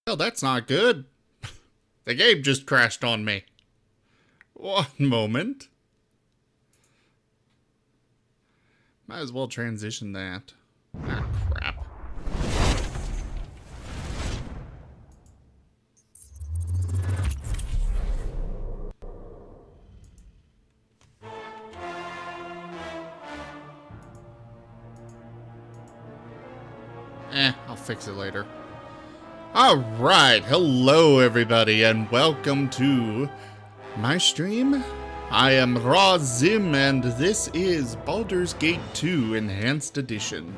Well, that's not good. The game just crashed on me. One moment. Might as well transition that. Ah, crap. I'll fix it later. Alright, hello everybody, and welcome to my stream. I am Raw Zim, and this is Baldur's Gate 2 Enhanced Edition.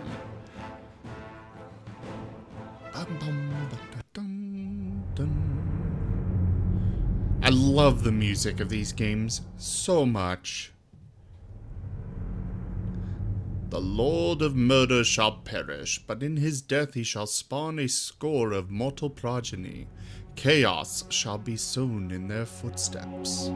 I love the music of these games so much. The Lord of Murder shall perish, but in his death he shall spawn a score of mortal progeny. Chaos shall be sown in their footsteps.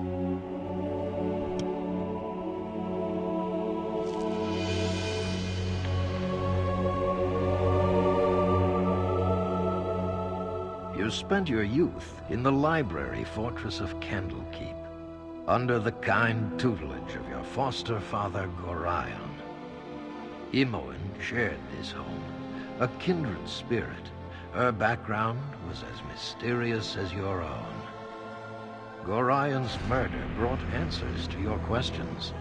You spent your youth in the library fortress of Candlekeep, under the kind tutelage of your foster father Gorion. Imoen shared this home, a kindred spirit. Her background was as mysterious as your own. Gorion's murder brought answers to your questions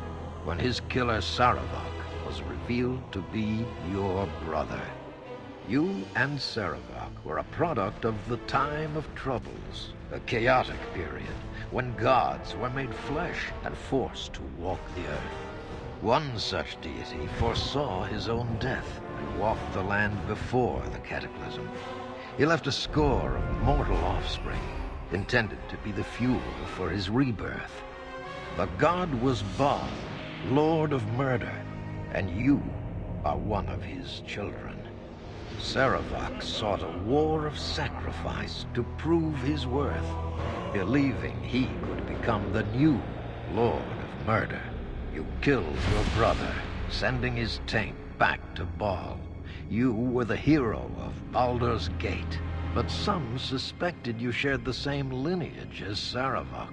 when his killer Saravak was revealed to be your brother. You and Saravak were a product of the Time of Troubles, a chaotic period when gods were made flesh and forced to walk the earth. One such deity foresaw his own death and walked the land before the cataclysm. He left a score of mortal offspring, intended to be the fuel for his rebirth. The god was Baal, Lord of Murder, and you are one of his children. Saravak sought a war of sacrifice to prove his worth, believing he could become the new Lord of Murder. You killed your brother, sending his taint back to Baal. You were the hero of Baldur's Gate, but some suspected you shared the same lineage as Saravak.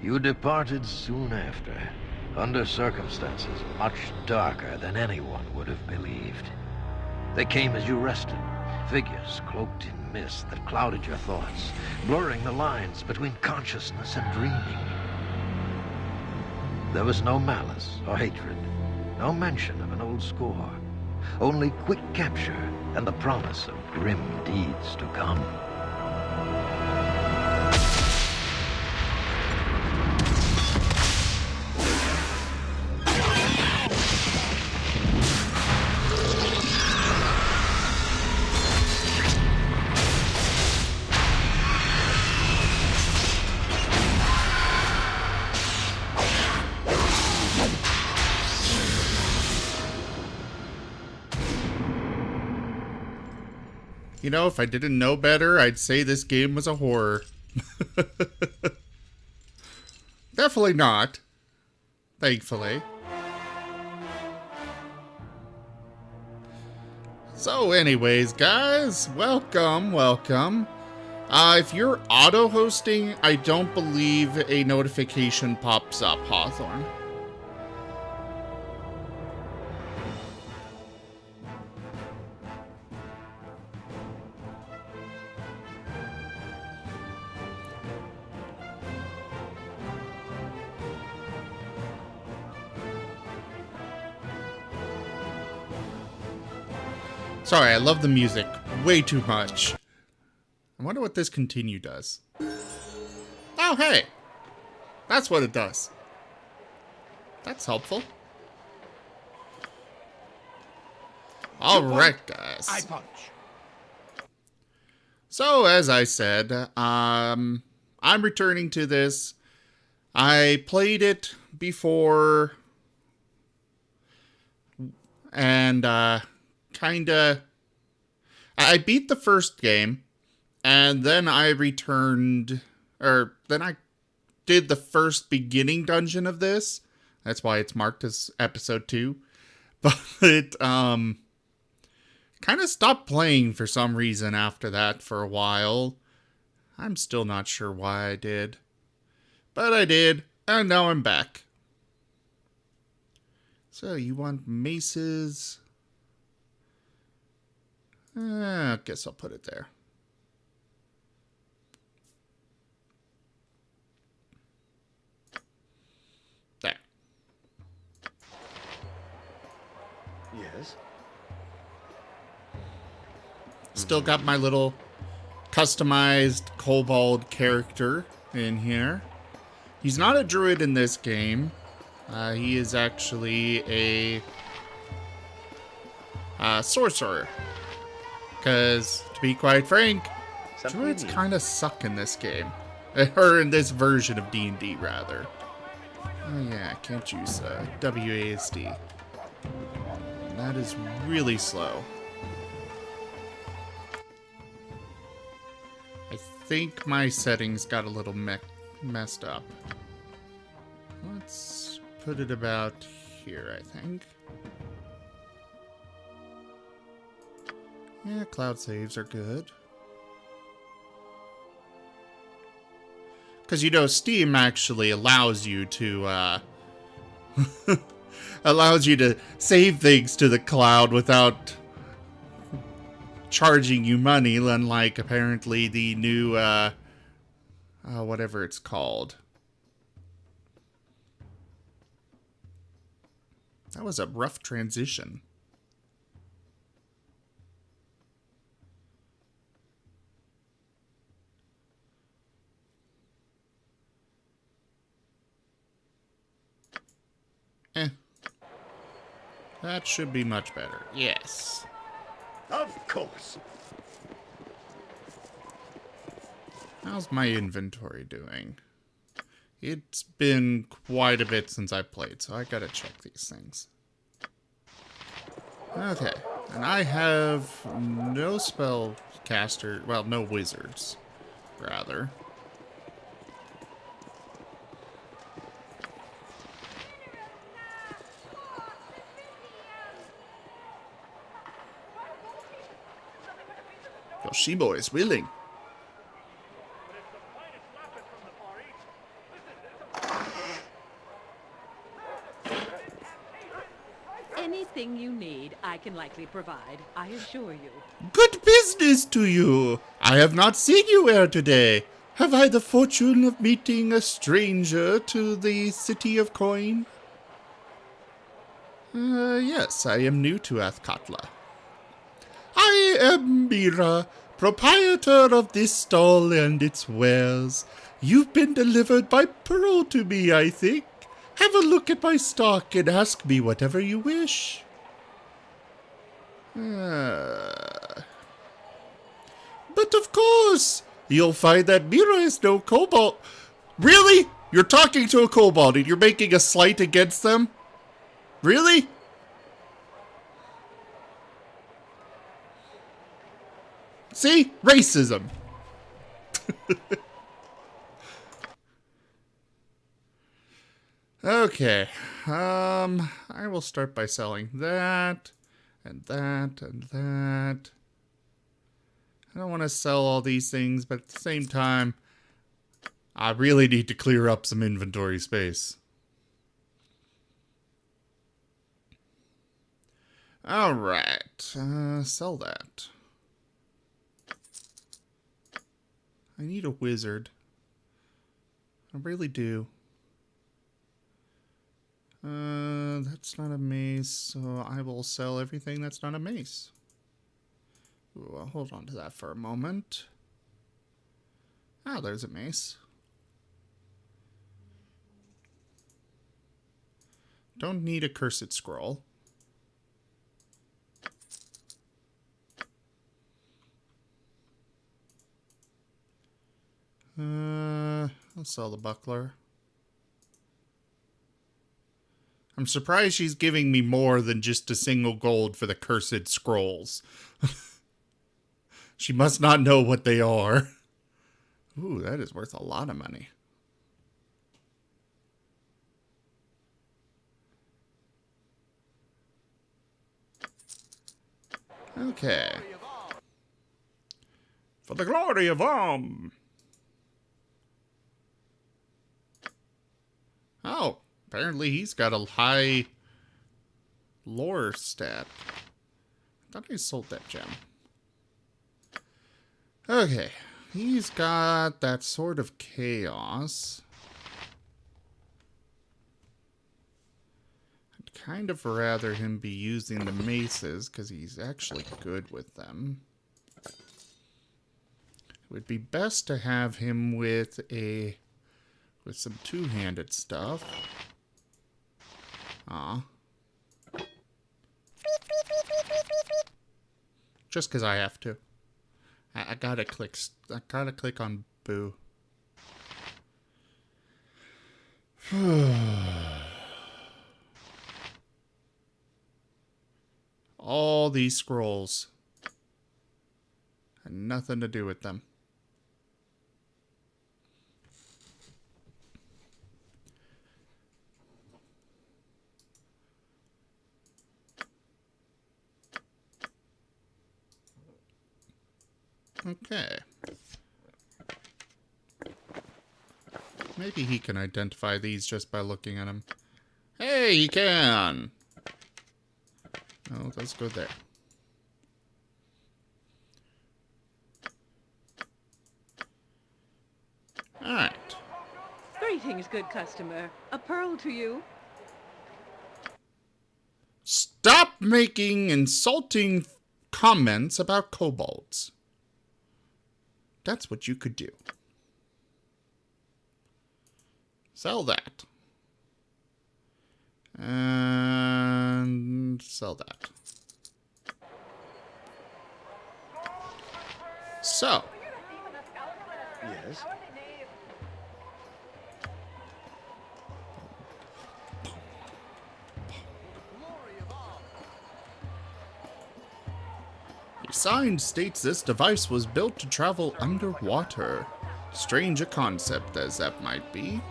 You departed soon after, under circumstances much darker than anyone would have believed. They came as you rested, figures cloaked in mist that clouded your thoughts, blurring the lines between consciousness and dreaming. There was no malice or hatred, no mention of an old score, only quick capture and the promise of grim deeds to come. You know, if I didn't know better, I'd say this game was a horror. Definitely not. Thankfully. So anyways, guys, welcome. If you're auto-hosting, I don't believe a notification pops up, Hawthorne. Sorry, I love the music way too much. I wonder what this continue does. Oh, hey! That's what it does. That's helpful. Alright, guys. I punch. So, as I said, I'm returning to this. I played it before, and, I beat the first game, and then I returned, then I did the first beginning dungeon of this. That's why it's marked as episode 2. But, Kind of stopped playing for some reason after that for a while. I'm still not sure why I did. But I did, and now I'm back. So, you want maces? I guess I'll put it there. There. Yes? Still got my little customized kobold character in here. He's not a druid in this game. He is actually a sorcerer. Because, to be quite frank, druids kind of suck in this game. Or in this version of D&D, rather. Oh yeah, I can't use WASD. That is really slow. I think my settings got a little messed up. Let's put it about here, I think. Yeah, cloud saves are good. Because, you know, Steam actually allows you to, allows you to save things to the cloud without charging you money, unlike, apparently, the new, whatever it's called. That was a rough transition. That should be much better. Yes. Of course. How's my inventory doing? It's been quite a bit since I played, so I gotta check these things. Okay. And I have no spellcaster, well, no wizards, rather. Yoshimo is willing. Anything you need, I can likely provide, I assure you. Good business to you. I have not seen you here today. Have I the fortune of meeting a stranger to the city of coin? Yes, I am new to Athkatla. I am Mira, proprietor of this stall and its wares. You've been delivered by Pearl to me, I think. Have a look at my stock and ask me whatever you wish. But of course, you'll find that Mira is no kobold. Really? You're talking to a kobold and you're making a slight against them? Really? See? Racism. Okay. I will start by selling that, and that, and that. I don't want to sell all these things, but at the same time, I really need to clear up some inventory space. Alright. Sell that. I need a wizard. I really do. That's not a mace, so I will sell everything that's not a mace. Ooh, I'll hold on to that for a moment. Ah, there's a mace. Don't need a cursed scroll. I'll sell the buckler. I'm surprised she's giving me more than just a single gold for the cursed scrolls. She must not know what they are. Ooh, that is worth a lot of money. Okay. For the glory of Oh, apparently he's got a high lore stat. I thought he sold that gem. Okay. He's got that Sword of Chaos. I'd kind of rather him be using the maces, because he's actually good with them. It would be best to have him with some two-handed stuff. Just because I have to. I gotta click on Boo. All these scrolls. Had nothing to do with them. Okay. Maybe he can identify these just by looking at them. Hey, he can! Oh, let's go there. Alright. Greetings, good customer. A pearl to you. Stop making insulting comments about kobolds. That's what you could do. Sell that. And sell that. So. Yes? The sign states this device was built to travel underwater. Strange a concept as that might be.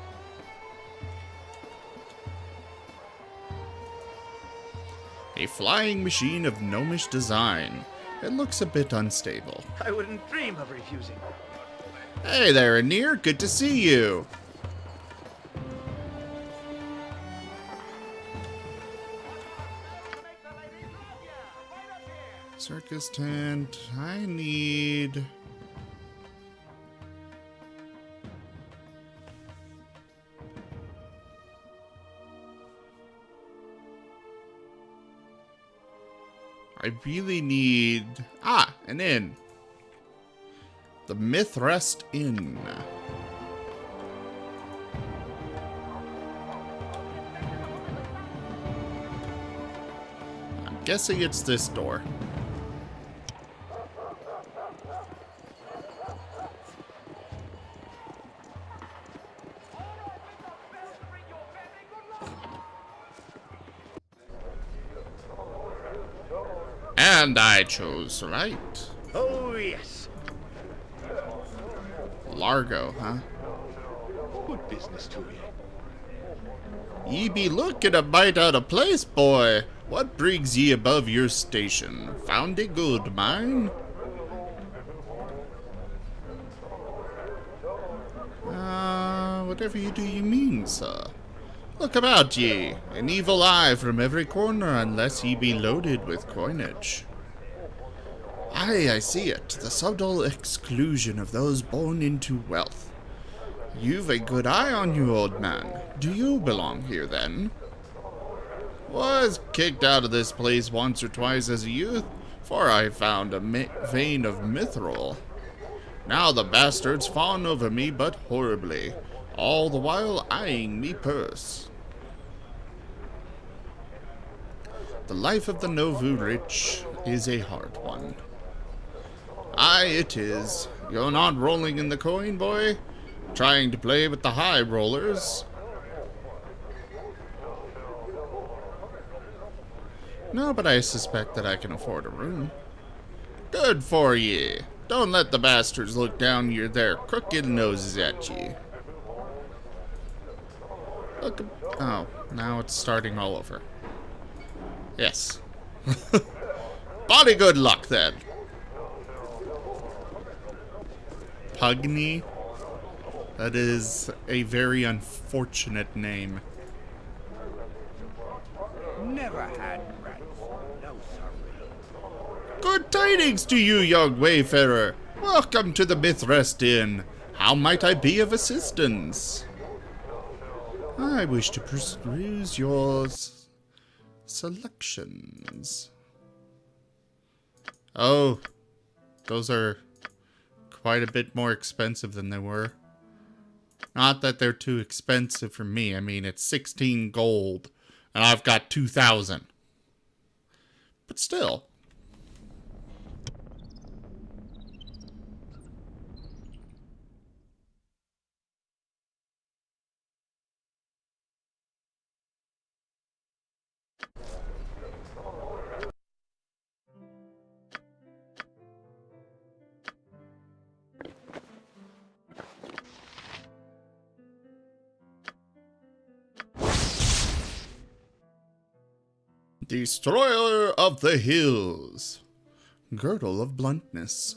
A flying machine of gnomish design. It looks a bit unstable. I wouldn't dream of refusing. Hey there, Anir. Good to see you. Circus tent. I need... I really need... an inn. The Mythrest Inn. I'm guessing it's this door. And I chose right. Oh, yes. Largo, huh? Good business to you. Ye be looking a bite out of place, boy. What brings ye above your station? Found it good, mine? Whatever you do, you mean, sir. Look about ye. An evil eye from every corner, unless ye be loaded with coinage. Aye, I see it. The subtle exclusion of those born into wealth. You've a good eye on you, old man. Do you belong here, then? Was kicked out of this place once or twice as a youth, for I found a vein of mithril. Now the bastards fawn over me but horribly, all the while eyeing me purse. The life of the Novu rich is a hard one. Aye, it is. You're not rolling in the coin, boy? Trying to play with the high rollers? No, but I suspect that I can afford a room. Good for ye. Don't let the bastards look down their crooked noses at ye. Look. Oh, now it's starting all over. Yes. Body good luck, then. Pugny? That is a very unfortunate name. Never had rats. No, sorry. Good tidings to you, young wayfarer. Welcome to the Mythrest Inn. How might I be of assistance? I wish to peruse your selections. Oh, those are quite a bit more expensive than they were. Not that they're too expensive for me. I mean, it's 16 gold, and I've got 2,000. But still. Destroyer of the Hills. Girdle of Bluntness.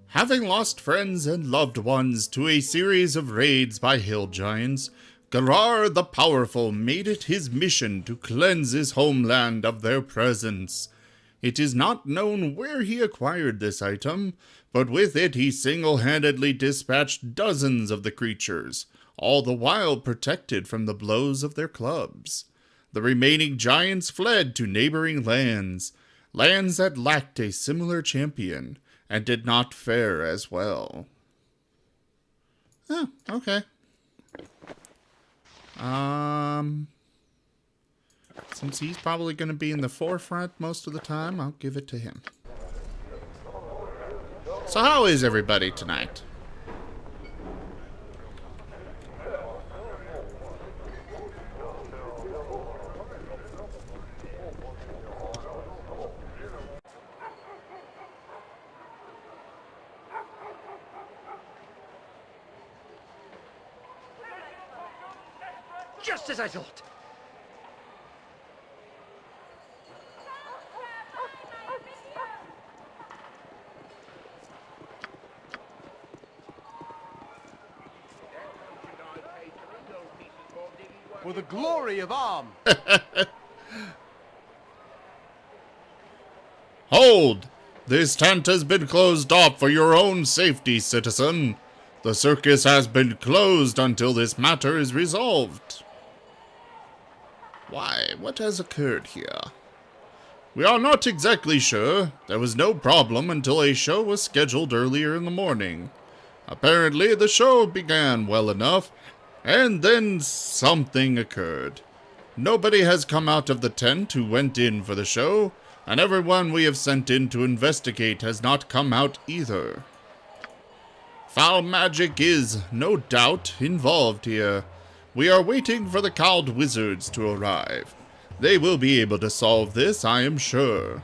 Having lost friends and loved ones to a series of raids by hill giants, Garar the Powerful made it his mission to cleanse his homeland of their presence. It is not known where he acquired this item, but with it he single-handedly dispatched dozens of the creatures, all the while protected from the blows of their clubs. The remaining giants fled to neighboring lands that lacked a similar champion, and did not fare as well. Oh, okay. Since he's probably going to be in the forefront most of the time, I'll give it to him. So how is everybody tonight? Just as I thought. For the glory of Arm. Hold! This tent has been closed off for your own safety, citizen. The circus has been closed until this matter is resolved. Why? What has occurred here? We are not exactly sure. There was no problem until a show was scheduled earlier in the morning. Apparently, the show began well enough, and then something occurred. Nobody has come out of the tent who went in for the show, and everyone we have sent in to investigate has not come out either. Foul magic is, no doubt, involved here. We are waiting for the cowled wizards to arrive. They will be able to solve this, I am sure.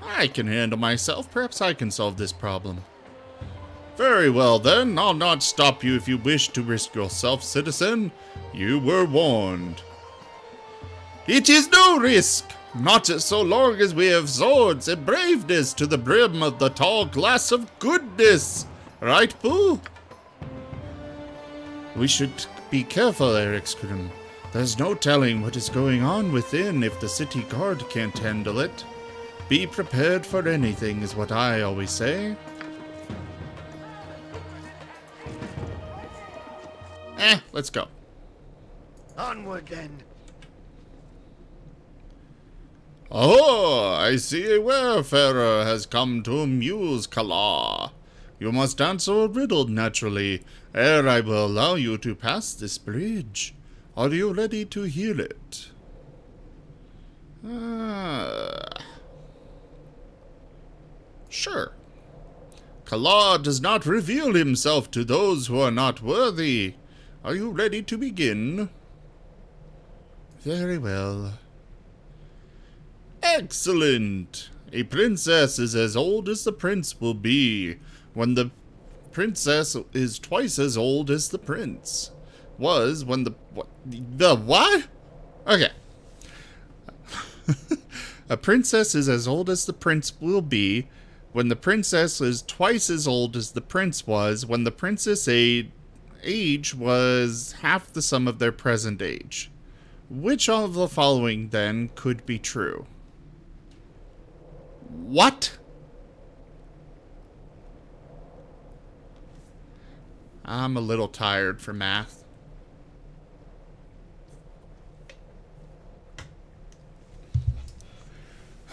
I can handle myself. Perhaps I can solve this problem. Very well, then. I'll not stop you if you wish to risk yourself, citizen. You were warned. It is no risk. Not so long as we have swords and braveness to the brim of the tall glass of goodness. Right, Pooh? We should be careful, Ericskrim. There's no telling what is going on within if the city guard can't handle it. Be prepared for anything is what I always say. Let's go. Onward then. Oh, I see a wayfarer has come to amuse Kala. You must answer a riddle naturally, ere I will allow you to pass this bridge. Are you ready to hear it? Sure. Kala does not reveal himself to those who are not worthy. Are you ready to begin? Very well. Excellent! A princess is as old as the prince will be, when the princess is twice as old as the prince was when the what? Okay. A princess is as old as the prince will be when the princess is twice as old as the prince was when the princess' age was half the sum of their present age. Which of the following, then, could be true? What? I'm a little tired for math.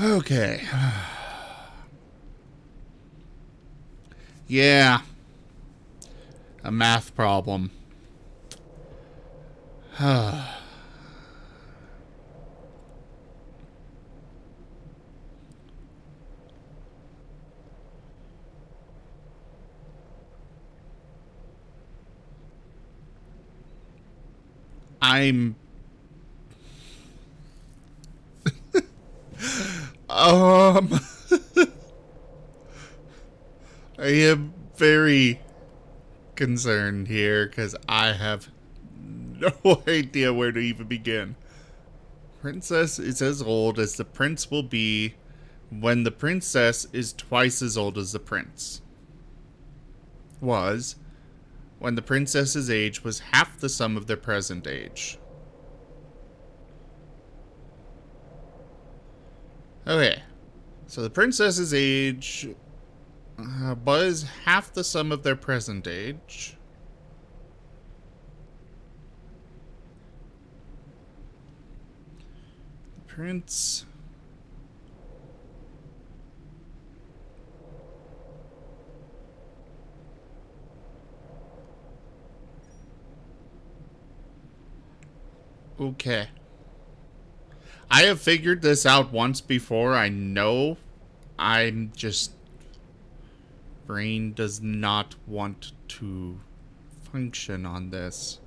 Okay. Yeah. A math problem. I'm I am very concerned here because I have no idea where to even begin. Princess is as old as the prince will be when the princess is twice as old as the prince was when the princess's age was half the sum of their present age. Okay, so the princess's age was half the sum of their present age. The prince... Okay. I have figured this out once before. I know. I'm just... brain does not want to function on this.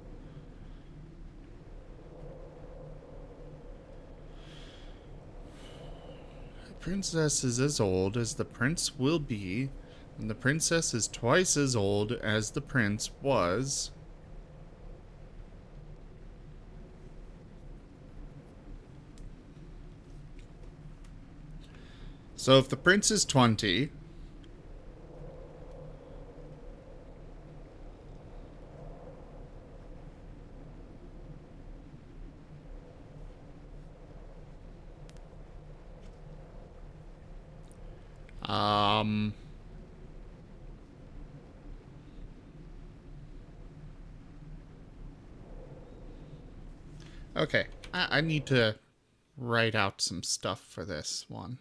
The princess is as old as the prince will be, and the princess is twice as old as the prince was. So if the prince is 20, okay, I need to write out some stuff for this one.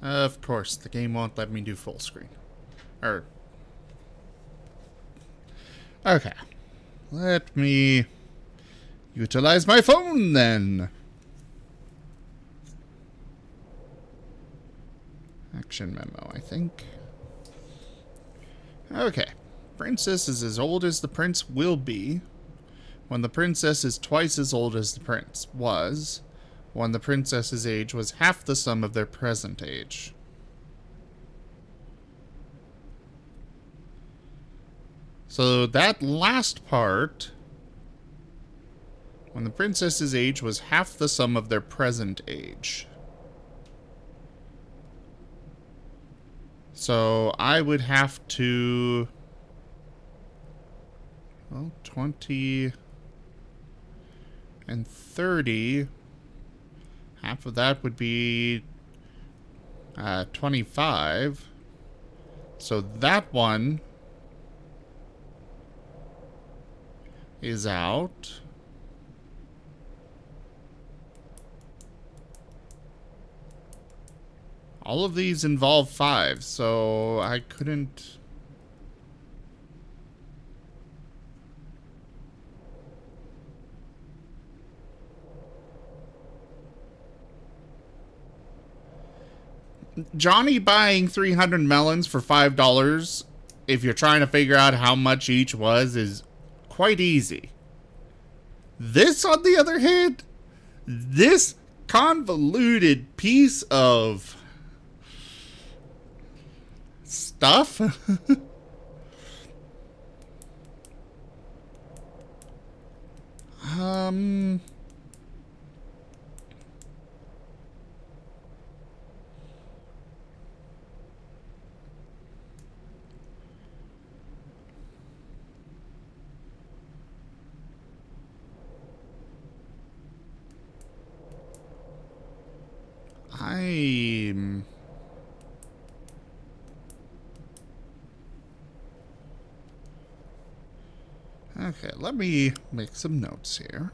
Of course, the game won't let me do full screen. Okay. Let me utilize my phone then. Action memo, I think. Okay. Princess is as old as the prince will be when the princess is twice as old as the prince was when the princess's age was half the sum of their present age. So that last part, when the princess's age was half the sum of their present age. So I would have to, well, 20 and 30. Half of that would be 25. So that one is out. All of these involve 5, so I couldn't... Johnny buying 300 melons for $5, if you're trying to figure out how much each was, is quite easy. This, on the other hand, this convoluted piece of stuff I'm... Okay, let me make some notes here.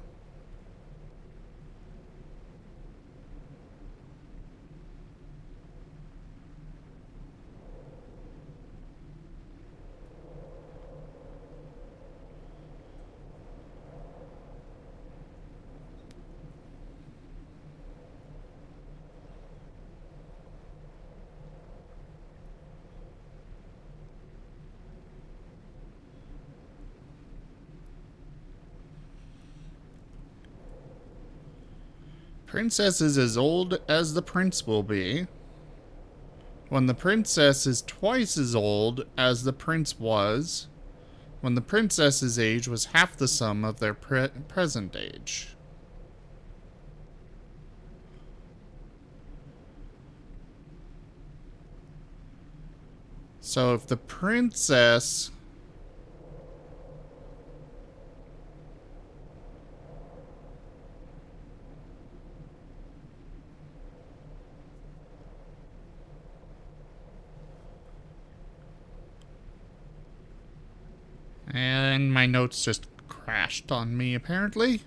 Princess is as old as the prince will be, when the princess is twice as old as the prince was, when the princess's age was half the sum of their present age. So if the princess... And my notes just crashed on me, apparently.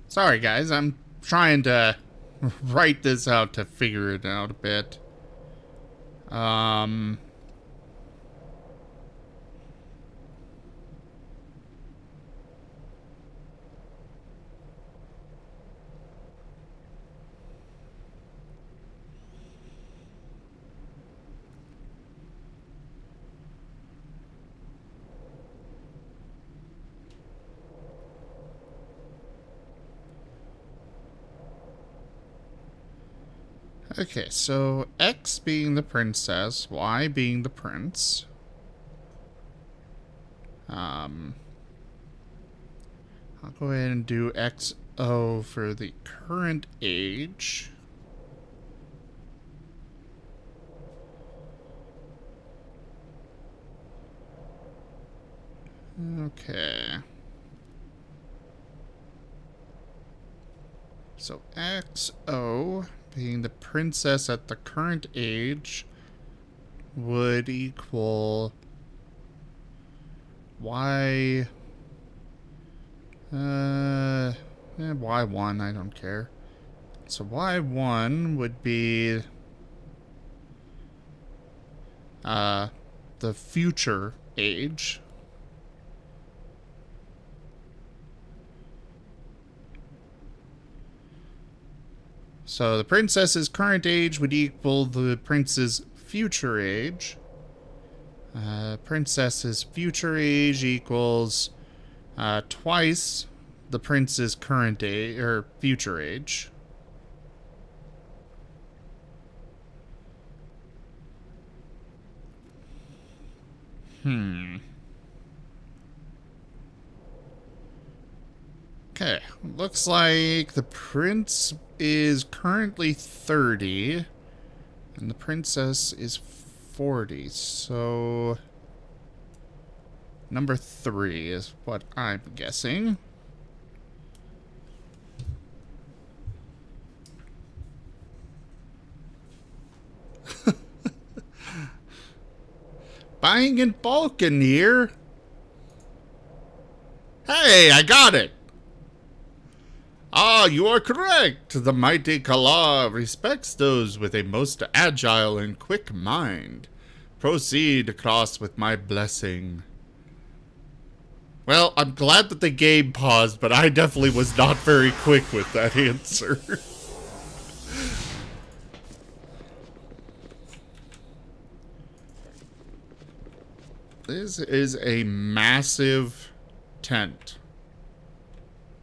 Sorry, guys. I'm trying to write this out to figure it out a bit. Okay, so X being the princess, Y being the prince. I'll go ahead and do XO for the current age. Okay. So XO being the princess at the current age would equal Y Y1, I don't care. So Y1 would be the future age. So the princess's current age would equal the prince's future age. Princess's future age equals twice the prince's current age or future age. Okay, looks like the prince is currently 30 and the princess is 40, so number 3 is what I'm guessing. Buying in bulk in here. Hey, I got it. Ah, you are correct. The mighty Kala respects those with a most agile and quick mind. Proceed across with my blessing. Well, I'm glad that the game paused, but I definitely was not very quick with that answer. This is a massive tent.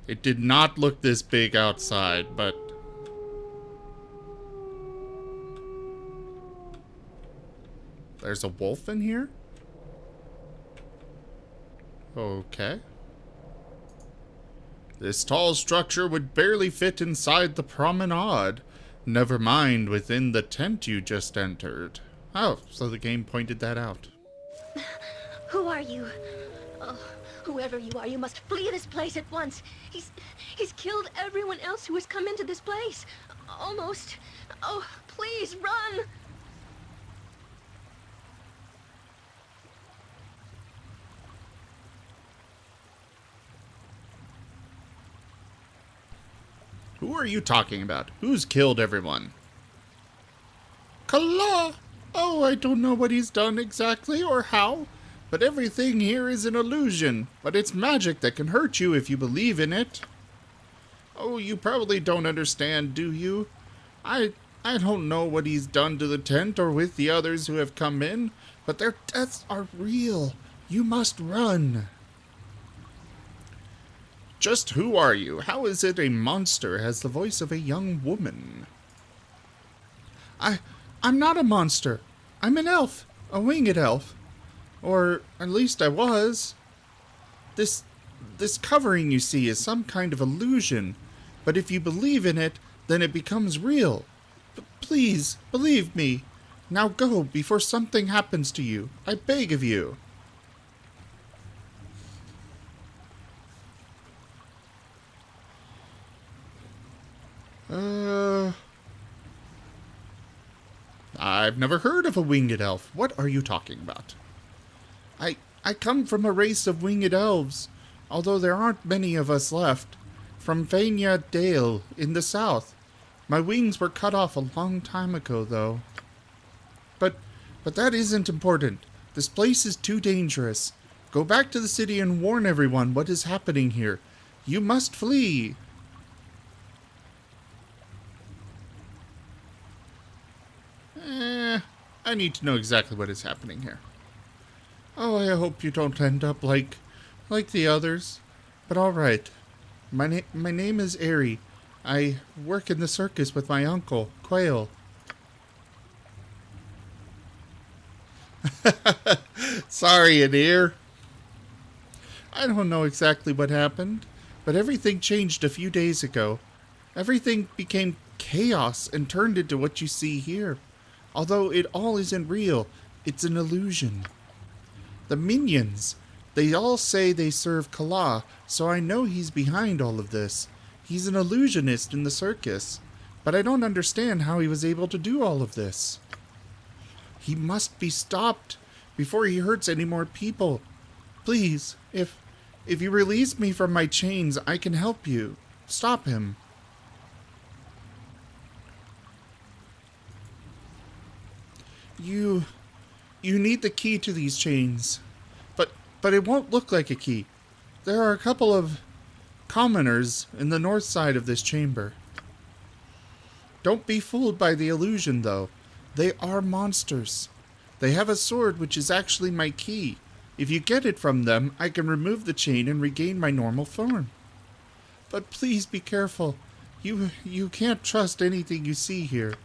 It did not look this big outside, but... There's a wolf in here? Okay. This tall structure would barely fit inside the promenade. Never mind within the tent you just entered. Oh, so the game pointed that out. Who are you? Oh, whoever you are, you must flee this place at once. He's killed everyone else who has come into this place. Almost. Oh, please, run! Who are you talking about? Who's killed everyone? Kala! Oh, I don't know what he's done exactly or how, but everything here is an illusion. But it's magic that can hurt you if you believe in it. Oh, you probably don't understand, do you? I don't know what he's done to the tent or with the others who have come in, but their deaths are real. You must run. Just who are you? How is it a monster has the voice of a young woman? I'm not a monster. I'm an elf. A winged elf. Or at least I was. This covering you see is some kind of illusion. But if you believe in it, then it becomes real. Please, believe me. Now go before something happens to you. I beg of you. I've never heard of a winged elf. What are you talking about? I come from a race of winged elves, although there aren't many of us left. From Fania Dale in the south. My wings were cut off a long time ago, though. But that isn't important. This place is too dangerous. Go back to the city and warn everyone what is happening here. You must flee. I need to know exactly what is happening here. Oh, I hope you don't end up like the others. But all right. My name is Airy. I work in the circus with my uncle, Quail. Sorry, Adir. I don't know exactly what happened, but everything changed a few days ago. Everything became chaos and turned into what you see here. Although it all isn't real, it's an illusion. The minions, they all say they serve Kala, so I know he's behind all of this. He's an illusionist in the circus, but I don't understand how he was able to do all of this. He must be stopped before he hurts any more people. Please, if you release me from my chains, I can help you. Stop him. You need the key to these chains, but it won't look like a key. There are a couple of commoners in the north side of this chamber. Don't be fooled by the illusion, though. They are monsters. They have a sword which is actually my key. If you get it from them, I can remove the chain and regain my normal form. But please be careful. You can't trust anything you see here.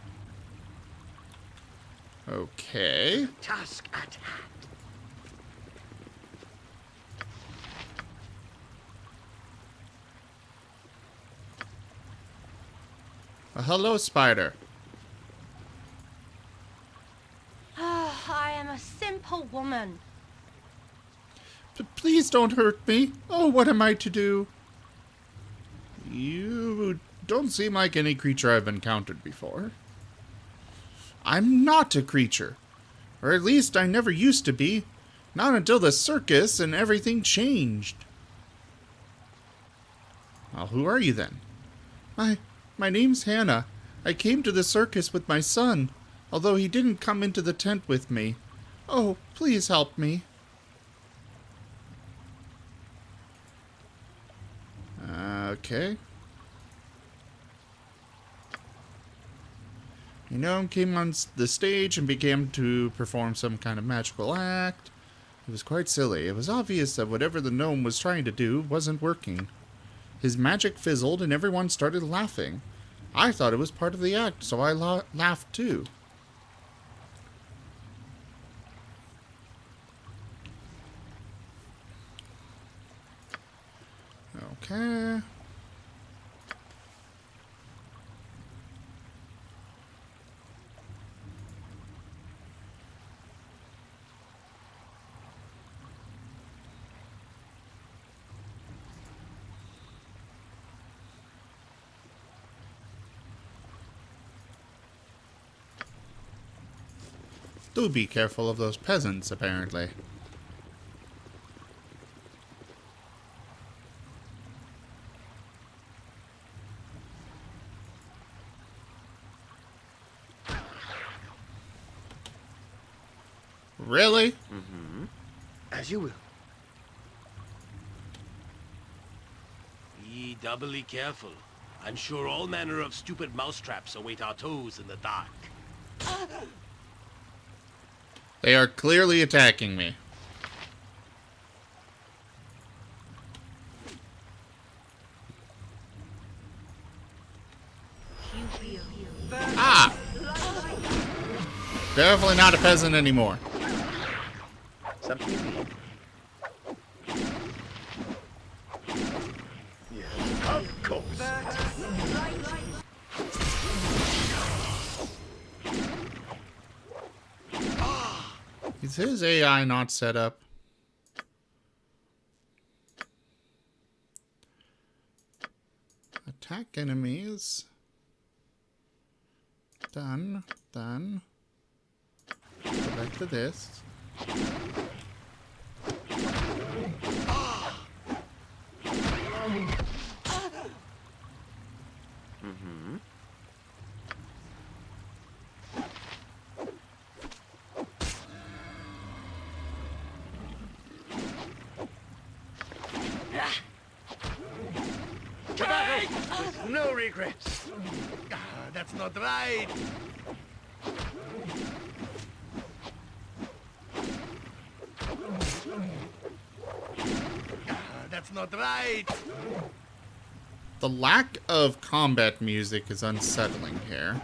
Okay. Task at hand. Hello, Spider. I am a simple woman. Please don't hurt me. Oh, what am I to do? You don't seem like any creature I've encountered before. I'm not a creature. Or at least I never used to be. Not until the circus and everything changed. Well, who are you then? My name's Hannah. I came to the circus with my son, although he didn't come into the tent with me. Oh, please help me. Okay. The gnome came on the stage and began to perform some kind of magical act. It was quite silly. It was obvious that whatever the gnome was trying to do wasn't working. His magic fizzled and everyone started laughing. I thought it was part of the act, so I laughed too. Okay. Do be careful of those peasants, apparently. Really? As you will. Be doubly careful. I'm sure all manner of stupid mousetraps await our toes in the dark. They are clearly attacking me. Ah! Definitely not a peasant anymore. Something you need. Yes, of course. Is his AI not set up? Attack enemies. Done. Done. Go back to this. With no regrets. That's not right. That's not right. The lack of combat music is unsettling here.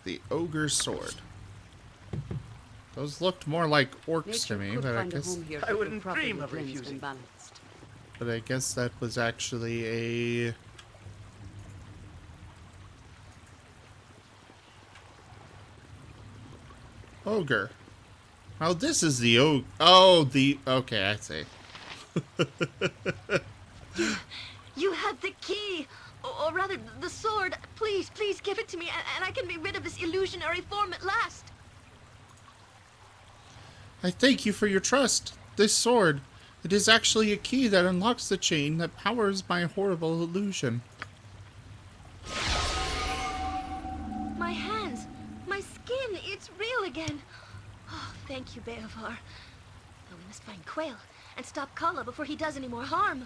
The ogre sword. Those looked more like orcs to me, but I guess... I wouldn't dream of refusing. But I guess that was actually a... ogre. Oh, this is the ogre. Oh, the... Okay, I see. You have the key! Or rather, the sword. Please, please give it to me, and I can be rid of this illusionary form at last. I thank you for your trust. This sword, it is actually a key that unlocks the chain that powers my horrible illusion. My hands, my skin, it's real again. Oh, thank you, Beovar. Now we must find Quail and stop Kala before he does any more harm.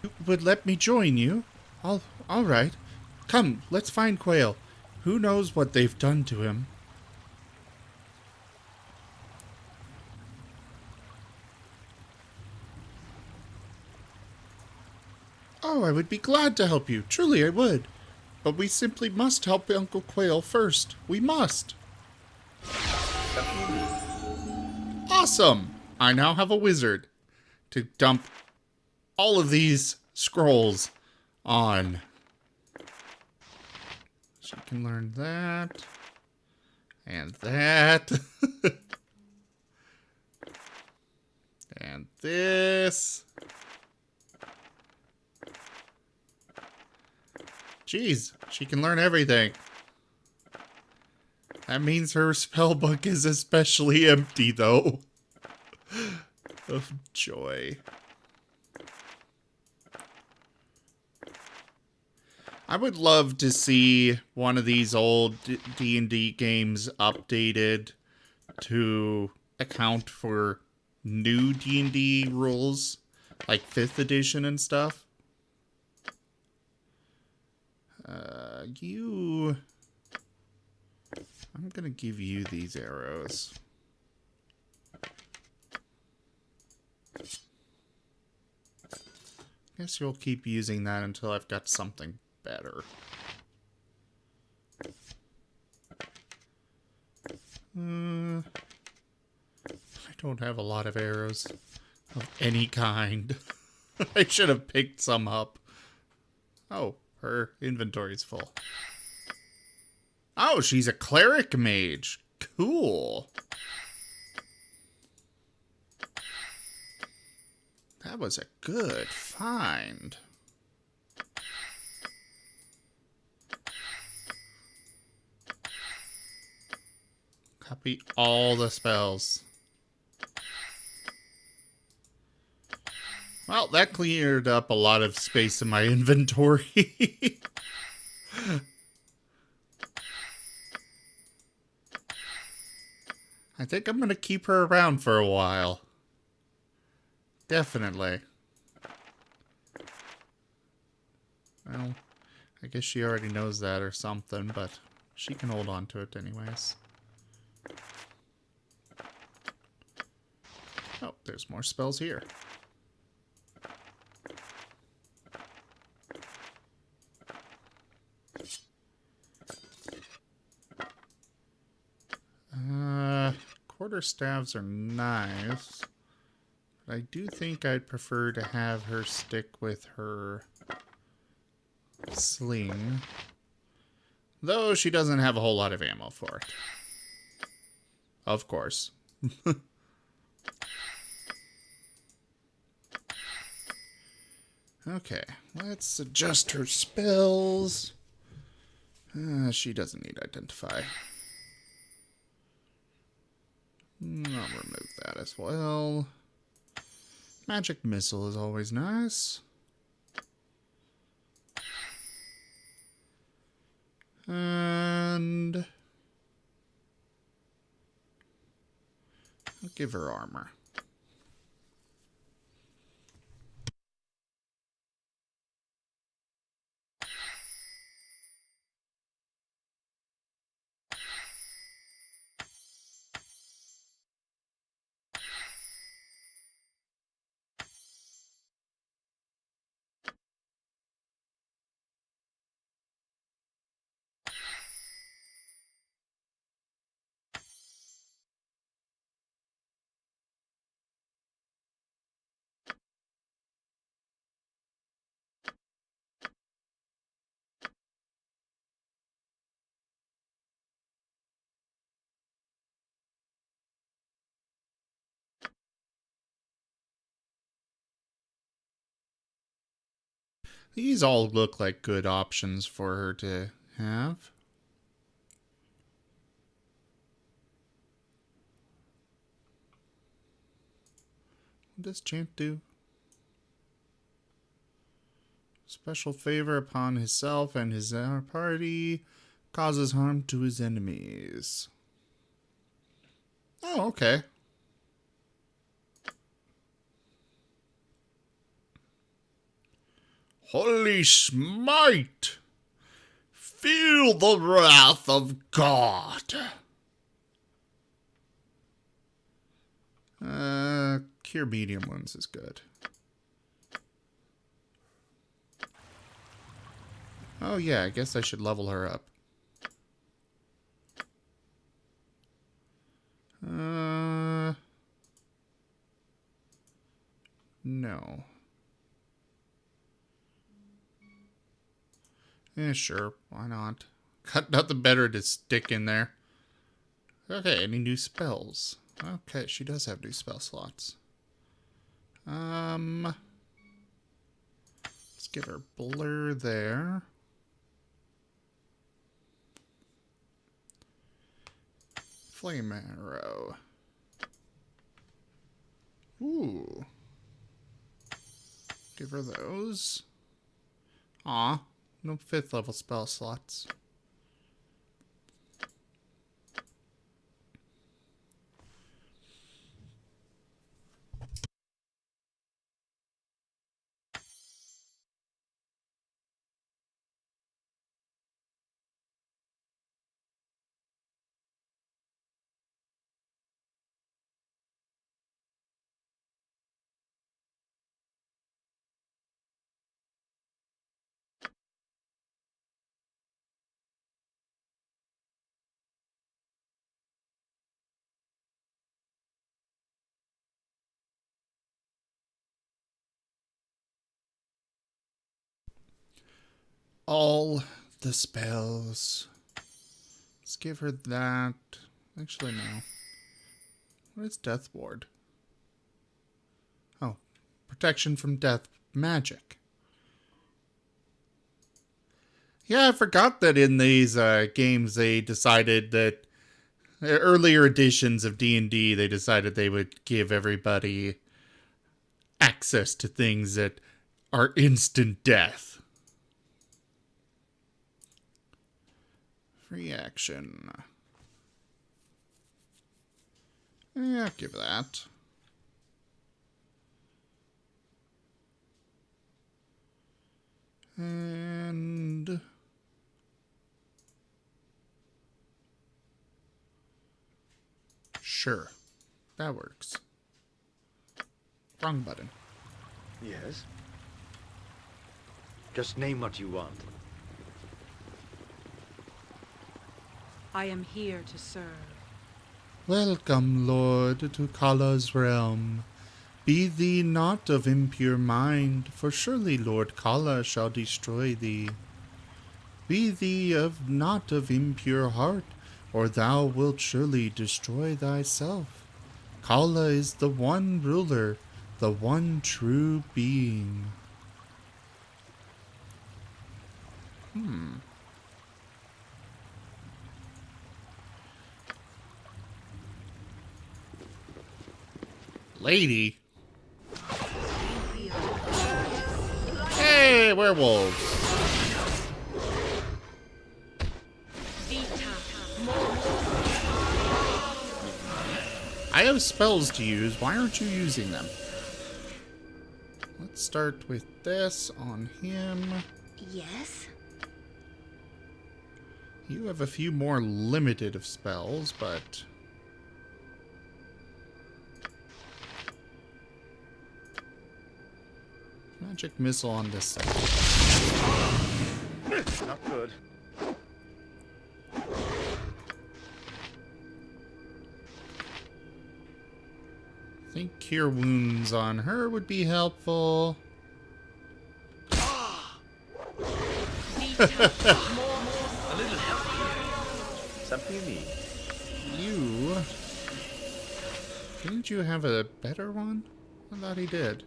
You would let me join you? All right. Come, let's find Quail. Who knows what they've done to him? Oh, I would be glad to help you. Truly, I would. But we simply must help Uncle Quail first. We must. Awesome! I now have a wizard to dump all of these scrolls on. She can learn that. And that. And this. Jeez, she can learn everything. That means her spellbook is especially empty, though. Of joy. I would love to see one of these old D&D games updated to account for new D&D rules, like 5th edition and stuff. I'm gonna give you these arrows. Guess you'll keep using that until I've got something better. I don't have a lot of arrows of any kind. I should have picked some up. Oh, her inventory's full. Oh, she's a cleric mage. Cool. That was a good find. Copy all the spells. Well, that cleared up a lot of space in my inventory. I think I'm going to keep her around for a while. Definitely. Well, I guess she already knows that or something, but she can hold on to it anyways. Oh, there's more spells here. Quarterstaves are nice. But I do think I'd prefer to have her stick with her sling. Though she doesn't have a whole lot of ammo for it. Of course. Okay, let's adjust her spells. She doesn't need identify. I'll remove that as well. Magic missile is always nice. And I'll give her armor. These all look like good options for her to have. What does Chant do? Special favor upon himself and his party. Causes harm to his enemies. Oh, okay. Holy smite! Feel the wrath of God! Cure medium wounds is good. Oh yeah, I guess I should level her up. No. Yeah, sure. Why not? Got nothing better to stick in there. Okay, any new spells? Okay, she does have new spell slots. Let's get her blur there. Flame arrow. Ooh. Give her those. Aw, no 5th level spell slots. All the spells. Let's give her that. Actually, no. What is Death Ward? Oh, protection from death magic. Yeah, I forgot that in these games they decided that earlier editions of D&D, they decided they would give everybody access to things that are instant death. Free action. Yeah, I'll give that. And sure, that works. Wrong button. Yes? Just name what you want. I am here to serve. Welcome, Lord, to Kala's realm. Be thee not of impure mind, for surely Lord Kala shall destroy thee. Be thee not of impure heart, or thou wilt surely destroy thyself. Kala is the one ruler, the one true being. Lady? Hey, werewolves! I have spells to use. Why aren't you using them? Let's start with this on him. Yes? You have a few more limited of spells, but... Magic missile on this side. Not good. I think cure wounds on her would be helpful. Something you need. You... Didn't you have a better one? I thought he did.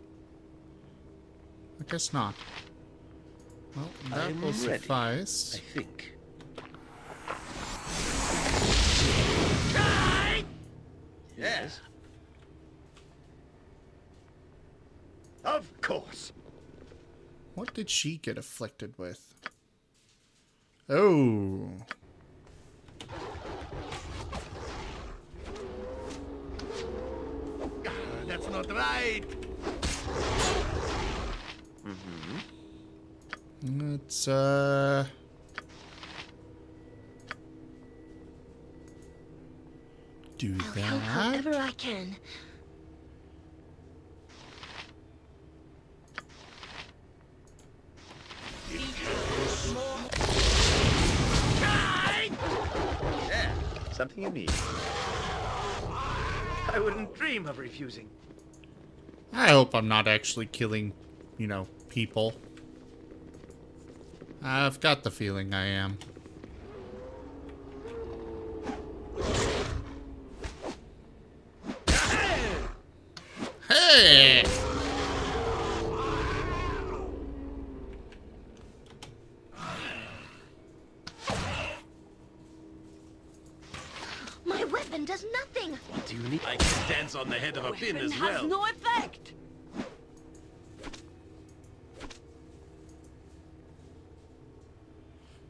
I guess not. Well, that I'm will ready, suffice. I think. Yes? Of course. What did she get afflicted with? Oh. That's not right. Let's, do I'll help that. however I can. Yeah, something you need. I wouldn't dream of refusing. I hope I'm not actually killing, you know, people. I've got the feeling I am. Hey! My weapon does nothing. What do you need? I can dance on the head of a pin as well. Has no effect.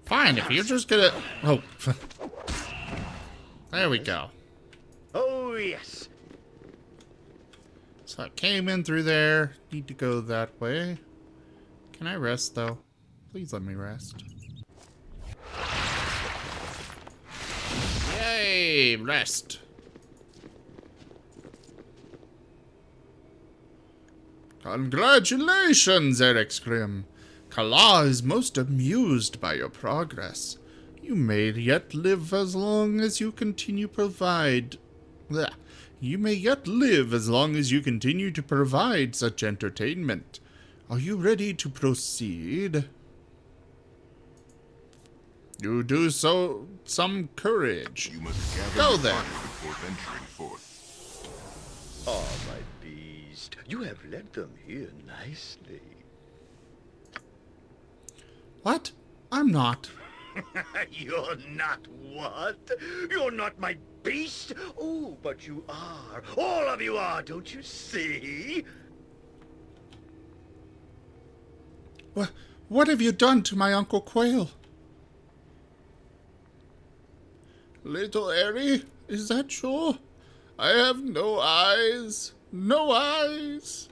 Fine, if you're just gonna... Oh. There we go. Oh, yes. So I came in through there. Need to go that way. Can I rest, though? Please let me rest. Yay! Rest. Congratulations, Eric Scrim. Kala is most amused by your progress. You may yet live as long as you continue provide... Blech. You may yet live as long as you continue to provide such entertainment. Are you ready to proceed? You do so some courage. You must gather Go your then. party before venturing forth. All right, bees. pleased. You have led them here nicely. What? I'm not. You're not what? You're not my beast? Oh, but you are. All of you are, don't you see? What have you done to my Uncle Quail? Little Airy, is that sure? I have no eyes. No eyes.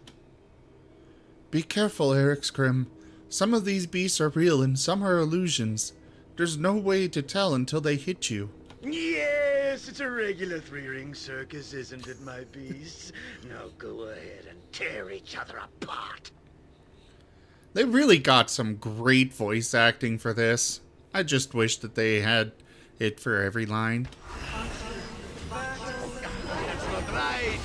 Be careful, Eric Scrim. Some of these beasts are real and some are illusions. There's no way to tell until they hit you. Yes, it's a regular three-ring circus, isn't it, my beasts? Now go ahead and tear each other apart. They really got some great voice acting for this. I just wish that they had it for every line. That's not right.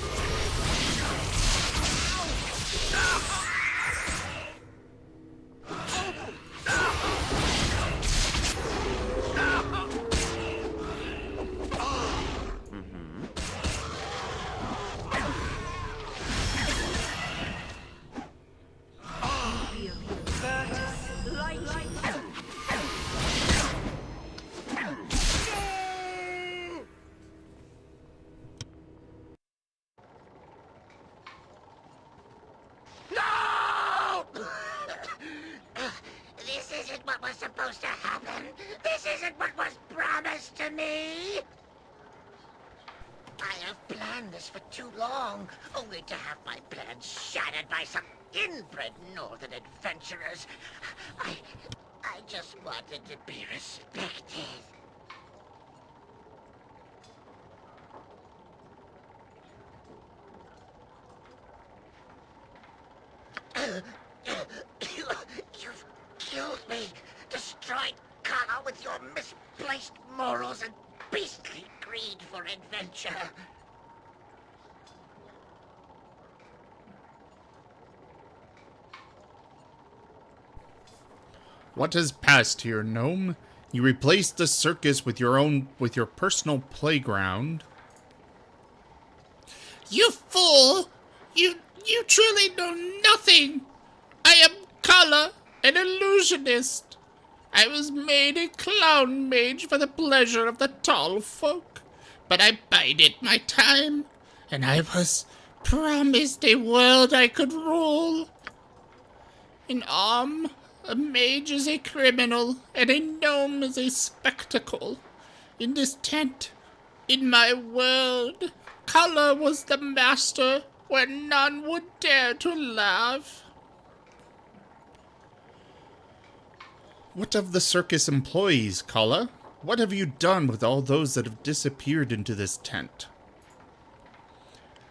No! This isn't what was supposed to happen. This isn't what was promised to me. I have planned this for too long, only to have my plans shattered by some inbred northern adventurers. I just wanted to be respected. You've killed me, destroyed Kala with your misplaced morals and beastly greed for adventure. What has passed here, gnome? You replaced the circus with your personal playground. You fool! You truly know nothing! I am Kala, an illusionist. I was made a clown mage for the pleasure of the tall folk, but I bided my time, and I was promised a world I could rule. In Om, a mage is a criminal, and a gnome is a spectacle. In this tent, in my world, Kala was the master, where none would dare to laugh. What of the circus employees, Kala? What have you done with all those that have disappeared into this tent?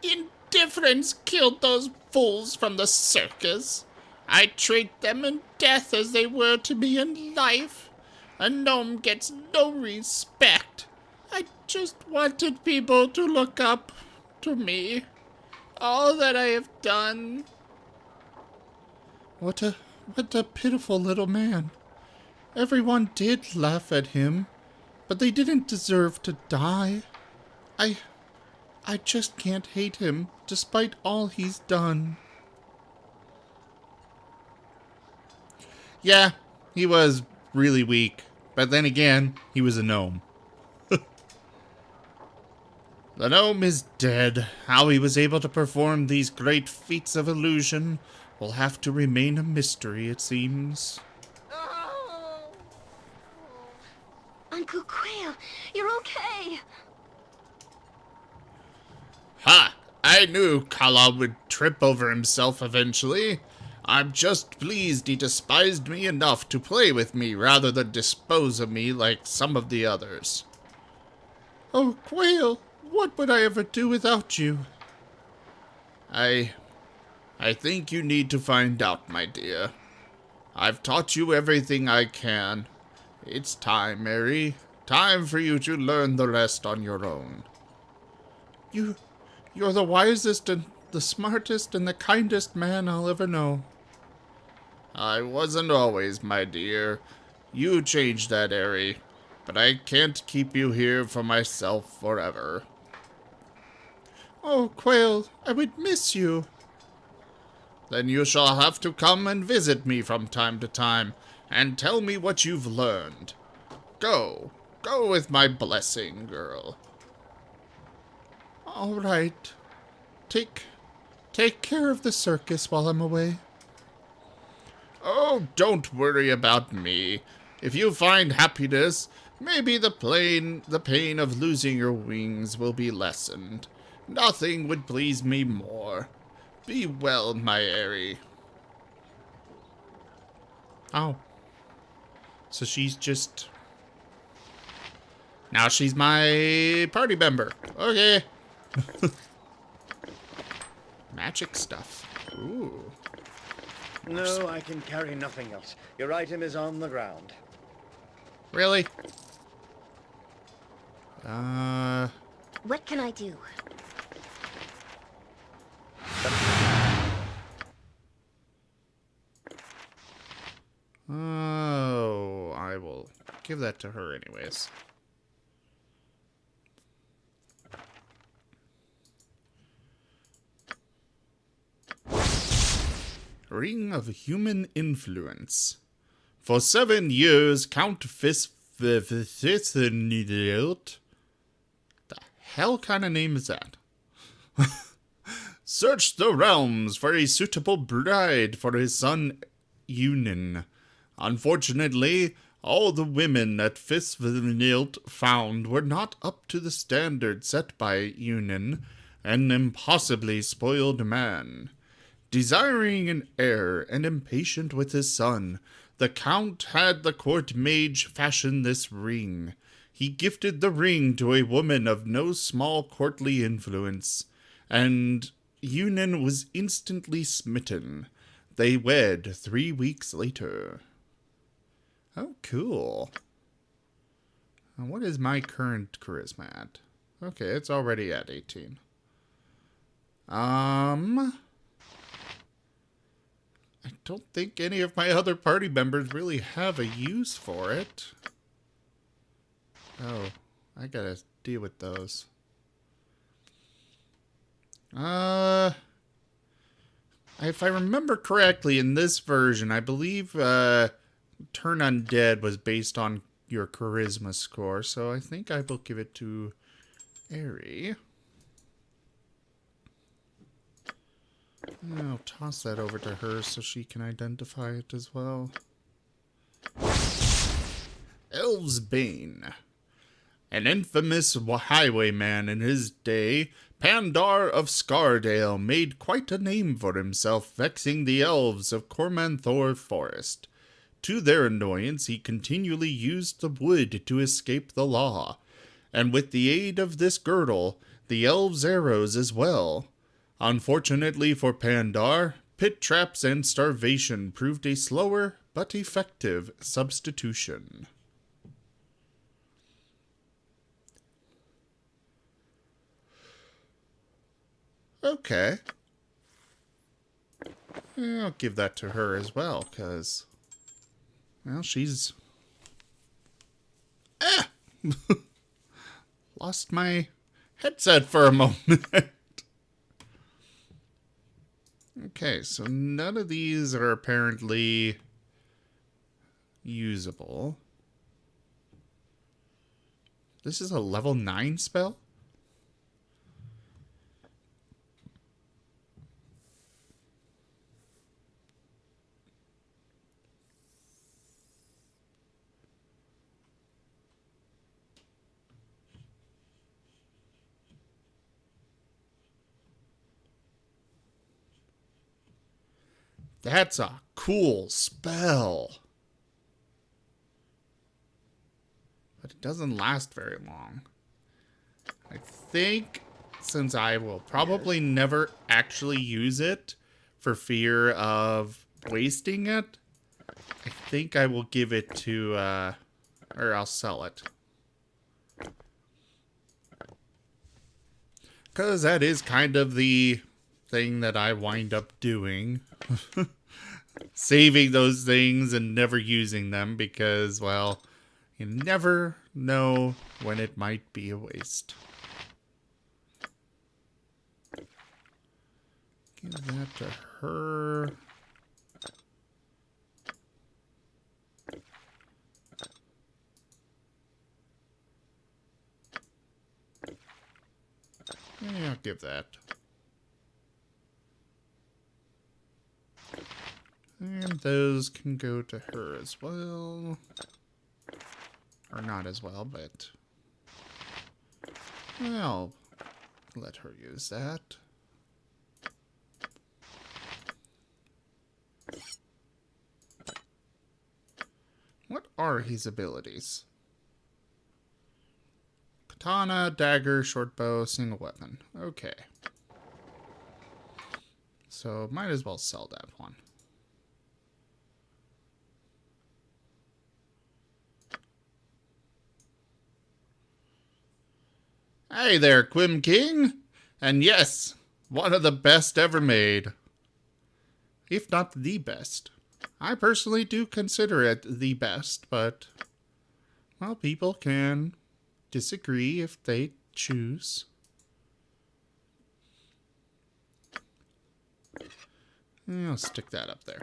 Indifference killed those fools from the circus. I treat them in death as they were to me in life. A gnome gets no respect. I just wanted people to look up to me. All that I have done. What a pitiful little man. Everyone did laugh at him, but they didn't deserve to die. I just can't hate him, despite all he's done. Yeah, he was really weak, but then again, he was a gnome. The gnome is dead. How he was able to perform these great feats of illusion will have to remain a mystery, it seems. Uncle Quail, you're okay. Ha! I knew Kala would trip over himself eventually. I'm just pleased he despised me enough to play with me rather than dispose of me like some of the others. Oh, Quail, what would I ever do without you? I think you need to find out, my dear. I've taught you everything I can. It's time, Mary. Time for you to learn the rest on your own. You're the wisest and the smartest and the kindest man I'll ever know. I wasn't always, my dear. You changed that, Airy. But I can't keep you here for myself forever. Oh, Quail, I would miss you. Then you shall have to come and visit me from time to time, and tell me what you've learned. Go. Go with my blessing, girl. All right. Take care of the circus while I'm away. Oh, don't worry about me. If you find happiness, maybe the pain of losing your wings will be lessened. Nothing would please me more. Be well, my Airy. Oh. So she's just... Now she's my party member. Okay. Magic stuff. Ooh. No, I can carry nothing else. Your item is on the ground. Really? What can I do? Oh, I will give that to her anyways. Ring of Human Influence. For 7 years, Count Fisfithnidelt. The hell kind of name is that? Searched the realms for a suitable bride for his son Unin. Unfortunately, all the women that Fisfithnidelt found were not up to the standard set by Unin, an impossibly spoiled man. Desiring an heir and impatient with his son, the Count had the court mage fashion this ring. He gifted the ring to a woman of no small courtly influence, and Unin was instantly smitten. They wed 3 weeks later. Oh, cool. Now, what is my current charisma at? Okay, it's already at 18. I don't think any of my other party members really have a use for it. Oh, I gotta deal with those. If I remember correctly, in this version, I believe Turn Undead was based on your charisma score, so I think I will give it to Airy. I'll toss that over to her so she can identify it as well. Elves' Bane. An infamous highwayman in his day, Pandar of Scardale made quite a name for himself, vexing the elves of Cormanthor Forest. To their annoyance, he continually used the wood to escape the law, and with the aid of this girdle, the elves' arrows as well. Unfortunately for Pandar, pit traps and starvation proved a slower but effective substitution. Okay. I'll give that to her as well, because, well, she's... Lost my headset for a moment. Okay, so none of these are apparently usable. This is a level 9 spell? That's a cool spell. But it doesn't last very long. I think since I will probably never actually use it for fear of wasting it, I think I will give it to, or I'll sell it. Because that is kind of the thing that I wind up doing. Saving those things and never using them because, well, you never know when it might be a waste. Give that to her. Yeah, I'll give that. And those can go to her as well. Or not as well, but I'll let her use that. What are his abilities? Katana, dagger, short bow, single weapon. Okay. So might as well sell that one. Hey there, Quim King! And yes, one of the best ever made. If not the best. I personally do consider it the best, but, well, people can disagree if they choose. I'll stick that up there.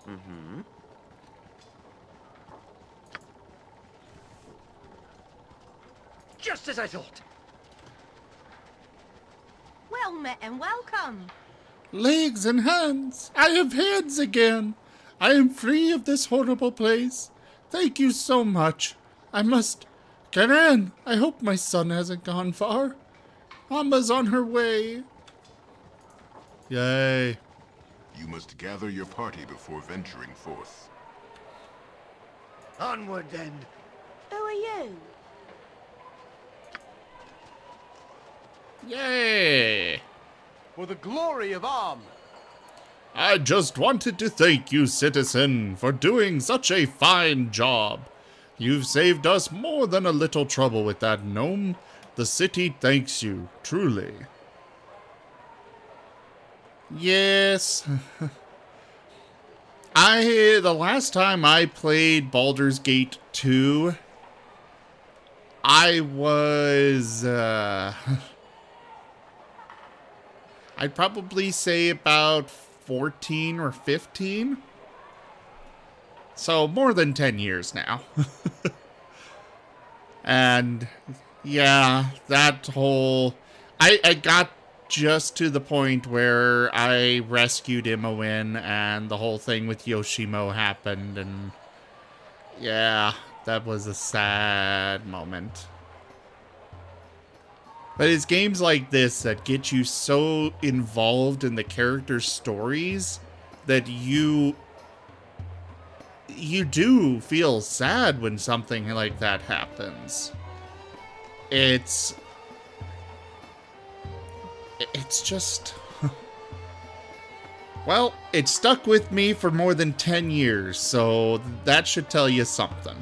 Mm-hmm. Just as I thought. Well met and welcome. Legs and hands! I have hands again! I am free of this horrible place. Thank you so much. I must get in. I hope my son hasn't gone far. Mama's on her way. Yay. You must gather your party before venturing forth. Onward then. Who are you? Yay! For the glory of Arm. I just wanted to thank you, citizen, for doing such a fine job. You've saved us more than a little trouble with that gnome. The city thanks you, truly. Yes. The last time I played Baldur's Gate 2, I was, I'd probably say about 14 or 15. So more than 10 years now. And yeah, that whole... I got just to the point where I rescued Imoen and the whole thing with Yoshimo happened, and yeah, that was a sad moment. But it's games like this that get you so involved in the characters' stories that you do feel sad when something like that happens. It's just... Well, it stuck with me for more than 10 years, so that should tell you something.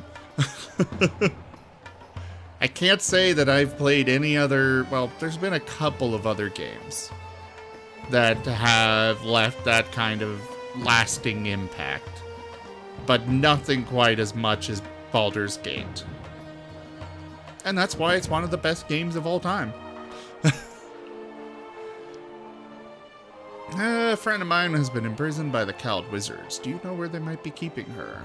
I can't say that I've played any other... Well, there's been a couple of other games that have left that kind of lasting impact, but nothing quite as much as Baldur's Gate. And that's why it's one of the best games of all time. A friend of mine has been imprisoned by the Cowled Wizards. Do you know where they might be keeping her?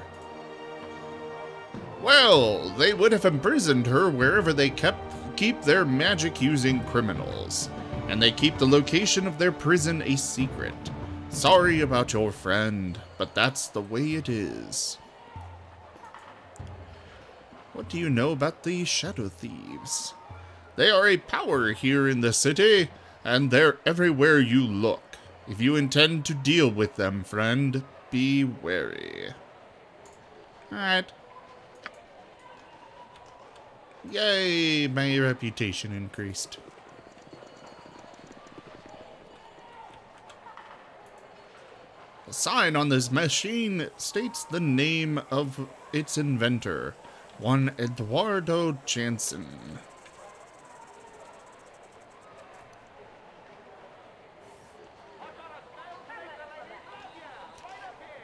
Well, they would have imprisoned her wherever they keep their magic-using criminals. And they keep the location of their prison a secret. Sorry about your friend, but that's the way it is. What do you know about the Shadow Thieves? They are a power here in the city, and they're everywhere you look. If you intend to deal with them, friend, be wary. Alright. Yay, my reputation increased. The sign on this machine states the name of its inventor, one Eduardo Jansen.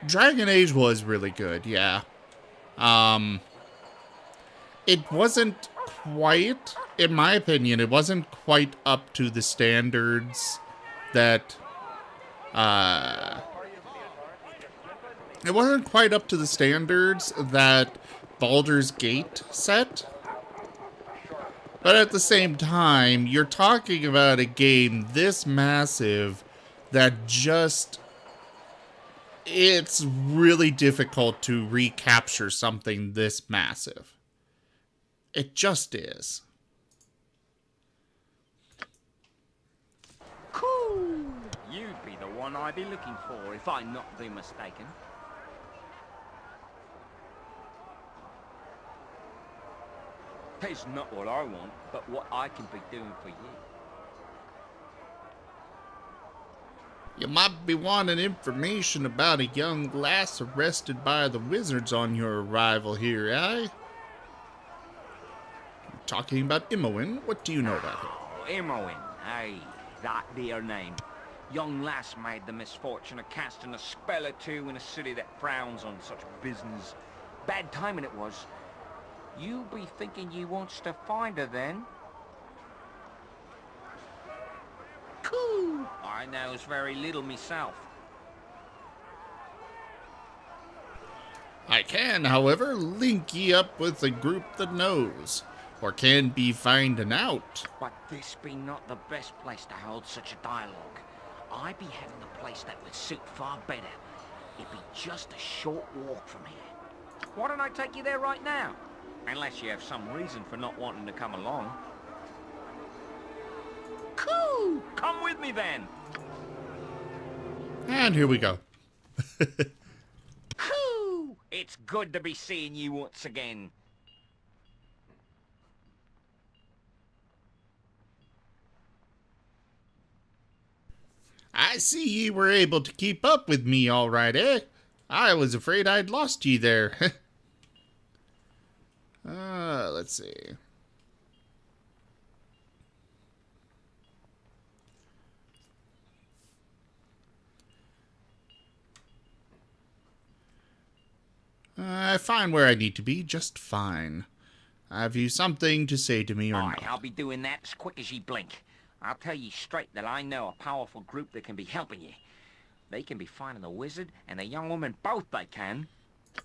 Dragon Age was really good, yeah. It wasn't quite, in my opinion, it wasn't quite up to the standards that, it wasn't quite up to the standards that Baldur's Gate set. But at the same time, you're talking about a game this massive that just, it's really difficult to recapture something this massive. It just is. Cool! You'd be the one I'd be looking for if I'm not be mistaken. It's not what I want, but what I can be doing for you. You might be wanting information about a young lass arrested by the wizards on your arrival here, eh? Talking about Imoen, what do you know about her? Oh, Imoen, hey, that dear name. Young lass made the misfortune of casting a spell or two in a city that frowns on such business. Bad timing it was. You be thinking you wants to find her then? Cool! I knows very little myself. I can, however, link ye up with a group that knows, or can be finding out. But this be not the best place to hold such a dialogue. I be having a place that would suit far better. It be just a short walk from here. Why don't I take you there right now? Unless you have some reason for not wanting to come along. Cool! Come with me then! And here we go. Cool! It's good to be seeing you once again. I see ye were able to keep up with me all right, eh? I was afraid I'd lost ye there. Let's see. I find where I need to be just fine. Have you something to say to me or not? I'll be doing that as quick as ye blink. I'll tell ye straight that I know a powerful group that can be helping ye. They can be finding the wizard and the young woman both, they can.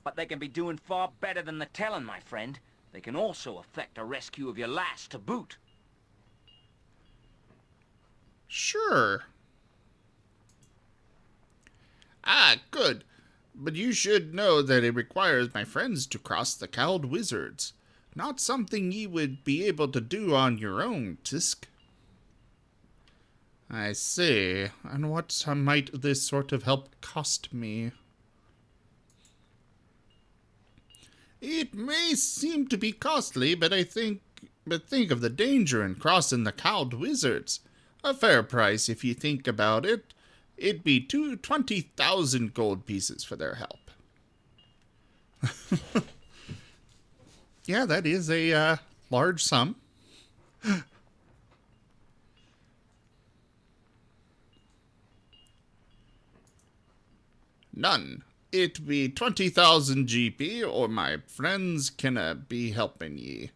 But they can be doing far better than the telling, my friend. They can also effect a rescue of your lass to boot. Sure. Ah, good. But you should know that it requires my friends to cross the cowled wizards. Not something ye would be able to do on your own, Tisk. I see. And what might this sort of help cost me? It may seem to be costly, but think of the danger in crossing the cowled wizards. A fair price if you think about it. It'd be 20,000 gold pieces for their help. Yeah, that is a large sum. None. It be 20,000 GP, or my friends can be helping ye.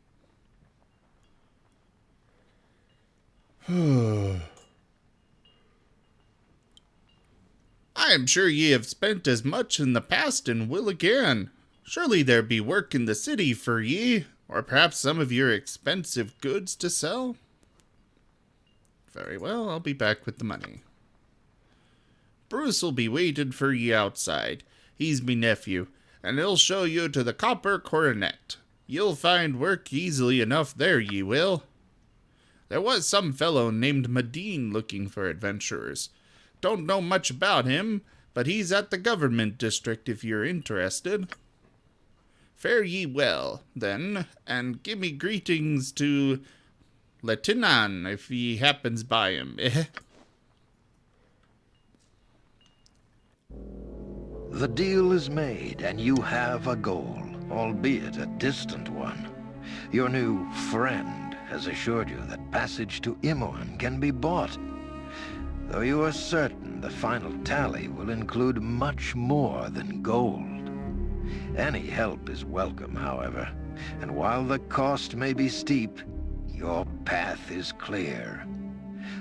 I am sure ye have spent as much in the past and will again. Surely there be work in the city for ye, or perhaps some of your expensive goods to sell? Very well, I'll be back with the money. Bruce'll be waiting for ye outside. He's me nephew, and he'll show you to the Copper Coronet. You'll find work easily enough there, ye will. There was some fellow named Medine looking for adventurers. Don't know much about him, but he's at the government district if you're interested. Fare ye well, then, and give me greetings to Letinan if he happens by him, eh? The deal is made, and you have a goal, albeit a distant one. Your new friend has assured you that passage to Imoen can be bought, though you are certain the final tally will include much more than gold. Any help is welcome, however. And while the cost may be steep, your path is clear.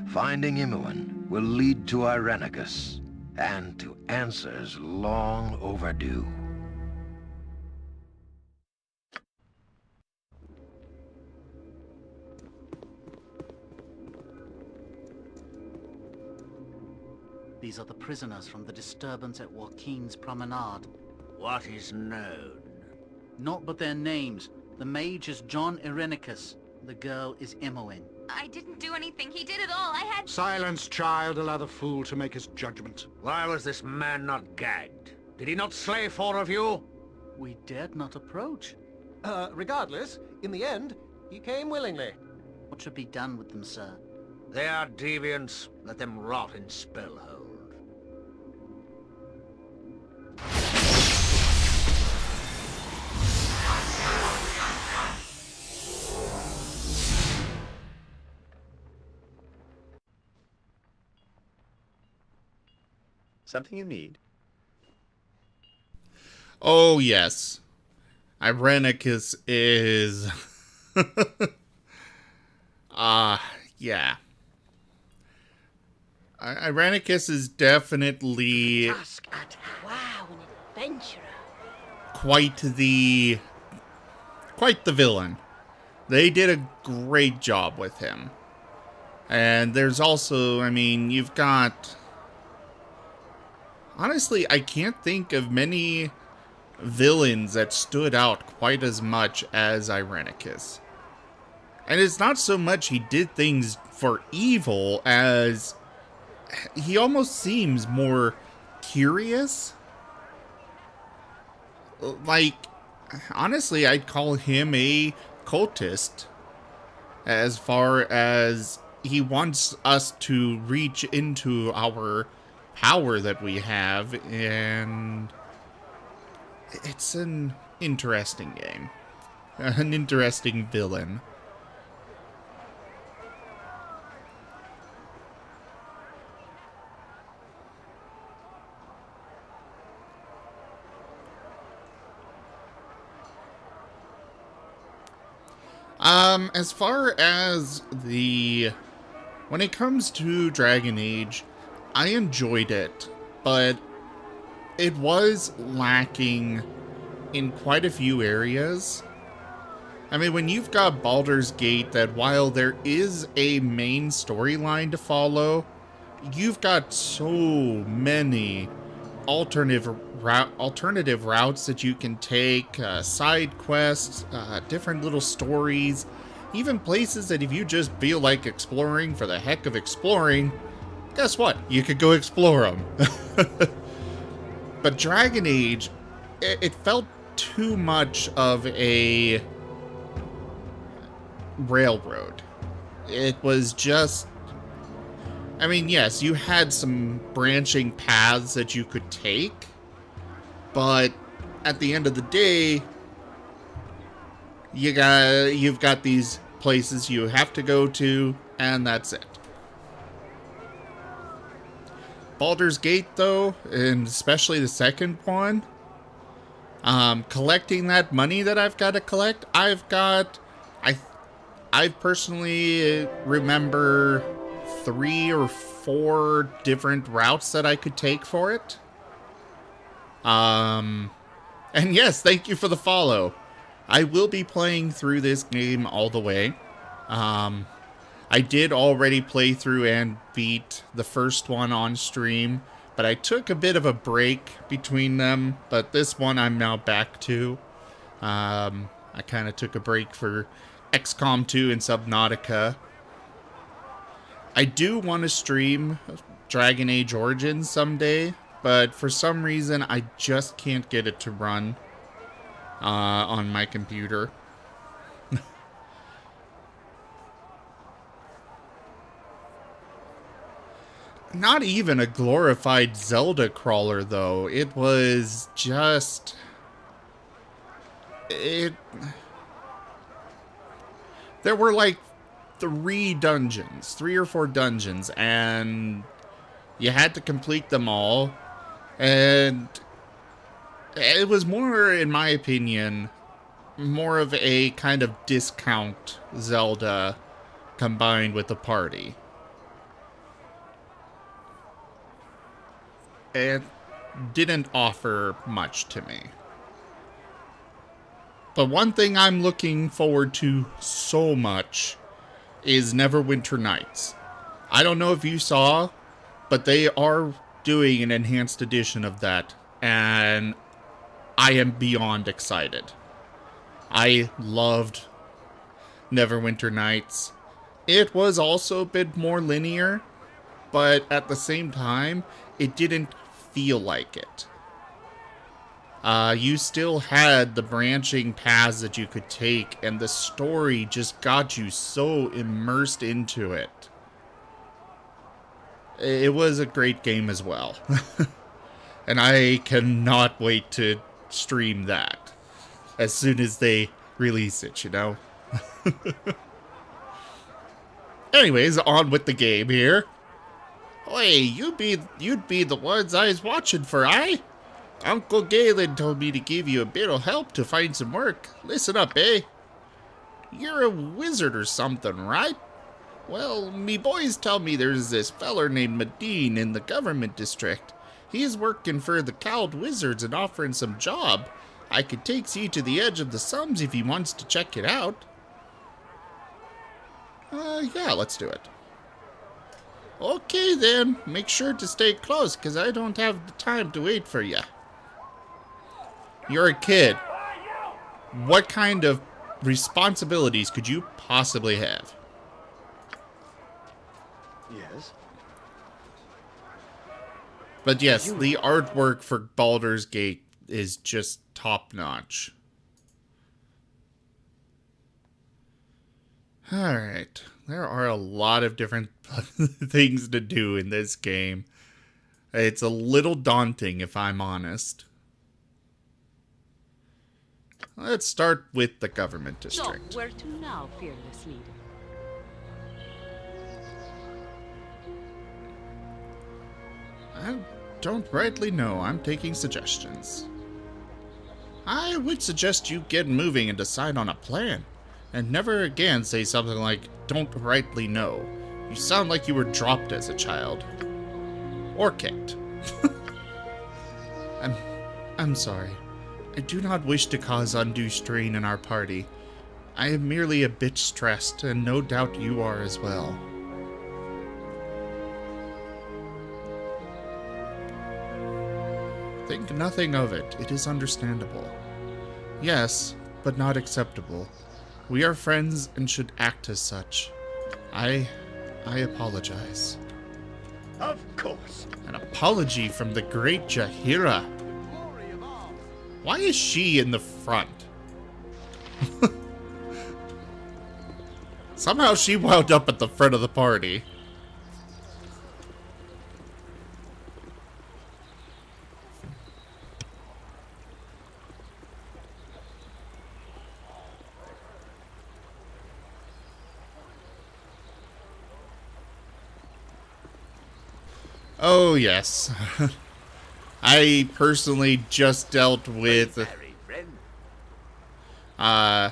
Finding Imoen will lead to Irenicus, and to answers long overdue. These are the prisoners from the disturbance at Joaquin's Promenade. What is known? Not but their names. The mage is John Irenicus. The girl is Imoen. I didn't do anything. He did it all. I had... Silence, child. Allow the fool to make his judgment. Why was this man not gagged? Did he not slay 4 of you? We dared not approach. Regardless, in the end, he came willingly. What should be done with them, sir? They are deviants. Let them rot in Spellhold. Something you need? Oh, yes. Irenicus is... yeah. Irenicus is definitely... Wow, an adventurer. Quite the villain. They did a great job with him. And there's also, I mean, you've got... Honestly, I can't think of many villains that stood out quite as much as Irenicus. And it's not so much he did things for evil as he almost seems more curious. Like, honestly, I'd call him a cultist as far as he wants us to reach into our power that we have, and it's an interesting game. An interesting villain. As far as when it comes to Dragon Age, I enjoyed it, but it was lacking in quite a few areas. I mean, when you've got Baldur's Gate, that while there is a main storyline to follow, you've got so many alternative routes that you can take, side quests, different little stories, even places that if you just feel like exploring for the heck of exploring, guess what? You could go explore them. But Dragon Age, it felt too much of a railroad. It was just... I mean, yes, you had some branching paths that you could take, but at the end of the day, you've got these places you have to go to, and that's it. Baldur's Gate, though, and especially the second one, collecting that money that I've got to collect, I personally remember 3 or 4 different routes that I could take for it. And yes, thank you for the follow. I will be playing through this game all the way. I did already play through and beat the first one on stream, but I took a bit of a break between them, but this one I'm now back to. I kind of took a break for XCOM 2 and Subnautica. I do want to stream Dragon Age Origins someday, but for some reason I just can't get it to run on my computer. Not even a glorified Zelda crawler, though. It was just... There were like 3 or 4 dungeons, and you had to complete them all. And it was more, in my opinion, more of a kind of discount Zelda combined with the party. It didn't offer much to me. But one thing I'm looking forward to so much is Neverwinter Nights. I don't know if you saw, but they are doing an enhanced edition of that, and I am beyond excited. I loved Neverwinter Nights. It was also a bit more linear, but at the same time, it didn't feel like it. You still had the branching paths that you could take, and the story just got you so immersed into it. It was a great game as well. And I cannot wait to stream that as soon as they release it, you know? Anyways, on with the game here. Hey, you'd be the ones I was watching for, aye? Uncle Galen told me to give you a bit of help to find some work. Listen up, eh? You're a wizard or something, right? Well, me boys tell me there's this feller named Medine in the government district. He's working for the Cowled Wizards and offering some job. I could take you to the edge of the sums if he wants to check it out. Yeah, let's do it. Okay then, make sure to stay close, cause I don't have the time to wait for you. You're a kid. What kind of responsibilities could you possibly have? Yes. But yes, the artwork for Baldur's Gate is just top-notch. Alright, there are a lot of different things to do in this game. It's a little daunting, if I'm honest. Let's start with the government district. So, where to now, fearless leader? I don't rightly know. I'm taking suggestions. I would suggest you get moving and decide on a plan. And never again say something like, don't rightly know. You sound like you were dropped as a child. Or kicked. I'm sorry. I do not wish to cause undue strain in our party. I am merely a bit stressed, and no doubt you are as well. Think nothing of it. It is understandable. Yes, but not acceptable. We are friends and should act as such. I apologize. Of course. An apology from the great Jaheira. Why is she in the front? Somehow she wound up at the front of the party. Oh, yes. I personally just dealt with... my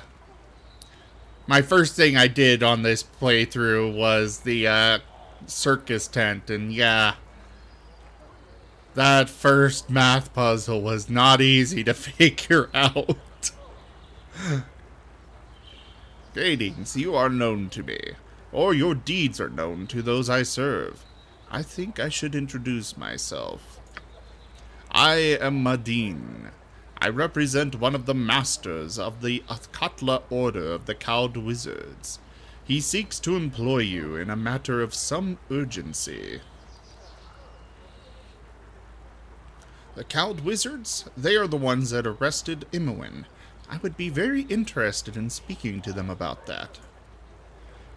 first thing I did on this playthrough was the, circus tent, and yeah... that first math puzzle was not easy to figure out. Greetings, you are known to me, or your deeds are known to those I serve. I think I should introduce myself. I am Medine. I represent one of the masters of the Athkatla Order of the Cowled Wizards. He seeks to employ you in a matter of some urgency. The Cowled Wizards? They are the ones that arrested Imoen. I would be very interested in speaking to them about that.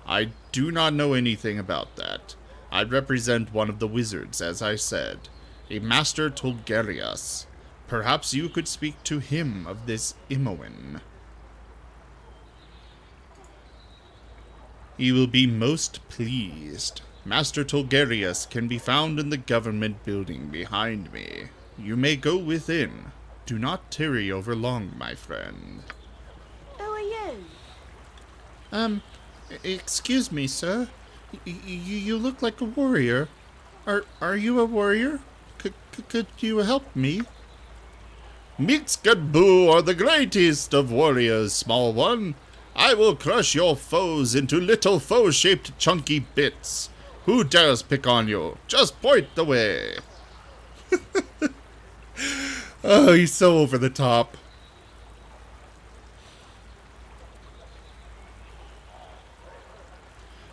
I do not know anything about that. I represent one of the wizards, as I said. A Master Tolgerius. Perhaps you could speak to him of this Imoen. He will be most pleased. Master Tolgerius can be found in the government building behind me. You may go within. Do not tarry over long, my friend. Um, excuse me, sir. You look like a warrior. Are you a warrior? Could you help me? Mixk and Boo are the greatest of warriors, small one. I will crush your foes into little foe-shaped chunky bits. Who dares pick on you? Just point the way. Oh, he's so over the top.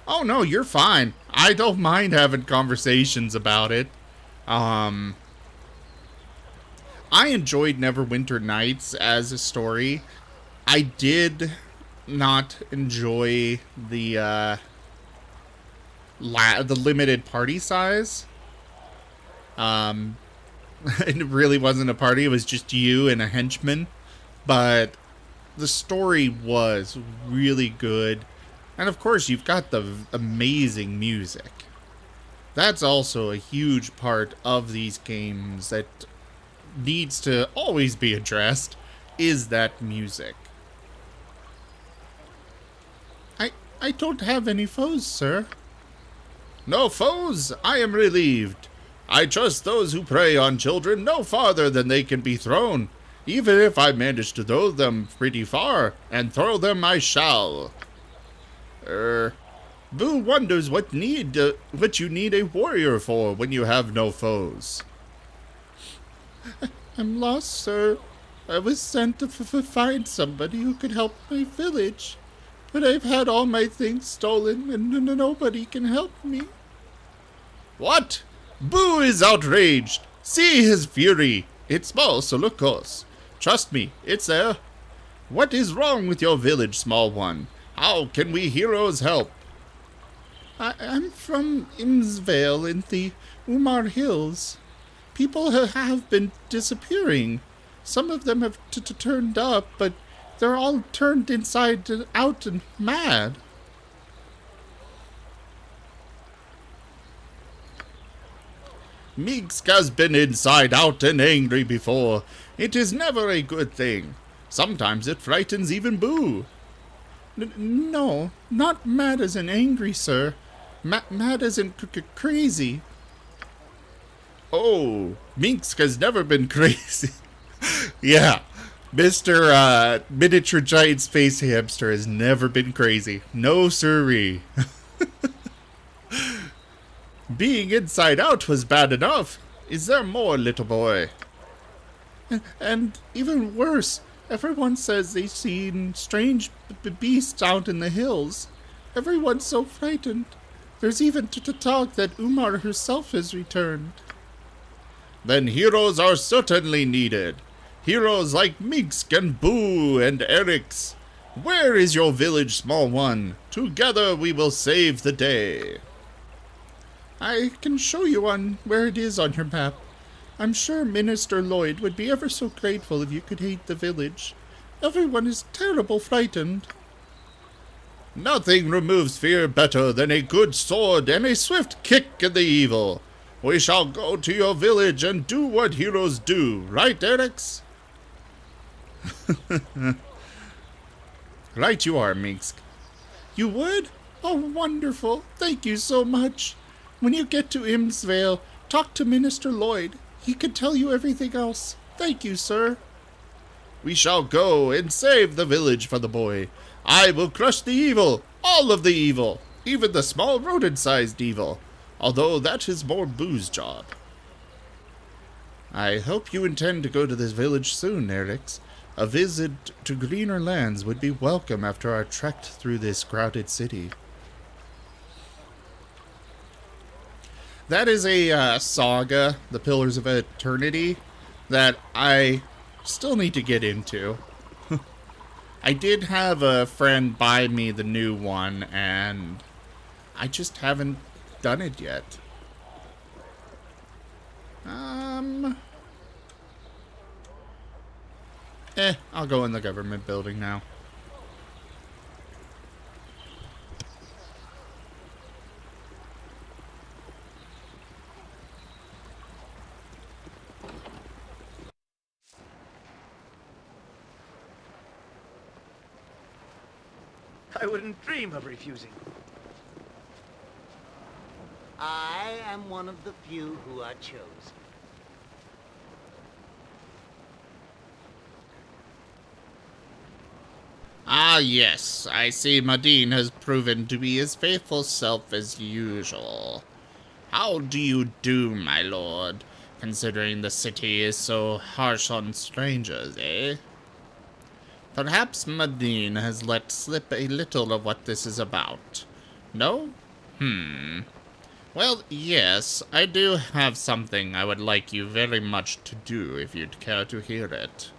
Oh no, you're fine. I don't mind having conversations about it. I enjoyed Neverwinter Nights as a story. I did not enjoy the limited party size. It really wasn't a party. It was just you and a henchman. But the story was really good. And of course, you've got the amazing music. That's also a huge part of these games that needs to always be addressed, is that music. I don't have any foes, sir. No foes? I am relieved. I trust those who prey on children no farther than they can be thrown, even if I manage to throw them pretty far, and throw them I shall. Boo wonders what you need a warrior for when you have no foes. I'm lost, sir. I was sent to find somebody who could help my village, but I've had all my things stolen and nobody can help me. What? Boo is outraged. See his fury. It's most locos. Trust me, it's there. What is wrong with your village, small one? How can we heroes help? I'm from Imsvale in the Umar Hills. People have been disappearing. Some of them have turned up, but they're all turned inside out and mad. Migsk has been inside out and angry before. It is never a good thing. Sometimes it frightens even Boo. No, not mad as in angry, sir. Mad as in crazy. Oh, Minsk has never been crazy. Yeah, Mr. Miniature Giant Space Hamster has never been crazy. No siree. Being inside out was bad enough. Is there more, little boy? And even worse, everyone says they've seen strange beasts out in the hills. Everyone's so frightened. There's even talk that Umar herself has returned. Then heroes are certainly needed. Heroes like Migsk and Boo and Erix. Where is your village, small one? Together we will save the day. I can show you where it is on your map. I'm sure Minister Lloyd would be ever so grateful if you could aid the village. Everyone is terrible frightened. Nothing removes fear better than a good sword and a swift kick at the evil. We shall go to your village and do what heroes do, right, Erix? Right you are, Minsk. You would? Oh, wonderful. Thank you so much. When you get to Imsvale, talk to Minister Lloyd. He could tell you everything else. Thank you, sir. We shall go and save the village for the boy. I will crush the evil, all of the evil, even the small rodent-sized evil, although that is more Boo's job. I hope you intend to go to this village soon, Erix. A visit to greener lands would be welcome after our trek through this crowded city. That is a saga, The Pillars of Eternity, that I still need to get into. I did have a friend buy me the new one, and I just haven't done it yet. I'll go in the government building now. I wouldn't dream of refusing. I am one of the few who are chosen. Ah, yes. I see Madine has proven to be his faithful self as usual. How do you do, my lord, considering the city is so harsh on strangers, eh? Perhaps Madine has let slip a little of what this is about. No? Well, yes, I do have something I would like you very much to do if you'd care to hear it.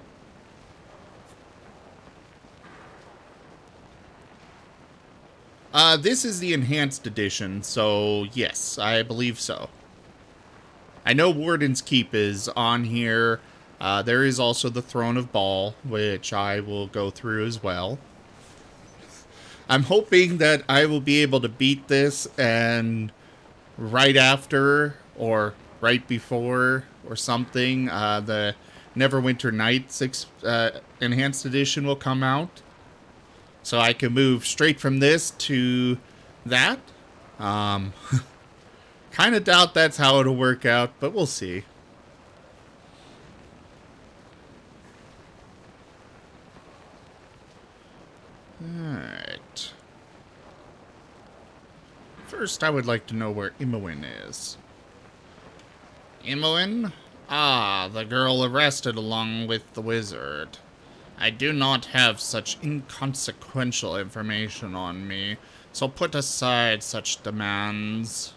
This is the enhanced edition, so yes, I believe so. I know Warden's Keep is on here. There is also the Throne of Baal, which I will go through as well. I'm hoping that I will be able to beat this and right after or right before or something, the Neverwinter Nights enhanced edition will come out. So I can move straight from this to that. Kind of doubt that's how it'll work out, but we'll see. Alright. First, I would like to know where Imoen is. Imoen? Ah, the girl arrested along with the wizard. I do not have such inconsequential information on me, so put aside such demands.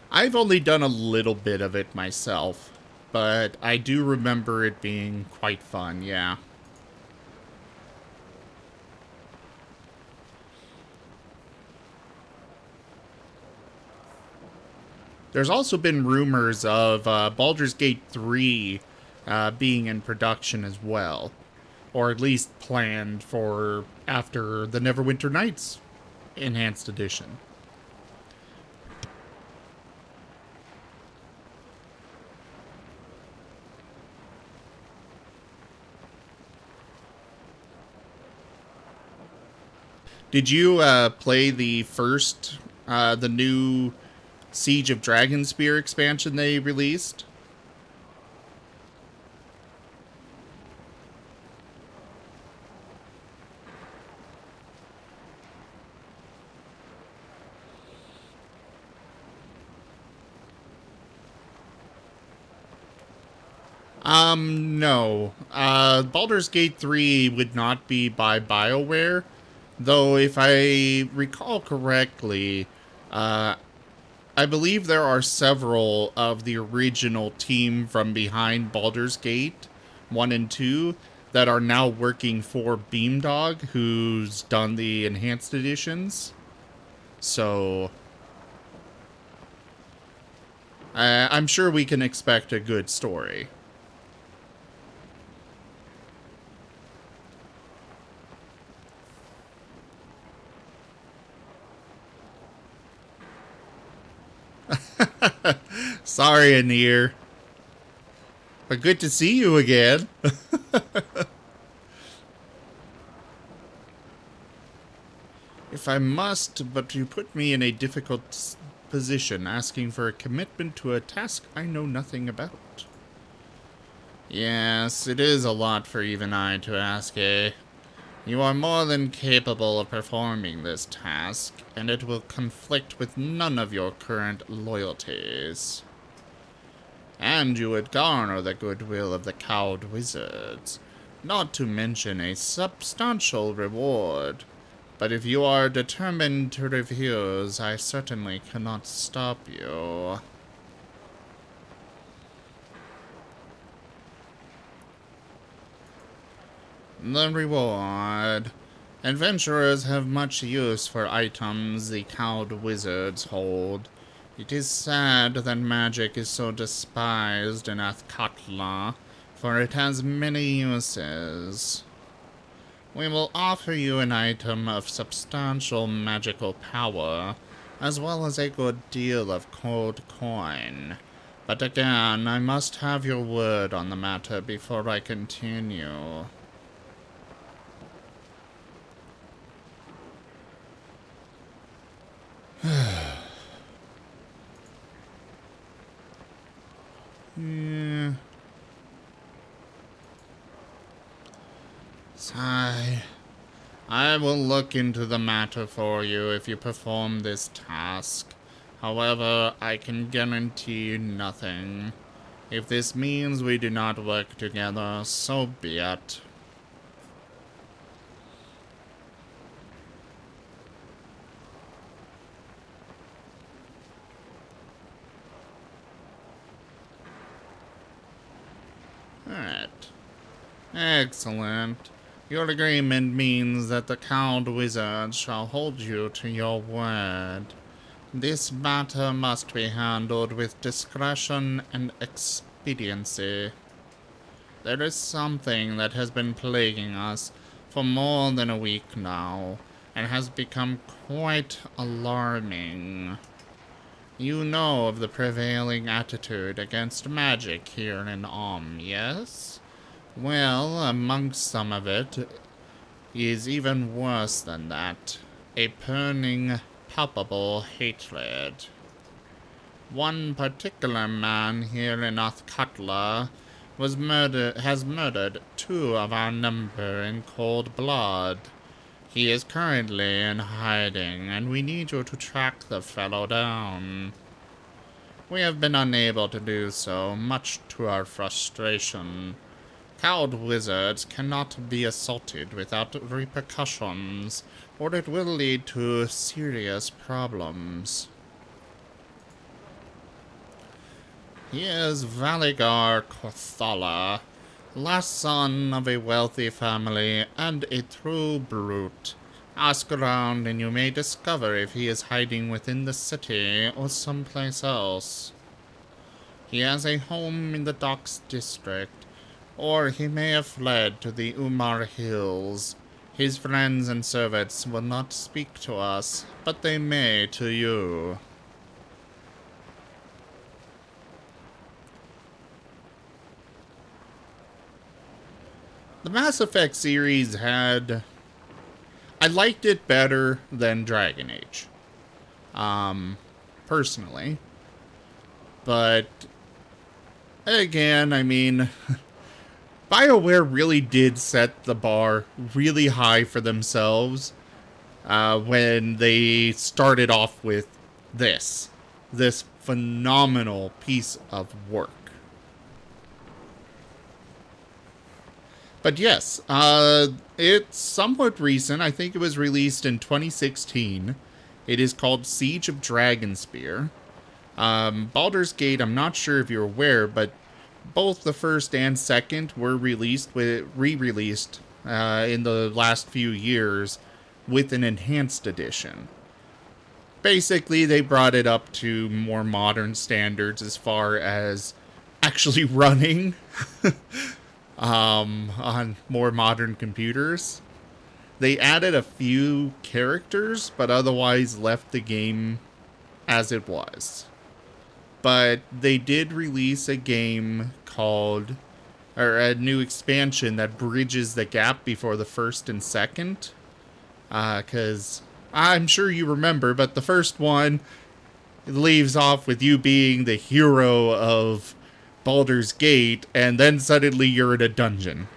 I've only done a little bit of it myself, but I do remember it being quite fun, yeah. There's also been rumors of Baldur's Gate 3 being in production as well. Or at least planned for after the Neverwinter Nights Enhanced Edition. Did you play the first, the new Siege of Dragonspear expansion they released? No. Baldur's Gate 3 would not be by BioWare, though if I recall correctly, I believe there are several of the original team from behind Baldur's Gate 1 and 2 that are now working for Beamdog, who's done the enhanced editions. So I'm sure we can expect a good story. Sorry, Anir. But good to see you again. If I must, but you put me in a difficult position, asking for a commitment to a task I know nothing about. Yes, it is a lot for even I to ask, eh? You are more than capable of performing this task, and it will conflict with none of your current loyalties. And you would garner the goodwill of the cowed wizards, not to mention a substantial reward. But if you are determined to refuse, I certainly cannot stop you. The reward. Adventurers have much use for items the cowed wizards hold. It is sad that magic is so despised in Athkatla, for it has many uses. We will offer you an item of substantial magical power, as well as a good deal of cold coin. But again, I must have your word on the matter before I continue. Yeah. Sigh. I will look into the matter for you if you perform this task. However, I can guarantee nothing. If this means we do not work together, so be it. Alright. Excellent. Your agreement means that the Cowed Wizard shall hold you to your word. This matter must be handled with discretion and expediency. There is something that has been plaguing us for more than a week now, and has become quite alarming. You know of the prevailing attitude against magic here in yes? Well, amongst some of it is even worse than that. A burning, palpable hatred. One particular man here in Othkatla has murdered 2 of our number in cold blood. He is currently in hiding, and we need you to track the fellow down. We have been unable to do so, much to our frustration. Cowed wizards cannot be assaulted without repercussions, or it will lead to serious problems. He is Valigar Kothala, last son of a wealthy family and a true brute. Ask around and you may discover if he is hiding within the city or someplace else. He has a home in the Docks district, or he may have fled to the Umar Hills. His friends and servants will not speak to us, but they may to you. The Mass Effect series I liked it better than Dragon Age. Personally. But, again, I mean, BioWare really did set the bar really high for themselves when they started off with this phenomenal piece of work. But yes, it's somewhat recent. I think it was released in 2016. It is called Siege of Dragonspear. Baldur's Gate, I'm not sure if you're aware, but both the first and second were re-released in the last few years with an enhanced edition. Basically, they brought it up to more modern standards as far as actually running on more modern computers. They added a few characters, but otherwise left the game as it was. But they did release a game called, or a new expansion that bridges the gap before the first and second. Because I'm sure you remember, but the first one leaves off with you being the hero of Baldur's Gate, and then suddenly you're in a dungeon.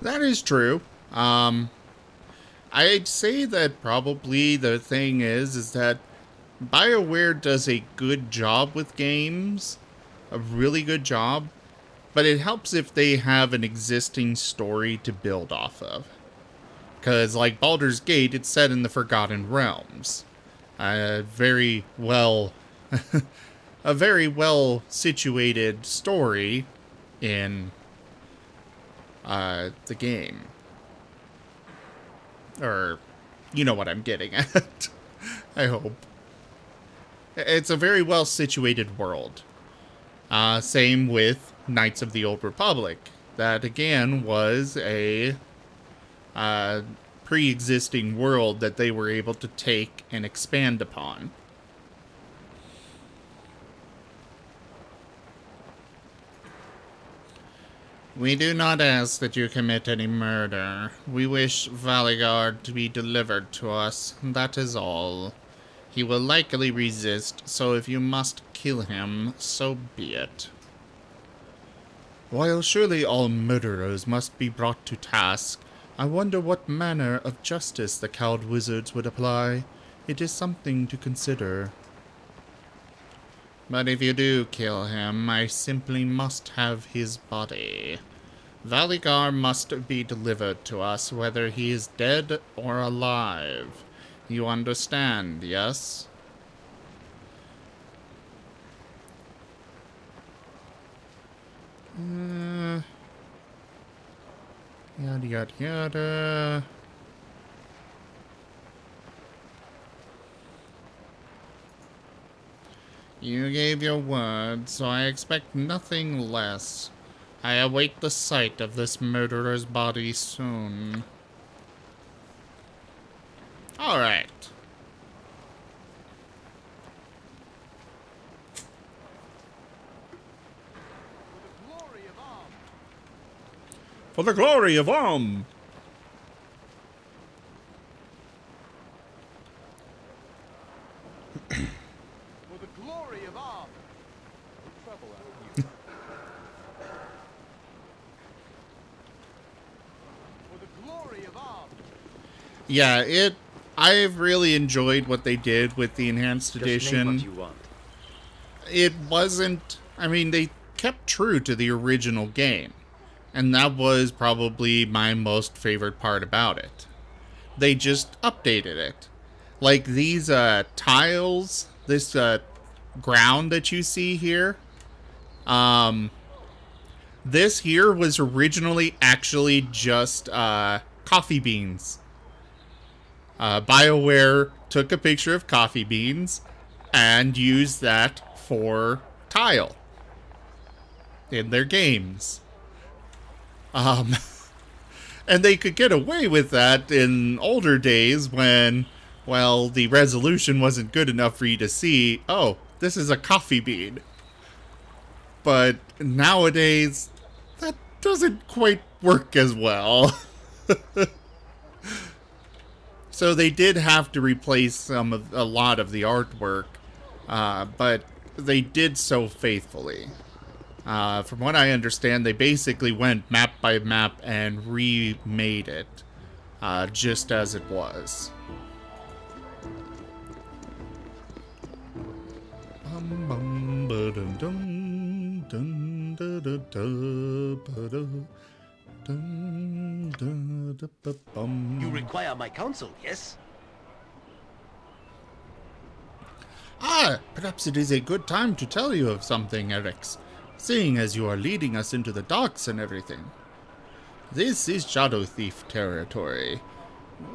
That is true. I'd say that probably the thing is that BioWare does a good job with games, a really good job, but it helps if they have an existing story to build off of. Because, like Baldur's Gate, it's set in the Forgotten Realms. A very well situated story in the game. Or, you know what I'm getting at. I hope. It's a very well situated world. Same with Knights of the Old Republic. That, again, was a pre-existing world that they were able to take and expand upon. We do not ask that you commit any murder. We wish Valigard to be delivered to us. That is all. He will likely resist, so if you must kill him, so be it. While surely all murderers must be brought to task, I wonder what manner of justice the cowed wizards would apply. It is something to consider. But if you do kill him, I simply must have his body. Valigar must be delivered to us, whether he is dead or alive. You understand, yes? Yada yada yada. You gave your word, so I expect nothing less. I await the sight of this murderer's body soon. Alright. For the glory of Om! For the glory of Om! Trouble out here. For the glory of Om! Yeah, I've really enjoyed what they did with the enhanced edition. Just name what you want. It wasn't... I mean, they kept true to the original game. And that was probably my most favorite part about it. They just updated it. Like these tiles, this ground that you see here. This here was originally actually just coffee beans. BioWare took a picture of coffee beans and used that for tile in their games. And they could get away with that in older days when, well, the resolution wasn't good enough for you to see, oh, this is a coffee bean. But nowadays, that doesn't quite work as well. So they did have to replace a lot of the artwork, but they did so faithfully. From what I understand, they basically went map by map and remade it, just as it was. You require my counsel, yes? Perhaps it is a good time to tell you of something, Erix, seeing as you are leading us into the docks and everything. This is Shadow Thief territory,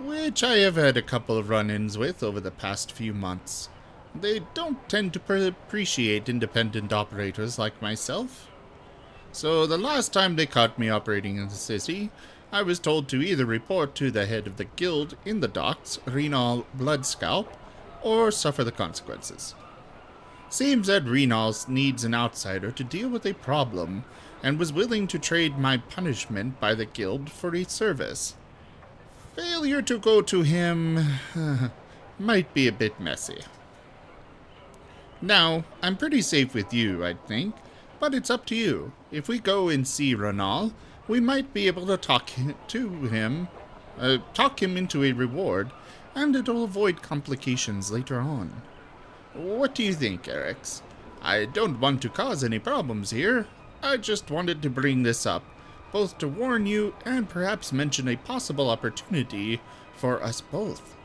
which I have had a couple of run-ins with over the past few months. They don't tend to appreciate independent operators like myself. So the last time they caught me operating in the city, I was told to either report to the head of the guild in the docks, Renal Bloodscalp, or suffer the consequences. Seems that Renal needs an outsider to deal with a problem, and was willing to trade my punishment by the guild for a service. Failure to go to him might be a bit messy. Now, I'm pretty safe with you, I think, but it's up to you. If we go and see Renal, we might be able to talk him into a reward, and it'll avoid complications later on. What do you think, Erix? I don't want to cause any problems here. I just wanted to bring this up, both to warn you and perhaps mention a possible opportunity for us both.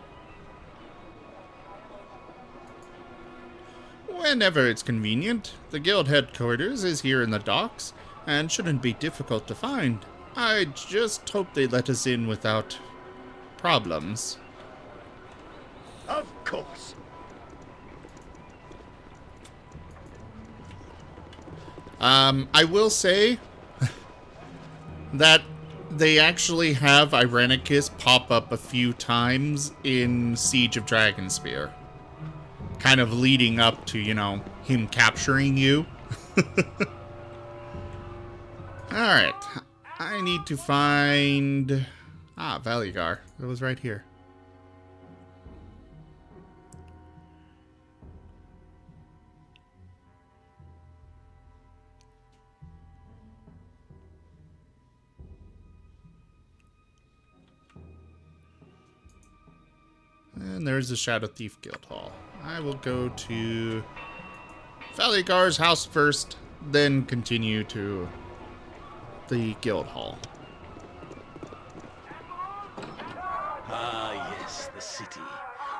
Whenever it's convenient, the guild headquarters is here in the docks, and shouldn't be difficult to find. I just hope they let us in without problems. Of course. I will say that they actually have Irenicus pop up a few times in Siege of Dragonspear. Kind of leading up to, him capturing you. Alright. I need to find... Valigar. It was right here. And there's the Shadow Thief Guild Hall. I will go to Valigar's house first, then continue to the Guild Hall. Ah, yes, the city.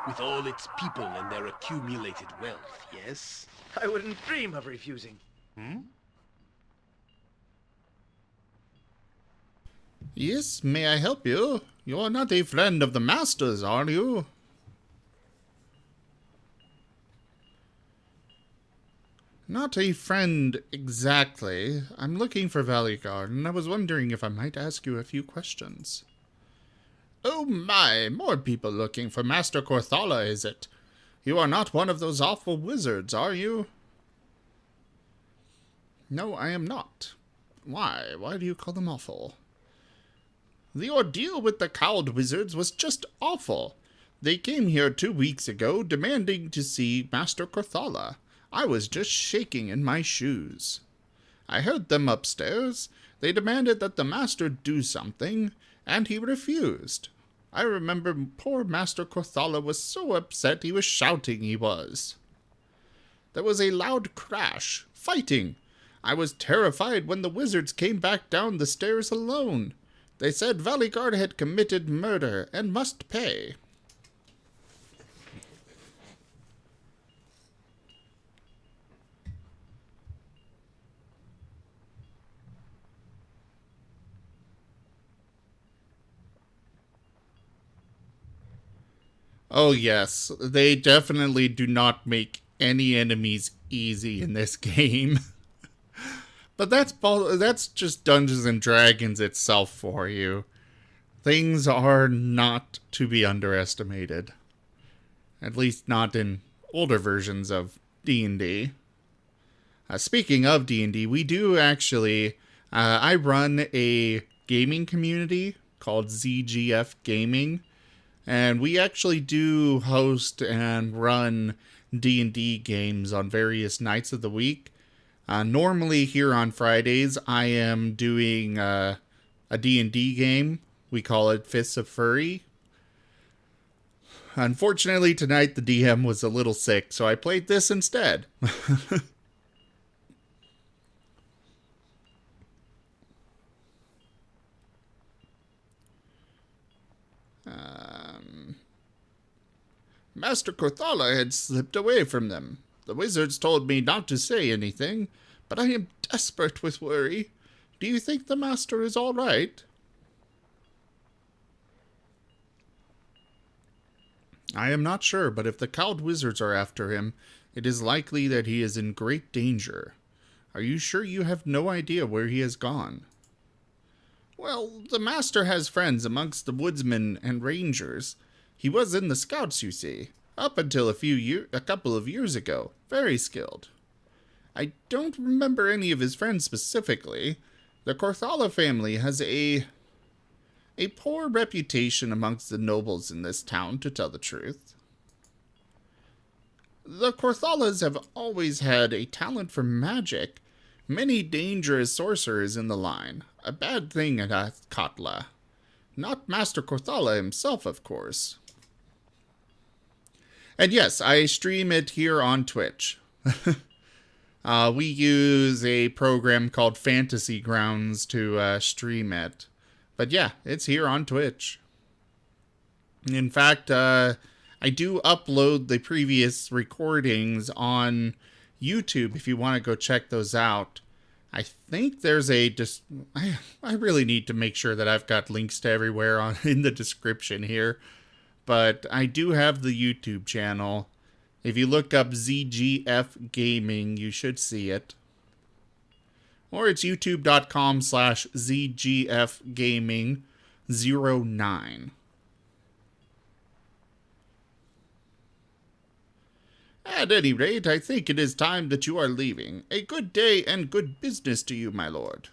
With all its people and their accumulated wealth, yes? I wouldn't dream of refusing. Yes, may I help you? You're not a friend of the Master's, are you? Not a friend exactly. I'm looking for Valigar, and I was wondering if I might ask you a few questions. Oh my, more people looking for Master Corthala, is it? You are not one of those awful wizards, are you? No, I am not. Why? Why do you call them awful? The ordeal with the cowled wizards was just awful. They came here 2 weeks ago, demanding to see Master Corthala. I was just shaking in my shoes. I heard them upstairs. They demanded that the master do something, and he refused. I remember poor Master Corthala was so upset he was shouting, he was. There was a loud crash, fighting. I was terrified when the wizards came back down the stairs alone. They said Valigar had committed murder and must pay. Oh yes, they definitely do not make any enemies easy in this game. But that's just Dungeons and Dragons itself for you. Things are not to be underestimated. At least not in older versions of D&D. Speaking of D&D, we do actually... I run a gaming community called ZGF Gaming. And we actually do host and run D&D games on various nights of the week. Normally here on Fridays, I am doing a D&D game. We call it Fists of Fury. Unfortunately, tonight the DM was a little sick, so I played this instead. Master Corthala had slipped away from them. The wizards told me not to say anything, but I am desperate with worry. Do you think the master is all right? I am not sure, but if the cowled wizards are after him, it is likely that he is in great danger. Are you sure you have no idea where he has gone? Well, the master has friends amongst the woodsmen and rangers. He was in the scouts, you see, up until a couple of years ago. Very skilled. I don't remember any of his friends specifically. The Corthala family has a poor reputation amongst the nobles in this town, to tell the truth. The Corthalas have always had a talent for magic. Many dangerous sorcerers in the line. A bad thing at Katla. Not Master Corthala himself, of course. And yes, I stream it here on Twitch. We use a program called Fantasy Grounds to stream it. But yeah, it's here on Twitch. In fact, I do upload the previous recordings on YouTube if you want to go check those out. I think there's I really need to make sure that I've got links to everywhere in the description here. But I do have the YouTube channel. If you look up ZGF Gaming, you should see it. Or it's youtube.com/ZGFGaming09. At any rate, I think it is time that you are leaving. A good day and good business to you, my lord.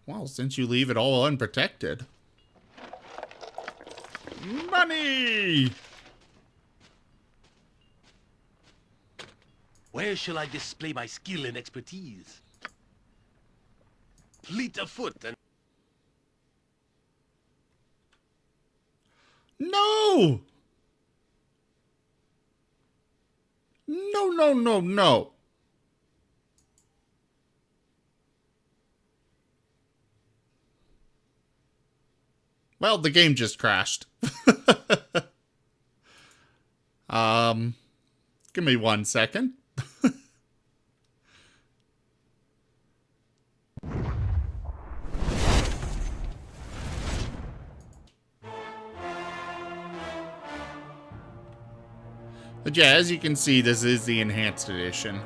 Well, since you leave it all unprotected. Money! Where shall I display my skill and expertise? Fleet of foot and... No! No, no, no, no. Well, the game just crashed. Give me 1 second. But yeah, as you can see, this is the enhanced edition.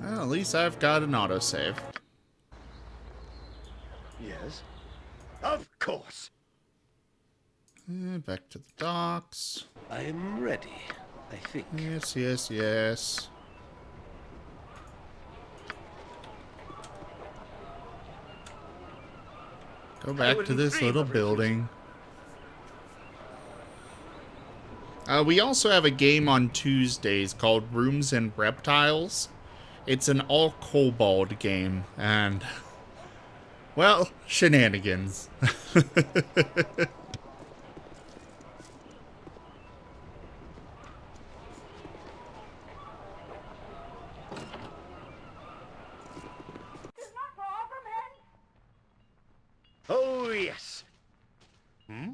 Well, at least I've got an autosave. Yes? Of course. Back to the docks. I am ready, I think. Yes, yes, yes. Go back to this little building. We also have a game on Tuesdays called Rooms and Reptiles. It's an all-kobold game, and, well, shenanigans. Oh, yes. Hmm?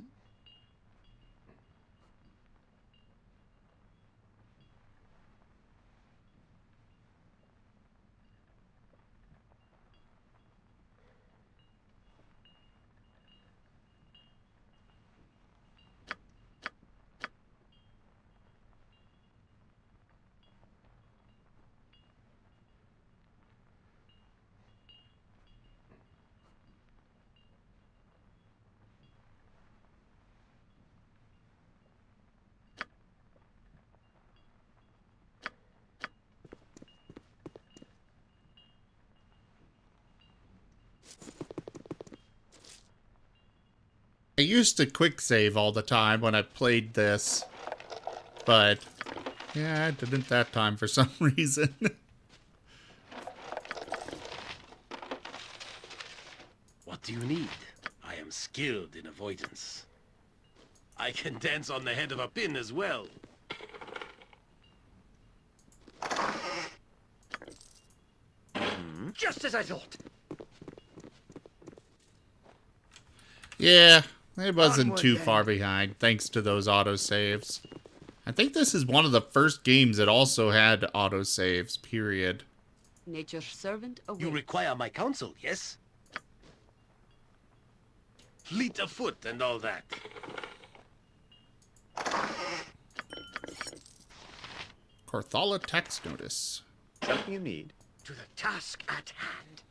I used to quick save all the time when I played this, but yeah, I didn't that time for some reason. What do you need? I am skilled in avoidance. I can dance on the head of a pin as well. Just as I thought. Yeah, it wasn't too far behind, thanks to those autosaves. I think this is one of the first games that also had autosaves, period. Nature's servant awaits. You require my counsel, yes? Fleet of foot and all that. Corthala tax notice. Something you need. To the task at hand.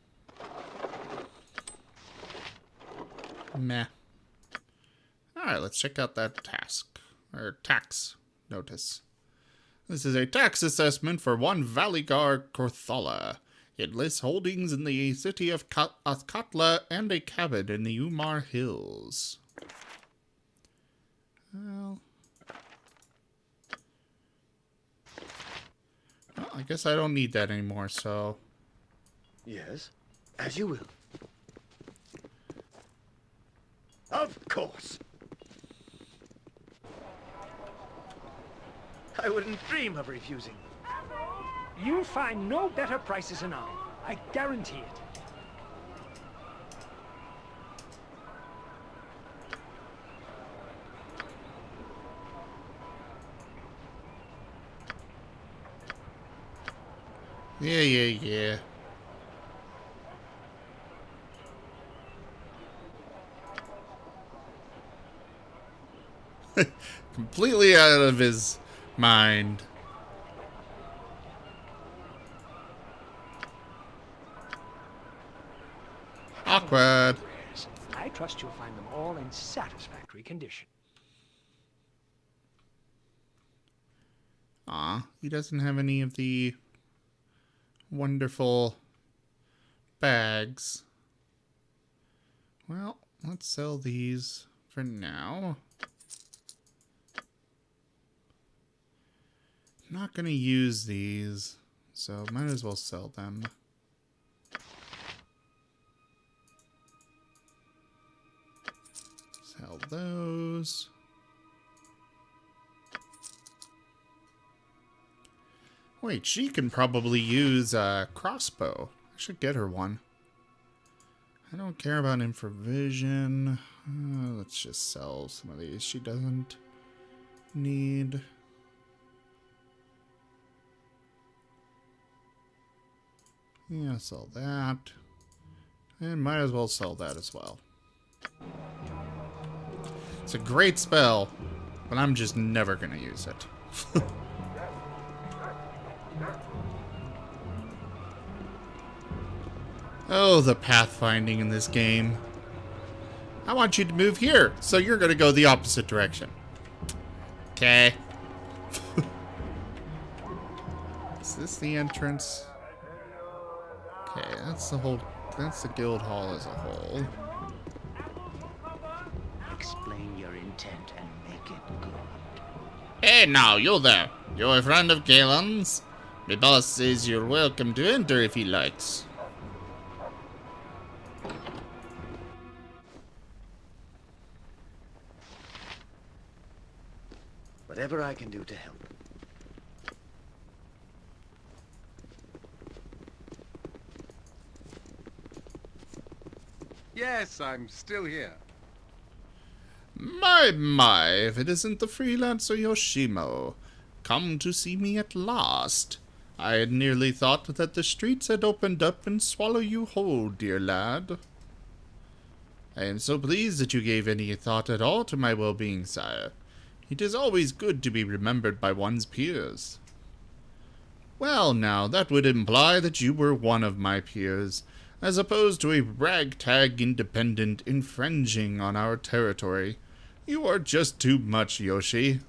Meh. Alright, let's check out that task. Or tax notice. This is a tax assessment for one Valigar Corthala. It lists holdings in the city of Athkatla and a cabin in the Umar Hills. Well, I guess I don't need that anymore, so... Yes, as you will. Of course. I wouldn't dream of refusing. You'll find no better prices than I guarantee it. Yeah. Completely out of his mind. Awkward. I trust you'll find them all in satisfactory condition. Aw, he doesn't have any of the wonderful bags. Well, let's sell these for now. Not gonna use these, so might as well sell them. Sell those. Wait, she can probably use a crossbow. I should get her one. I don't care about infravision. Let's just sell some of these. She doesn't need. Yeah, sell that. And might as well sell that as well. It's a great spell, but I'm just never gonna use it. Oh, the pathfinding in this game. I want you to move here, so you're gonna go the opposite direction. Okay. Is this the entrance? Okay, that's the guild hall as a whole. Explain your intent and make it good. Hey now, you there. You're a friend of Galen's? My boss says you're welcome to enter if he likes. Whatever I can do to help. Yes, I'm still here. My, if it isn't the freelancer Yoshimo. Come to see me at last. I had nearly thought that the streets had opened up and swallowed you whole, dear lad. I am so pleased that you gave any thought at all to my well-being, sire. It is always good to be remembered by one's peers. Well, now, that would imply that you were one of my peers, as opposed to a ragtag independent infringing on our territory. You are just too much, Yoshi.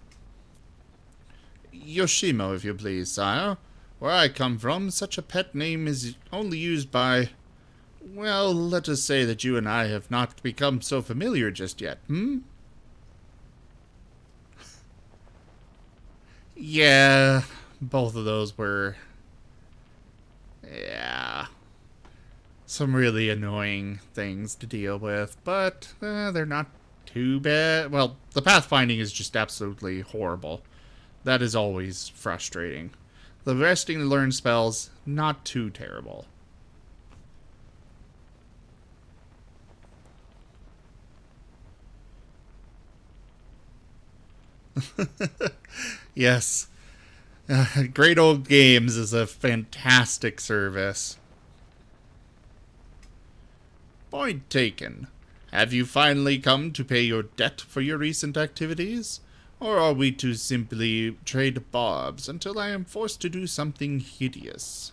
Yoshimo, if you please, sire. Where I come from, such a pet name is only used by... Well, let us say that you and I have not become so familiar just yet, hmm? Yeah, both of those were... Yeah... some really annoying things to deal with, but they're not too bad. Well, the pathfinding is just absolutely horrible. That is always frustrating. The resting to learn spells, not too terrible. Yes. Great Old Games is a fantastic service. Point taken. Have you finally come to pay your debt for your recent activities? Or are we to simply trade barbs until I am forced to do something hideous?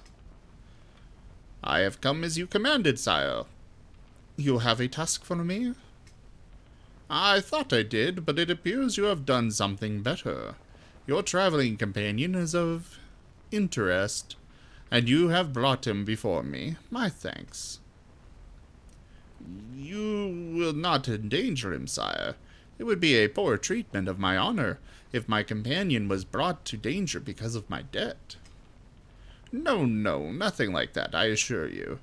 I have come as you commanded, sire. You have a task for me? I thought I did, but it appears you have done something better. Your traveling companion is of interest, and you have brought him before me. My thanks. You will not endanger him, sire. It would be a poor treatment of my honor if my companion was brought to danger because of my debt. No, nothing like that, I assure you.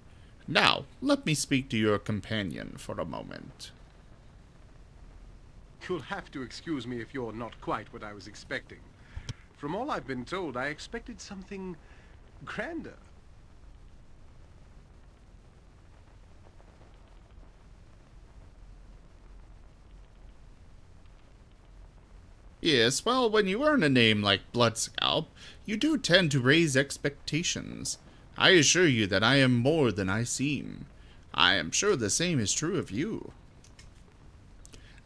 Now, let me speak to your companion for a moment. You'll have to excuse me if you're not quite what I was expecting. From all I've been told, I expected something grander. Yes, well, when you earn a name like Bloodscalp, you do tend to raise expectations. I assure you that I am more than I seem. I am sure the same is true of you.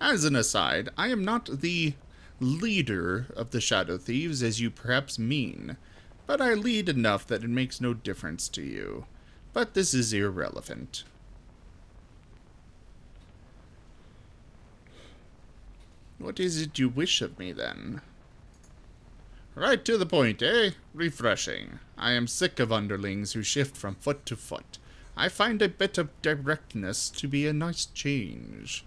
As an aside, I am not the leader of the Shadow Thieves as you perhaps mean, but I lead enough that it makes no difference to you. But this is irrelevant. What is it you wish of me, then? Right to the point, eh? Refreshing. I am sick of underlings who shift from foot to foot. I find a bit of directness to be a nice change.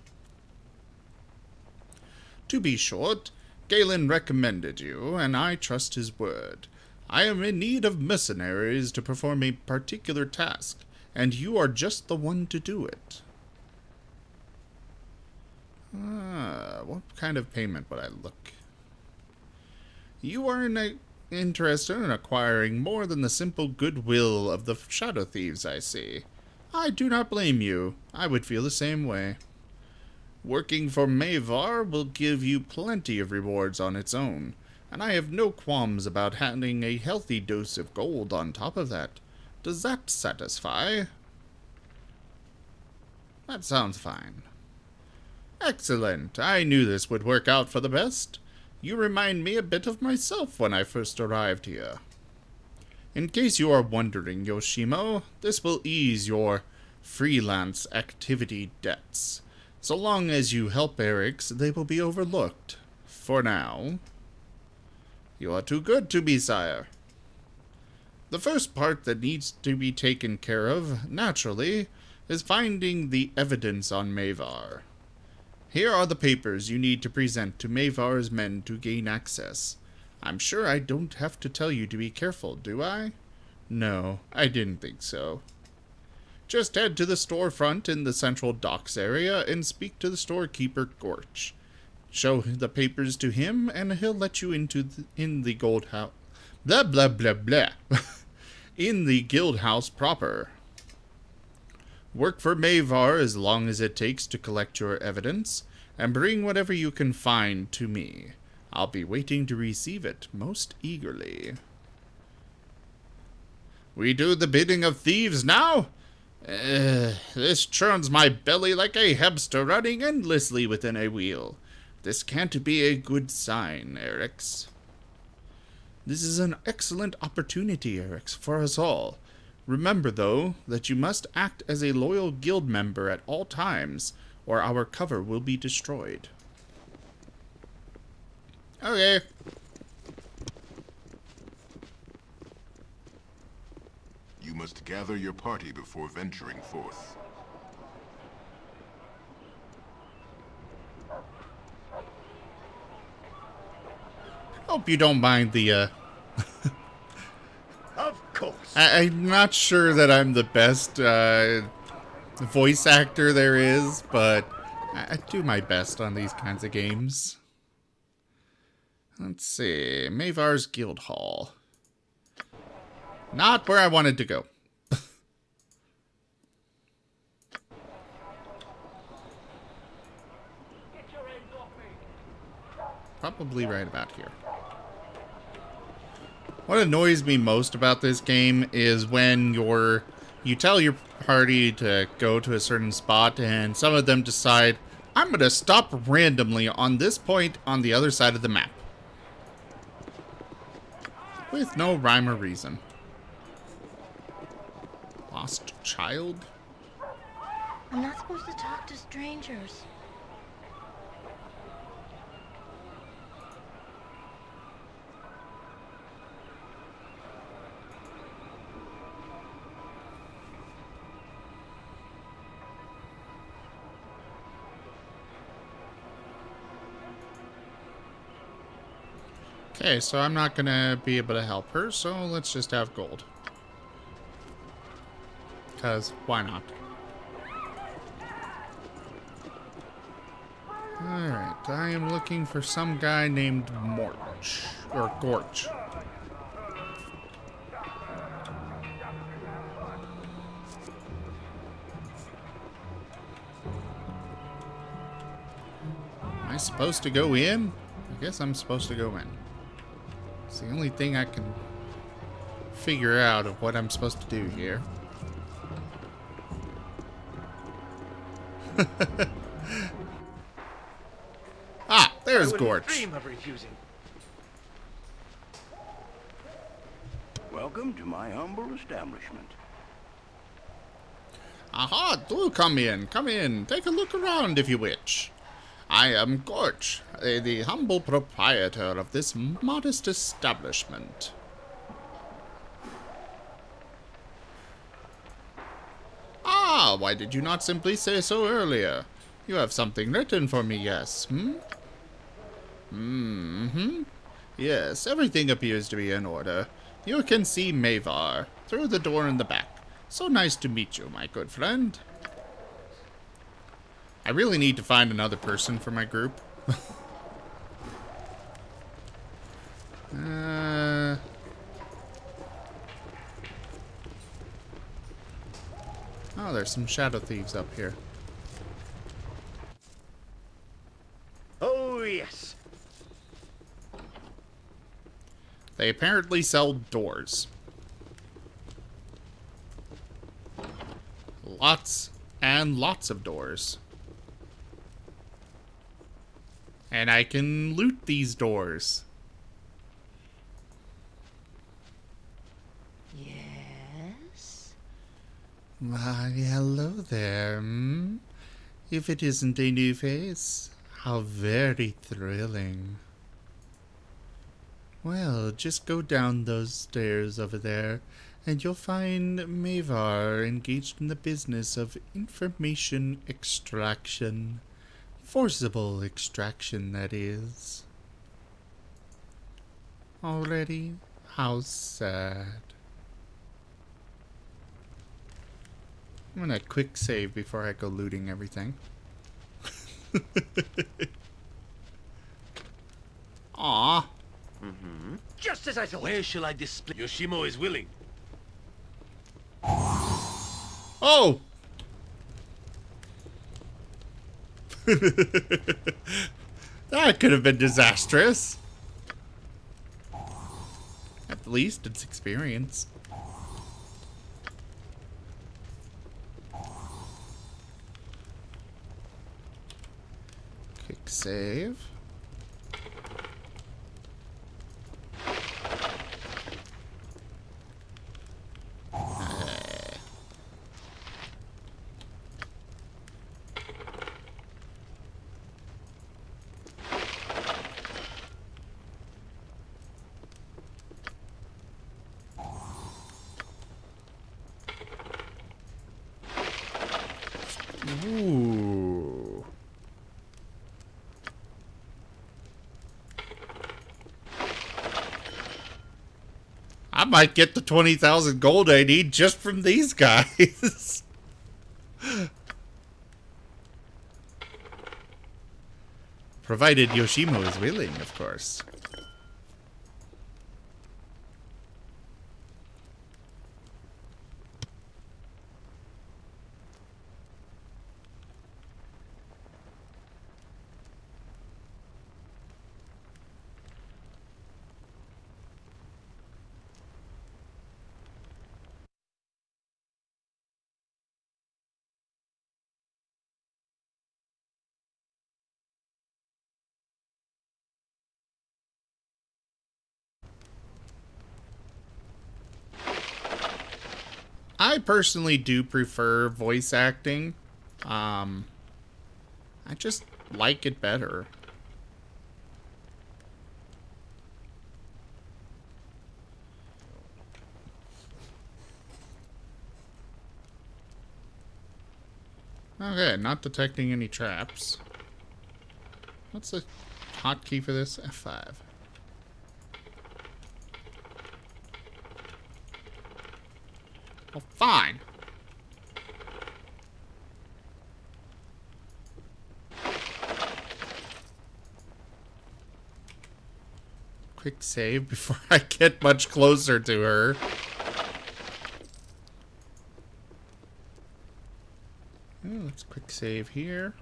To be short, Galen recommended you, and I trust his word. I am in need of mercenaries to perform a particular task, and you are just the one to do it. What kind of payment would I look? You are interested in acquiring more than the simple goodwill of the Shadow Thieves, I see. I do not blame you. I would feel the same way. Working for Mavar will give you plenty of rewards on its own, and I have no qualms about handing a healthy dose of gold on top of that. Does that satisfy? That sounds fine. Excellent. I knew this would work out for the best. You remind me a bit of myself when I first arrived here. In case you are wondering, Yoshimo, this will ease your freelance activity debts. So long as you help Eric's, they will be overlooked. For now. You are too good to be, sire. The first part that needs to be taken care of, naturally, is finding the evidence on Mavar. Here are the papers you need to present to Mavar's men to gain access. I'm sure I don't have to tell you to be careful, do I? No, I didn't think so. Just head to the storefront in the central docks area and speak to the storekeeper, Gorch. Show the papers to him, and he'll let you in the gold house. Blah, blah, blah, blah. In the guild house proper. Work for Mavar as long as it takes to collect your evidence, and bring whatever you can find to me. I'll be waiting to receive it most eagerly. We do the bidding of thieves now? This churns my belly like a hamster running endlessly within a wheel. This can't be a good sign, Erix. This is an excellent opportunity, Erix, for us all. Remember, though, that you must act as a loyal guild member at all times, or our cover will be destroyed. Okay. You must gather your party before venturing forth. Hope you don't mind the, Of course. I'm not sure that I'm the best, voice actor there is, but I do my best on these kinds of games. Let's see. Mavar's Guild Hall. Not where I wanted to go. Probably right about here. What annoys me most about this game is when you tell your party to go to a certain spot and some of them decide, I'm going to stop randomly on this point on the other side of the map. With no rhyme or reason. Lost child? I'm not supposed to talk to strangers. Okay, so I'm not gonna be able to help her, so let's just have gold. Because, why not? Alright, I am looking for some guy named Morch. Or Gorch. Am I supposed to go in? I guess I'm supposed to go in. It's the only thing I can figure out of what I'm supposed to do here. Ah, there's Gorch. Dream of refusing. Welcome to my humble establishment. Aha, do come in, take a look around if you wish. I am Gorch, the humble proprietor of this modest establishment. Ah, why did you not simply say so earlier? You have something written for me, yes, hmm? Mm-hmm. Yes, everything appears to be in order. You can see Mavar through the door in the back. So nice to meet you, my good friend. I really need to find another person for my group. Oh, there's some shadow thieves up here. Oh, yes. They apparently sell doors. Lots and lots of doors. And I can loot these doors. Yes? Why, hello there, hmm? If it isn't a new face, how very thrilling. Well, just go down those stairs over there, and you'll find Mavar engaged in the business of information extraction. Forcible extraction, that is. Already? How sad. I'm gonna quick save before I go looting everything. Aww. Mm-hmm. Just as I thought. Where shall I display? Yoshimo is willing. Oh! That could have been disastrous. At least it's experience. Quick save. Ooh. I might get the 20,000 gold I need just from these guys. Provided Yoshimo is willing, of course. I personally do prefer voice acting. I just like it better. Okay, not detecting any traps. What's the hotkey for this? F5. Well, fine. Quick save before I get much closer to her. Oh, let's quick save here.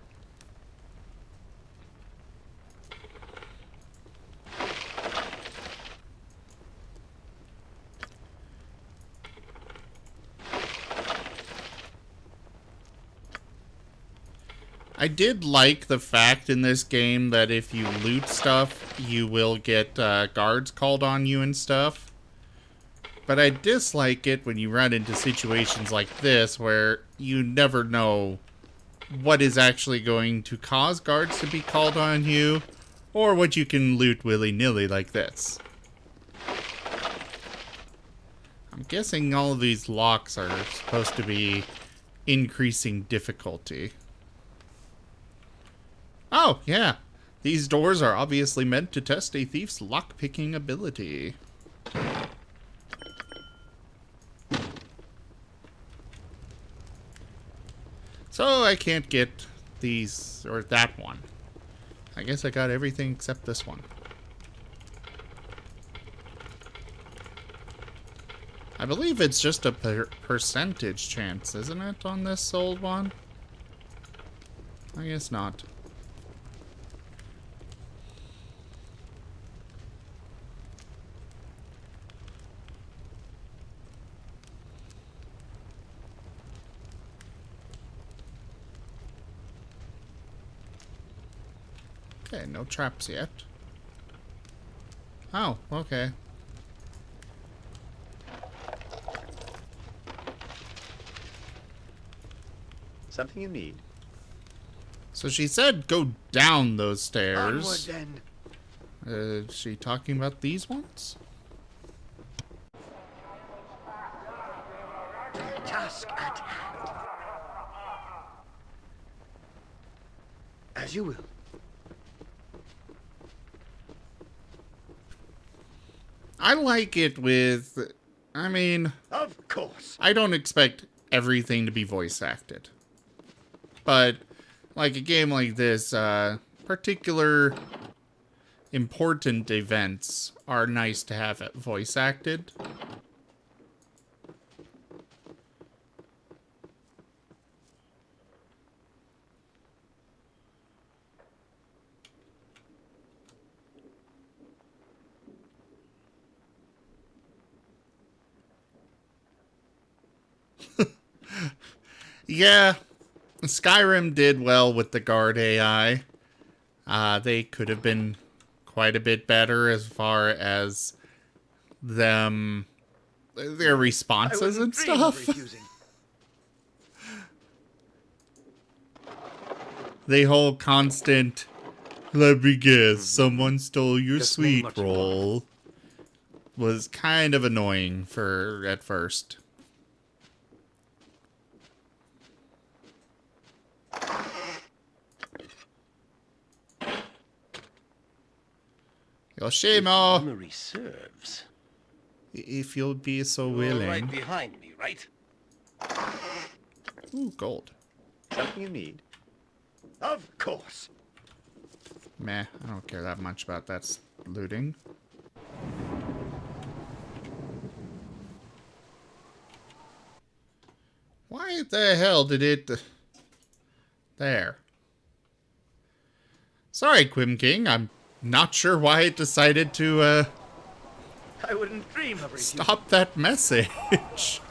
I did like the fact in this game that if you loot stuff, you will get guards called on you and stuff. But I dislike it when you run into situations like this where you never know what is actually going to cause guards to be called on you, or what you can loot willy-nilly like this. I'm guessing all of these locks are supposed to be increasing difficulty. Oh, yeah. These doors are obviously meant to test a thief's lockpicking ability. So I can't get these, or that one. I guess I got everything except this one. I believe it's just a percentage chance, isn't it, on this old one? I guess not. Okay, no traps yet. Oh, okay. Something you need. So she said go down those Onward, stairs. then. Is she talking about these ones? Task at hand. As you will. I like it with... I mean... Of course. I don't expect everything to be voice acted. But, like a game like this, particular important events are nice to have it voice acted. Yeah, Skyrim did well with the guard AI. They could have been quite a bit better as far as them, their responses and stuff. The whole constant, let me guess, someone stole your sweet roll, was kind of annoying at first. Yoshimo! Memory serves. If you'll be so You're willing. right behind me, right? Ooh, gold. Something you need. Of course. Meh, I don't care that much about that looting. Why the hell did it... There. Sorry, Quim King, I'm not sure why it decided to, I wouldn't dream of refusing. stop that message.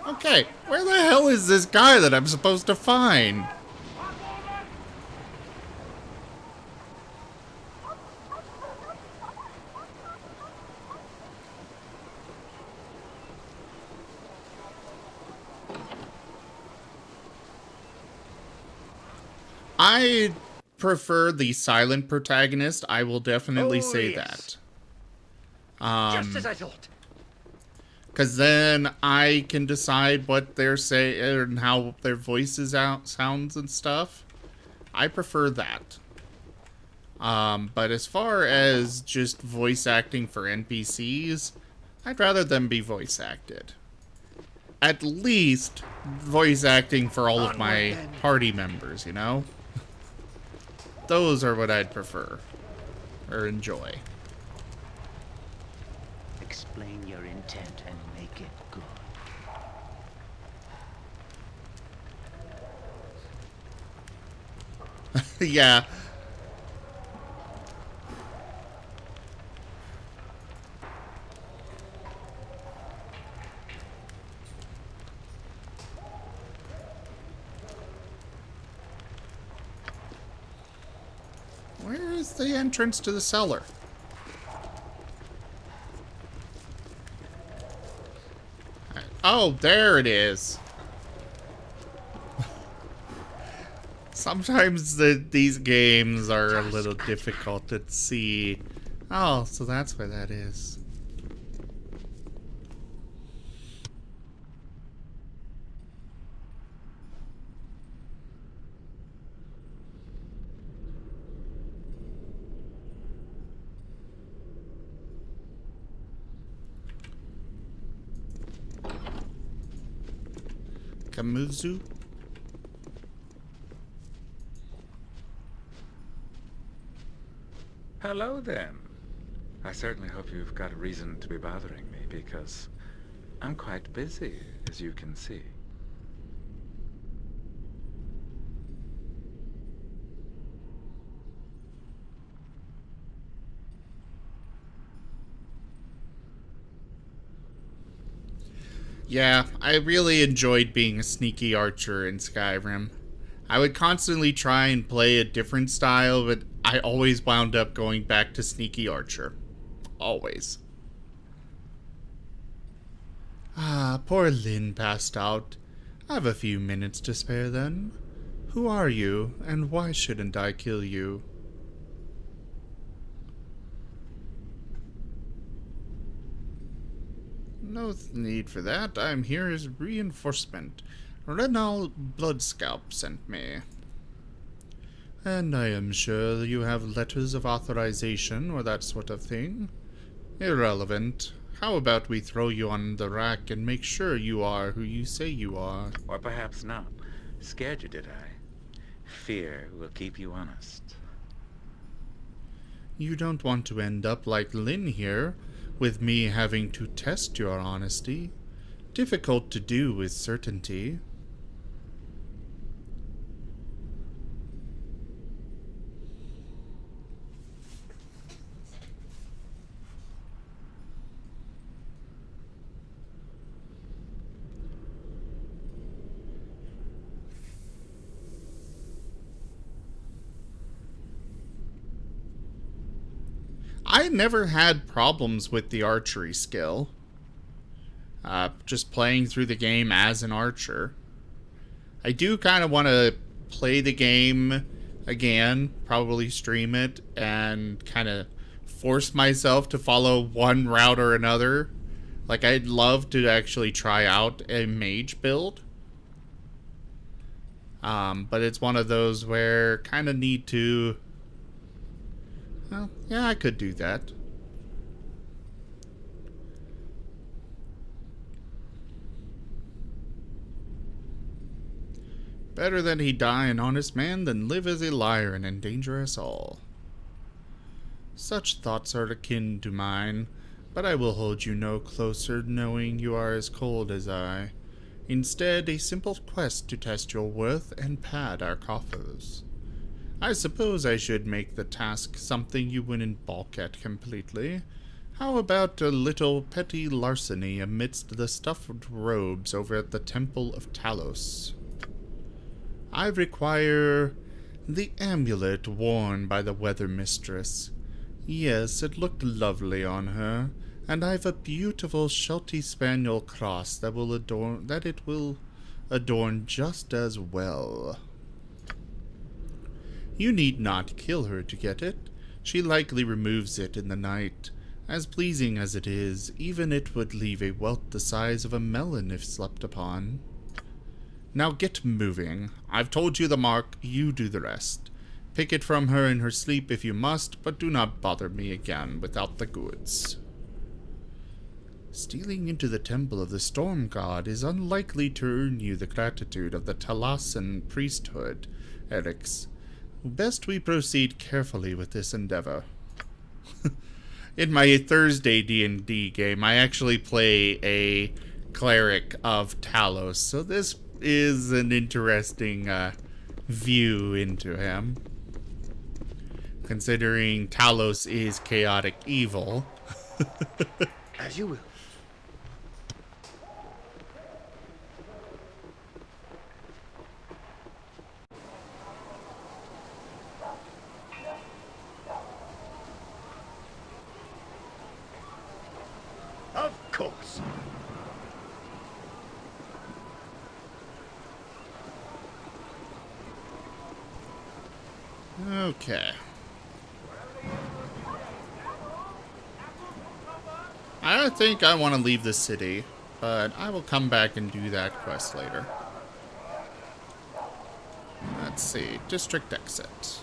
Okay, where the hell is this guy that I'm supposed to find? I prefer the silent protagonist. I will definitely say yes. that. Just as I thought. Because then I can decide what they're saying and how their voices sounds and stuff. I prefer that. But as far as just voice acting for NPCs, I'd rather them be voice acted. At least voice acting for all of my party members, you know? Those are what I'd prefer. Or enjoy. Explain your intent and make it good. Yeah. Where is the entrance to the cellar? Oh, there it is. Sometimes these games are a little difficult to see. Oh, so that's where that is. Kamuzu? Hello, then. I certainly hope you've got a reason to be bothering me, because I'm quite busy, as you can see. Yeah, I really enjoyed being a sneaky archer in Skyrim. I would constantly try and play a different style, but I always wound up going back to sneaky archer. Always. Ah, poor Lynn passed out. I have a few minutes to spare then. Who are you, and why shouldn't I kill you? No need for that. I'm here as reinforcement. Renal Bloodscalp sent me. And I am sure you have letters of authorization or that sort of thing. Irrelevant. How about we throw you on the rack and make sure you are who you say you are? Or perhaps not. Scared you, did I? Fear will keep you honest. You don't want to end up like Lynn here, with me having to test your honesty. Difficult to do with certainty. I never had problems with the archery skill. Just playing through the game as an archer. I do kind of want to play the game again, probably stream it, and kind of force myself to follow one route or another. Like, I'd love to actually try out a mage build. But it's one of those where kind of need to... Well, yeah, I could do that. Better that he die an honest man than live as a liar and endanger us all. Such thoughts are akin to mine, but I will hold you no closer knowing you are as cold as I. Instead, a simple quest to test your worth and pad our coffers. I suppose I should make the task something you wouldn't balk at completely. How about a little petty larceny amidst the stuffed robes over at the Temple of Talos? I require the amulet worn by the Weather Mistress. Yes, it looked lovely on her, and I've a beautiful Sheltie Spaniel cross that it will adorn just as well. You need not kill her to get it. She likely removes it in the night. As pleasing as it is, even it would leave a welt the size of a melon if slept upon. Now get moving. I've told you the mark, you do the rest. Pick it from her in her sleep if you must, but do not bother me again without the goods. Stealing into the temple of the storm god is unlikely to earn you the gratitude of the Talasan priesthood, Erix. Best we proceed carefully with this endeavor. In my Thursday D&D game, I actually play a cleric of Talos, so this is an interesting view into him. Considering Talos is chaotic evil. As you will. Of course. Okay. I think I want to leave the city, but I will come back and do that quest later. Let's see. District exit.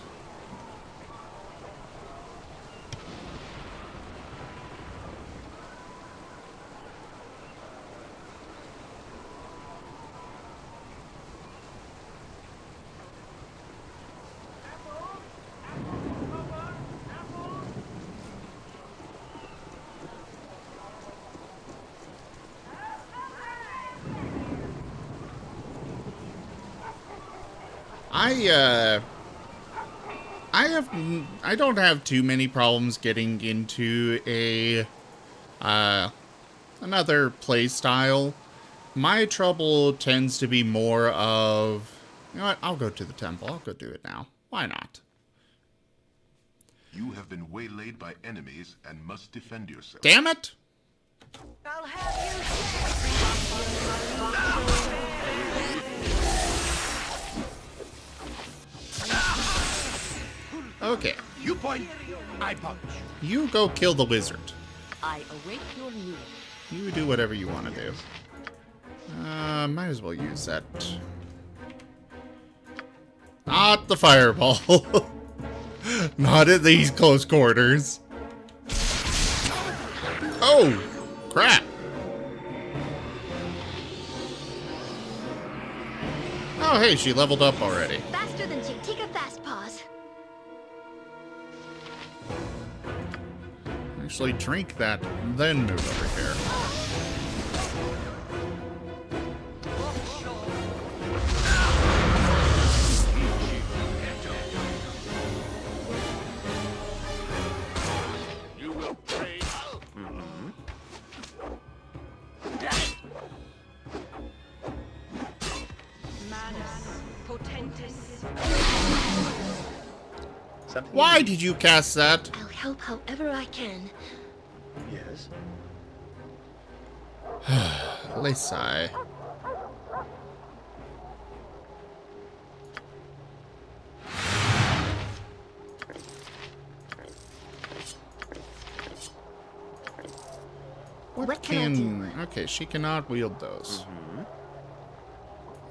I don't have too many problems getting into a another play style. My trouble tends to be more of, you know what, I'll go to the temple. I'll go do it now. Why not? You have been waylaid by enemies and must defend yourself. Damn it! I'll have Okay. You point, I punch. You go kill the wizard. I await your news. You do whatever you want to do. Might as well use that. Not the fireball. Not at these close quarters. Oh, crap. Oh, hey, she leveled up already. Faster than Jake. Take a fast pause. Actually drink that, then move over here. You will pay. Manus potentis. Why did you cast that? I'll help however I can. Yes. Let's sigh. What can... Okay, she cannot wield those.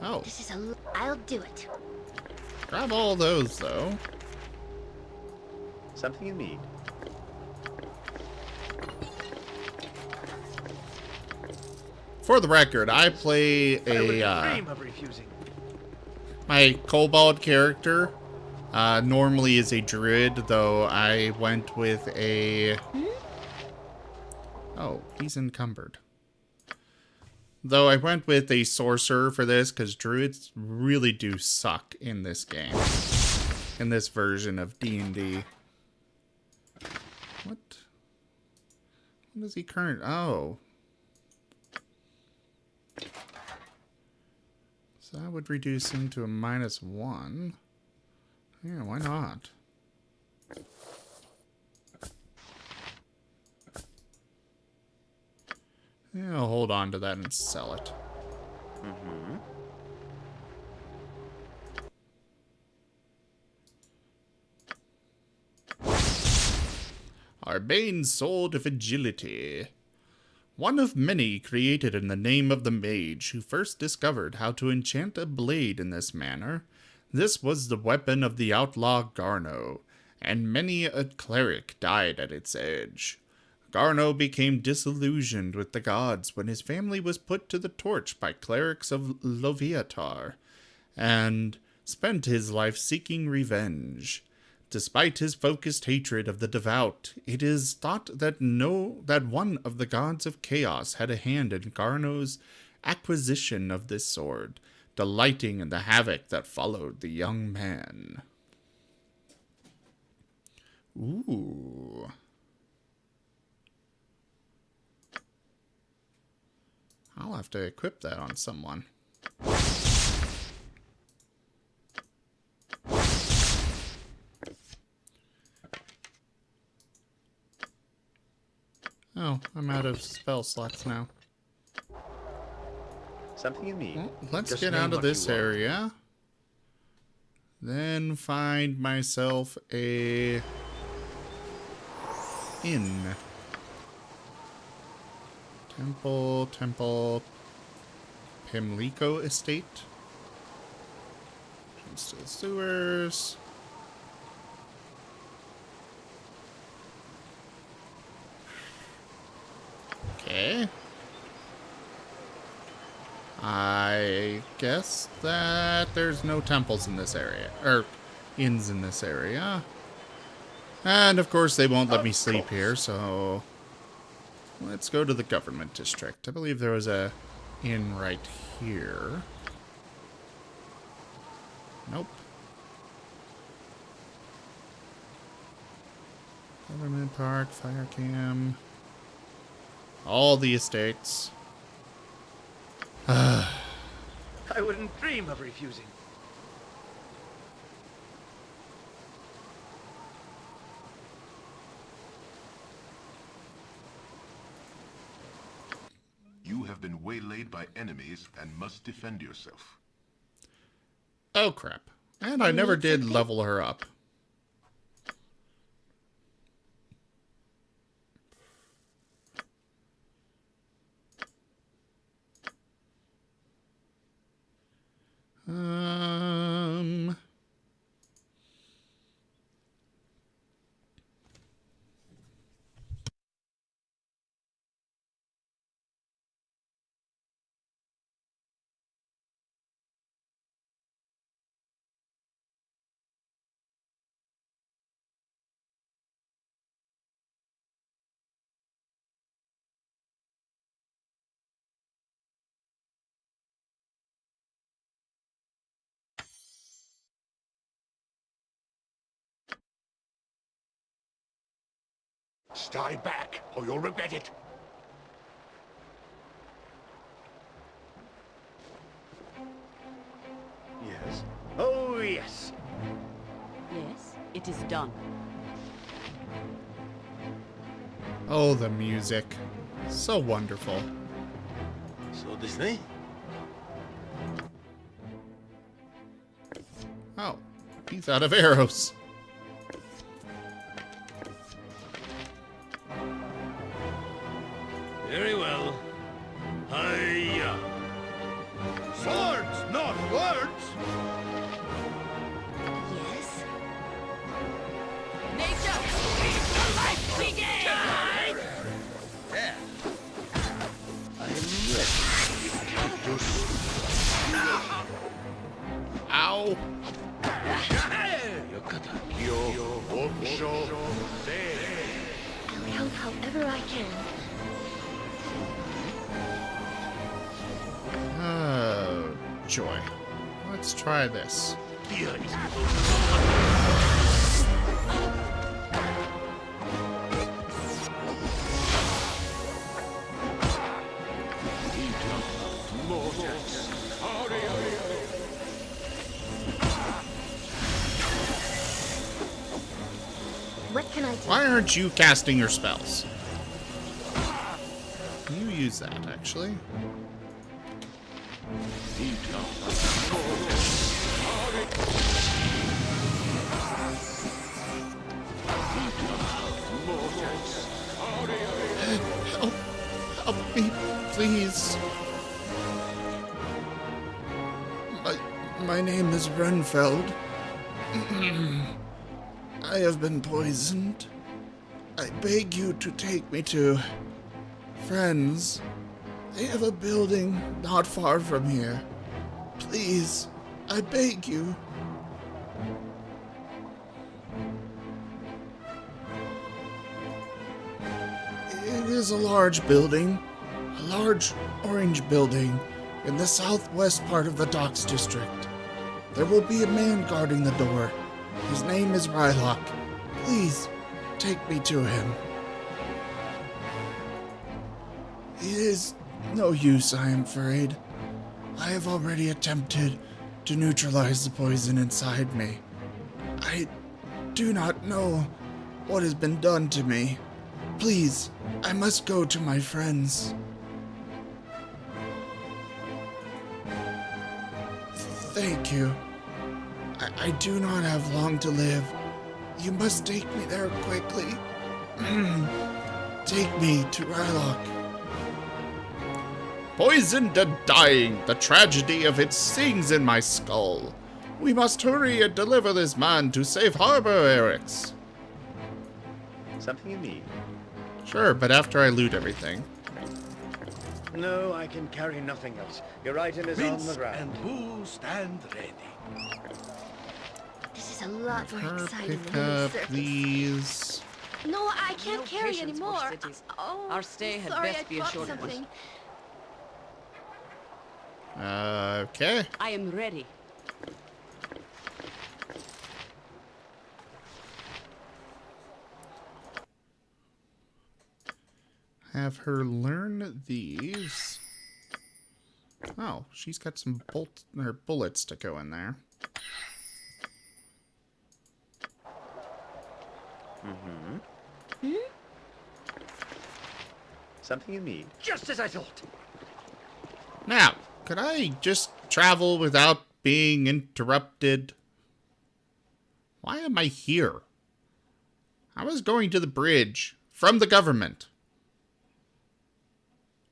Oh. This is a... I'll do it. Grab all those, though. Something you need. For the record, I play a, my kobold character, normally is a druid, though I went with a... Oh, he's encumbered. Though I went with a sorcerer for this, because druids really do suck in this game. In this version of D&D. What? What is he current? Oh. So that would reduce him to a -1. Yeah, why not? Yeah, I'll hold on to that and sell it. Arbane Sword of Agility. One of many created in the name of the mage who first discovered how to enchant a blade in this manner. This was the weapon of the outlaw Garno, and many a cleric died at its edge. Garno became disillusioned with the gods when his family was put to the torch by clerics of Loviatar, and spent his life seeking revenge. Despite his focused hatred of the devout, it is thought that one of the gods of chaos had a hand in Garno's acquisition of this sword, delighting in the havoc that followed the young man. Ooh. I'll have to equip that on someone. Oh, I'm out of spell slots now. Something you need. Well, let's Just get name out of what this you want. area. Then find myself a inn. Temple, Pimlico Estate. Comes to the sewers. Okay. I guess that there's no temples in this area, or inns in this area. And of course they won't let me sleep here, so let's go to the government district. I believe there was a inn right here. Nope. Government park, fire cam. All the estates. I wouldn't dream of refusing. You have been waylaid by enemies and must defend yourself. Oh crap. And I never did level her up. Stay back, or you'll regret it. Yes. Oh, yes. Yes, it is done. Oh, the music. So wonderful. So Disney? Oh, he's out of arrows. Very well. Hiya! Swords, not words! Yes? Nature, leave the life begin! There. I am ready. Ow! I'll help however I can. Oh, joy. Let's try this. What can I do? Why aren't you casting your spells? You use that, actually. Help! Help me, please. My name is Renfeld. I have been poisoned. I beg you to take me to friends. They have a building not far from here. Please, I beg you. It is a large building, a large orange building in the southwest part of the docks district. There will be a man guarding the door. His name is Rylock. Please, take me to him. It is no use, I am afraid. I have already attempted to neutralize the poison inside me. I do not know what has been done to me. Please, I must go to my friends. Thank you. I do not have long to live. You must take me there quickly. Take me to Rylock. Poisoned and dying, the tragedy of it sings in my skull. We must hurry and deliver this man to safe harbor, Eric's. Something you need? Sure, but after I loot everything. No, I can carry nothing else. Your item is on the ground. And Boo stand ready. This is a lot more Her exciting pick than the up circus. these. No, I can't carry patience for anymore. cities. Oh, Our stay had sorry, best be a I short dropped one. something. Okay. I am ready. Have her learn these. Oh, she's got some bullets to go in there. Mm-hmm. Something you need? Just as I thought. Now, could I just travel without being interrupted? Why am I here? I was going to the bridge from the government.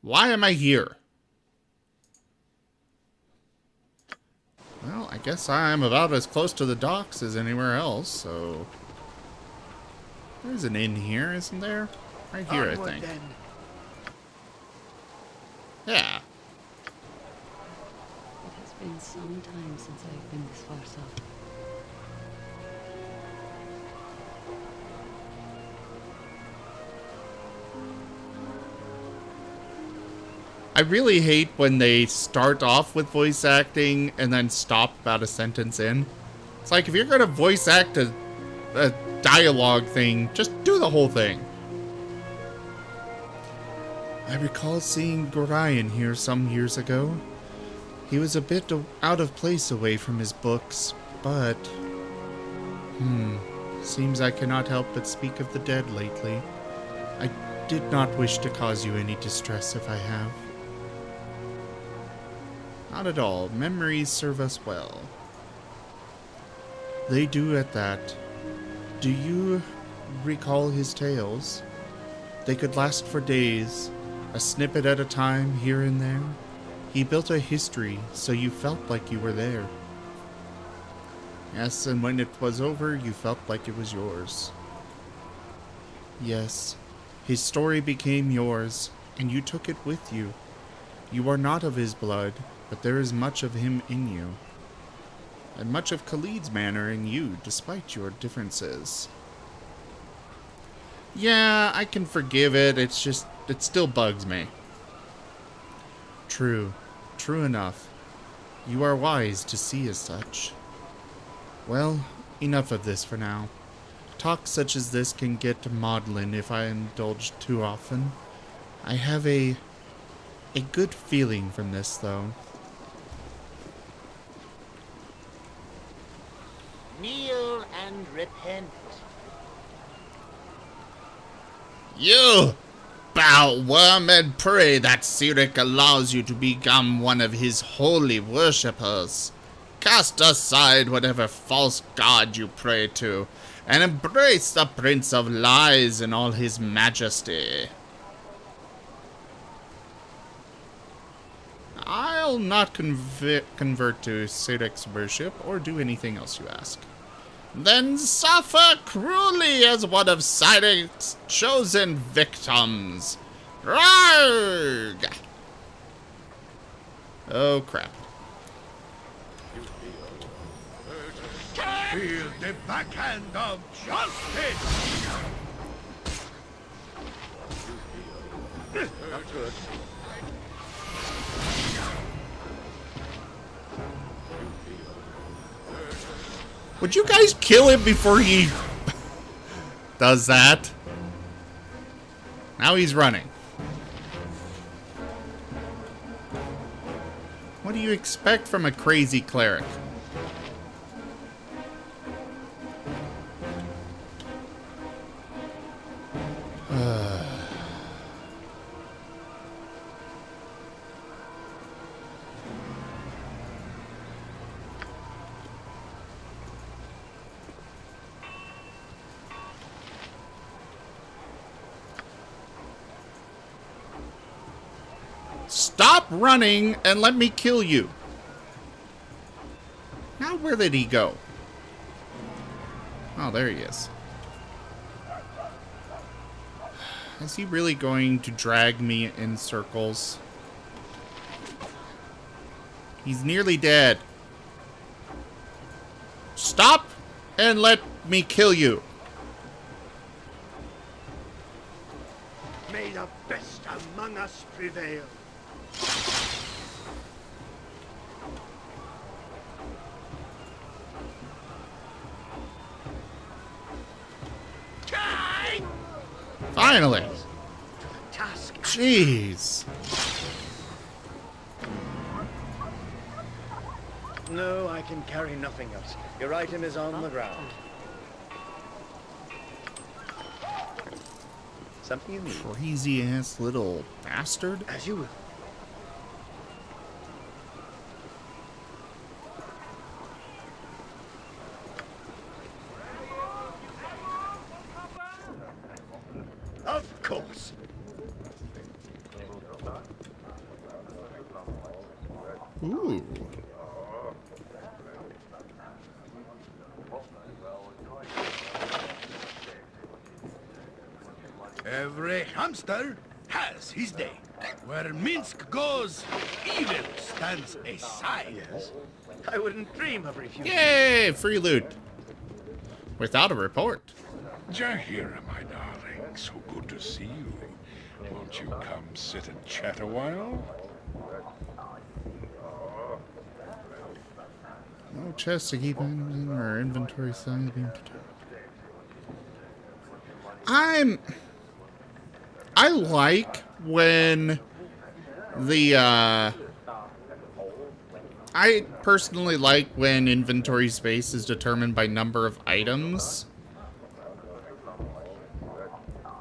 Why am I here? Well, I guess I'm about as close to the docks as anywhere else, so... There's an inn here, isn't there? Right here, I think. Then. Yeah. It has been some time since I've been this far south. I really hate when they start off with voice acting and then stop about a sentence in. It's like, if you're gonna voice act a dialogue thing, just do the whole thing. I recall seeing Gorion here some years ago. He was a bit out of place away from his books, but... Seems I cannot help but speak of the dead lately. I did not wish to cause you any distress if I have. Not at all. Memories serve us well. They do at that. Do you recall his tales? They could last for days, a snippet at a time here and there. He built a history, so you felt like you were there. Yes, and when it was over, you felt like it was yours. Yes, his story became yours, and you took it with you. You are not of his blood, but there is much of him in you. And much of Khalid's manner in you, despite your differences. Yeah, I can forgive it, it's just, it still bugs me. True. True enough. You are wise to see as such. Well, enough of this for now. Talk such as this can get maudlin if I indulge too often. I have a good feeling from this, though. Kneel and repent. You bow, worm, and pray that Sirik allows you to become one of his holy worshippers. Cast aside whatever false god you pray to, and embrace the Prince of Lies in all his majesty. I'll not convert to Sirik's worship or do anything else you ask. Then suffer cruelly as one of Sirik's chosen victims. Rogue! Oh, crap. Feel the backhand of justice! Not good. Would you guys kill him before he does that? Now he's running. What do you expect from a crazy cleric? Stop running and let me kill you. Now where did he go? Oh, there he is. Is he really going to drag me in circles? He's nearly dead. Stop and let me kill you. May the best among us prevail. Finally. Task. Jeez. No, I can carry nothing else. Your item is on the ground. Something you need. Crazy ass little bastard. As you will. Of course. Ooh. Every hamster has his day. Where Minsk goes, evil stands aside. Yes. I wouldn't dream of refusing. Yay! Free loot. Without a report. Jahira, my darling, so good to see you. Won't you come sit and chat a while? No chest to keep in or inventory size being determined. I like when the I personally like when inventory space is determined by number of items,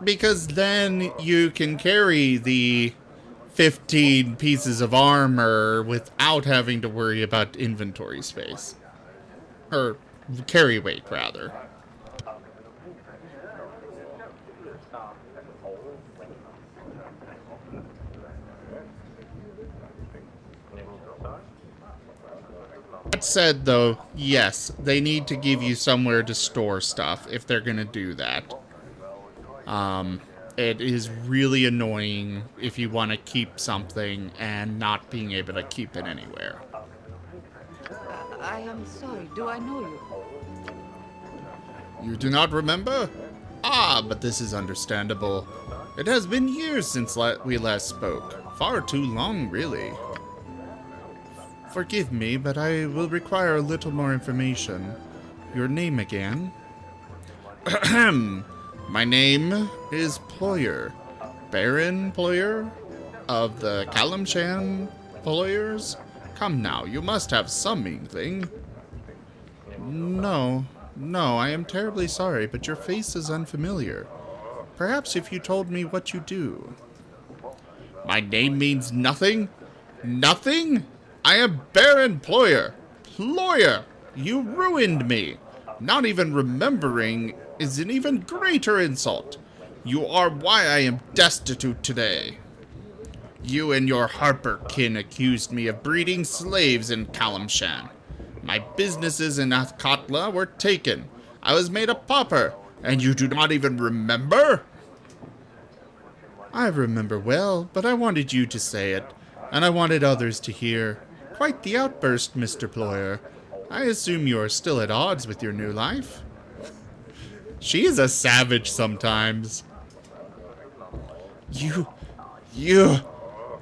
because then you can carry the 15 pieces of armor without having to worry about inventory space. Or carry weight, rather. That said, though, yes, they need to give you somewhere to store stuff if they're gonna do that. It is really annoying if you want to keep something and not being able to keep it anywhere. I am sorry. Do I know you? You do not remember? Ah, but this is understandable. It has been years since we last spoke. Far too long, really. Forgive me, but I will require a little more information. Your name again? Ahem. My name is Ployer. Baron Ployer? Of the Kalimshan Ployers? Come now, you must have some inkling. No, I am terribly sorry, but your face is unfamiliar. Perhaps if you told me what you do. My name means nothing? Nothing? I am Baron Ployer. Ployer! You ruined me. Not even remembering is an even greater insult. You are why I am destitute today. You and your Harper kin accused me of breeding slaves in Kalimshan. My businesses in Athkatla were taken. I was made a pauper, and you do not even remember? I remember well, but I wanted you to say it, and I wanted others to hear. Quite the outburst, Mr. Ployer. I assume you are still at odds with your new life? She is a savage sometimes. You...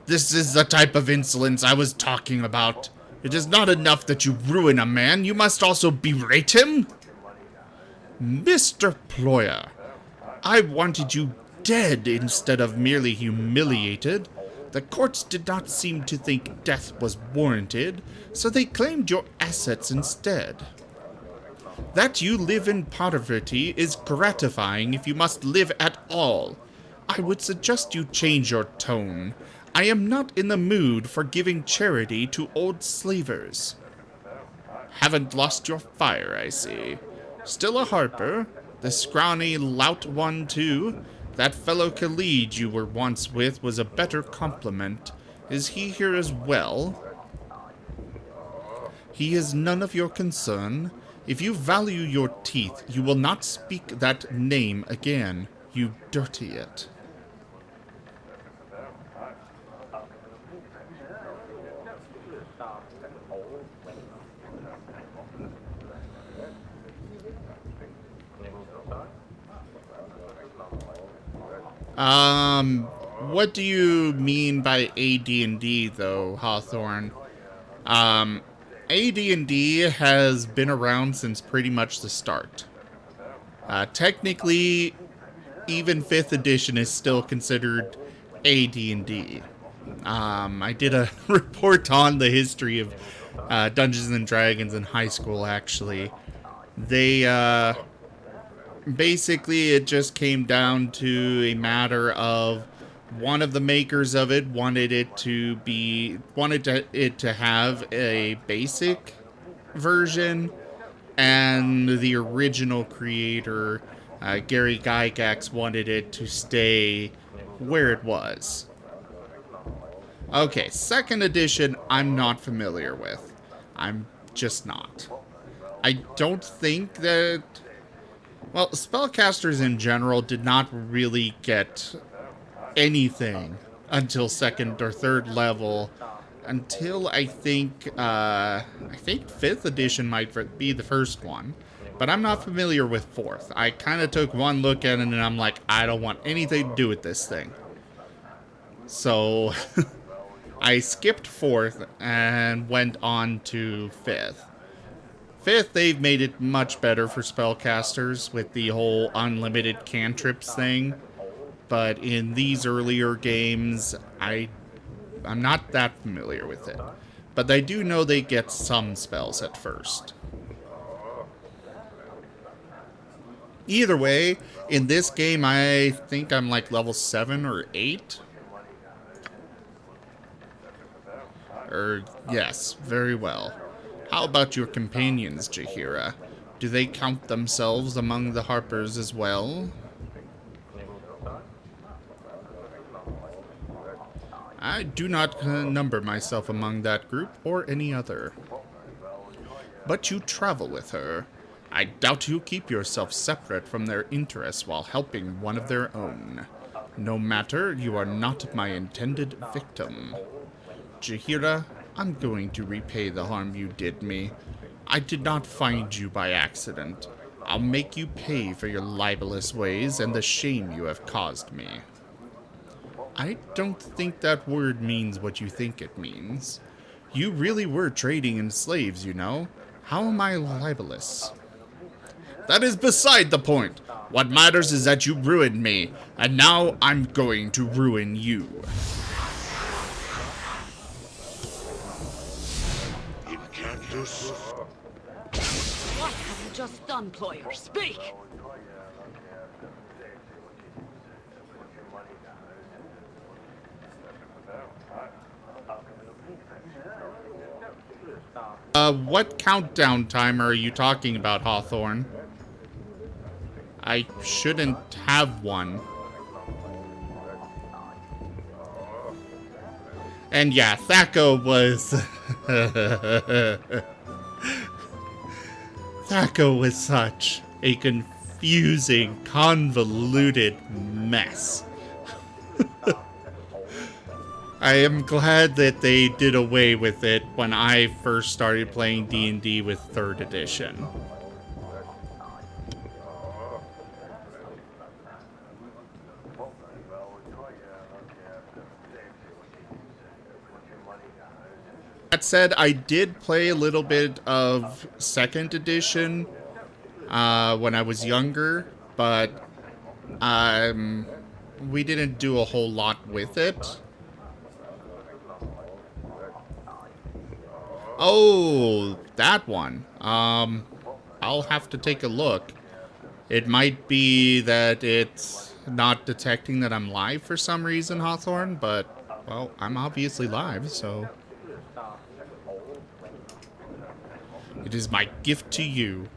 This is the type of insolence I was talking about. It is not enough that you ruin a man, you must also berate him? Mr. Ployer, I wanted you dead instead of merely humiliated. The courts did not seem to think death was warranted, so they claimed your assets instead. That you live in poverty is gratifying if you must live at all. I would suggest you change your tone. I am not in the mood for giving charity to old slavers. Haven't lost your fire, I see. Still a harper? The scrawny lout one, too? That fellow Khalid you were once with was a better compliment. Is he here as well? He is none of your concern. If you value your teeth, you will not speak that name again, you dirty it. What do you mean by AD&D, though, Hawthorne? AD&D has been around since pretty much the start. Technically, even 5th edition is still considered AD&D. I did a report on the history of Dungeons and Dragons in high school, actually. They, basically, it just came down to a matter of one of the makers of it wanted it to have a basic version, and the original creator, Gary Gygax, wanted it to stay where it was. Okay, 2nd edition, I'm not familiar with. I'm just not. I don't think that... Well, spellcasters in general did not really get anything until 2nd or 3rd level, until I think 5th edition might be the first one, but I'm not familiar with 4th. I kind of took one look at it and I'm like, I don't want anything to do with this thing. So I skipped 4th and went on to 5th. 5th, they've made it much better for spellcasters with the whole unlimited cantrips thing. But in these earlier games, I'm not that familiar with it. But I do know they get some spells at first. Either way, in this game, I think I'm like level 7 or 8. Yes, very well. How about your companions, Jaheira? Do they count themselves among the Harpers as well? I do not number myself among that group or any other. But you travel with her. I doubt you keep yourself separate from their interests while helping one of their own. No matter, you are not my intended victim. Jaheira, I'm going to repay the harm you did me. I did not find you by accident. I'll make you pay for your libelous ways and the shame you have caused me. I don't think that word means what you think it means. You really were trading in slaves, you know. How am I libelous? That is beside the point. What matters is that you ruined me, and now I'm going to ruin you. What have you just done, Ployer? Speak! What countdown timer are you talking about, Hawthorne? I shouldn't have one. And yeah, Thaco was... Thaco was such a confusing, convoluted mess. I am glad that they did away with it when I first started playing D&D with 3rd edition. That said, I did play a little bit of 2nd edition when I was younger, but we didn't do a whole lot with it. Oh, that one. I'll have to take a look. It might be that it's not detecting that I'm live for some reason, Hawthorne, but, well, I'm obviously live, so... It is my gift to you.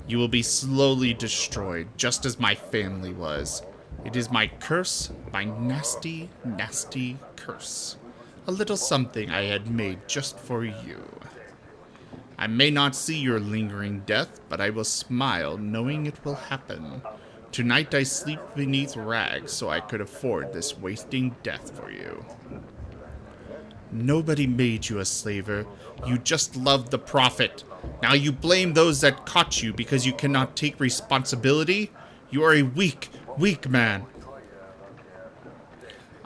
You will be slowly destroyed, just as my family was. It is my curse, my nasty, nasty curse. a little something I had made just for you. I may not see your lingering death, but I will smile knowing it will happen. Tonight I sleep beneath rags so I could afford this wasting death for you. Nobody made you a slaver. You just loved the prophet. Now you blame those that caught you because you cannot take responsibility? You are a weak, weak man.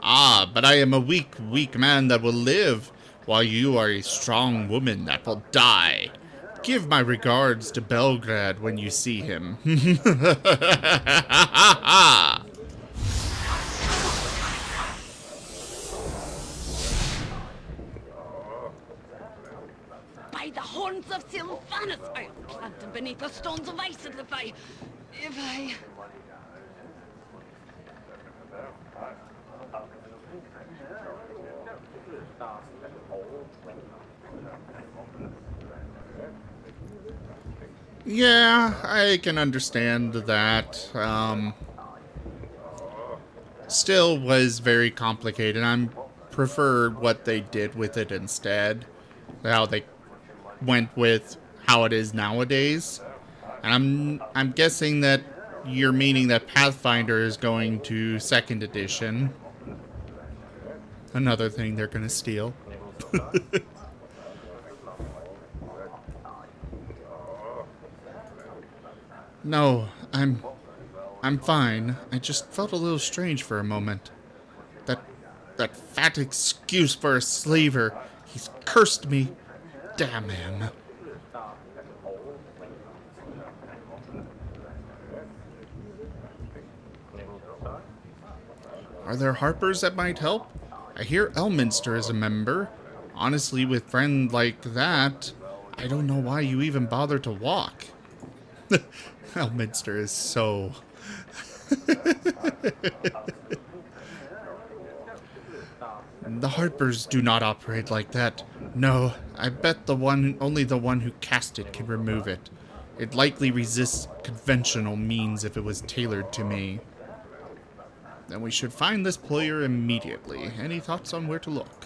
Ah, but I am a weak, weak man that will live, while you are a strong woman that will die. Give my regards to Belgrade when you see him. By the horns of Sylvanus, I am planted beneath the stones of ice, and if I... Yeah, I can understand that. Still was very complicated. I preferred what they did with it instead. How they went with how it is nowadays. And I'm guessing that you're meaning that Pathfinder is going to 2nd edition. Another thing they're going to steal. No, I'm fine. I just felt a little strange for a moment. That fat excuse for a slaver. He's cursed me. Damn him. Are there Harpers that might help? I hear Elminster is a member. Honestly, with a friend like that, I don't know why you even bother to walk. Elminster is so... The Harpers do not operate like that. No, I bet only the one who cast it can remove it. It likely resists conventional means if it was tailored to me. Then we should find this player immediately. Any thoughts on where to look?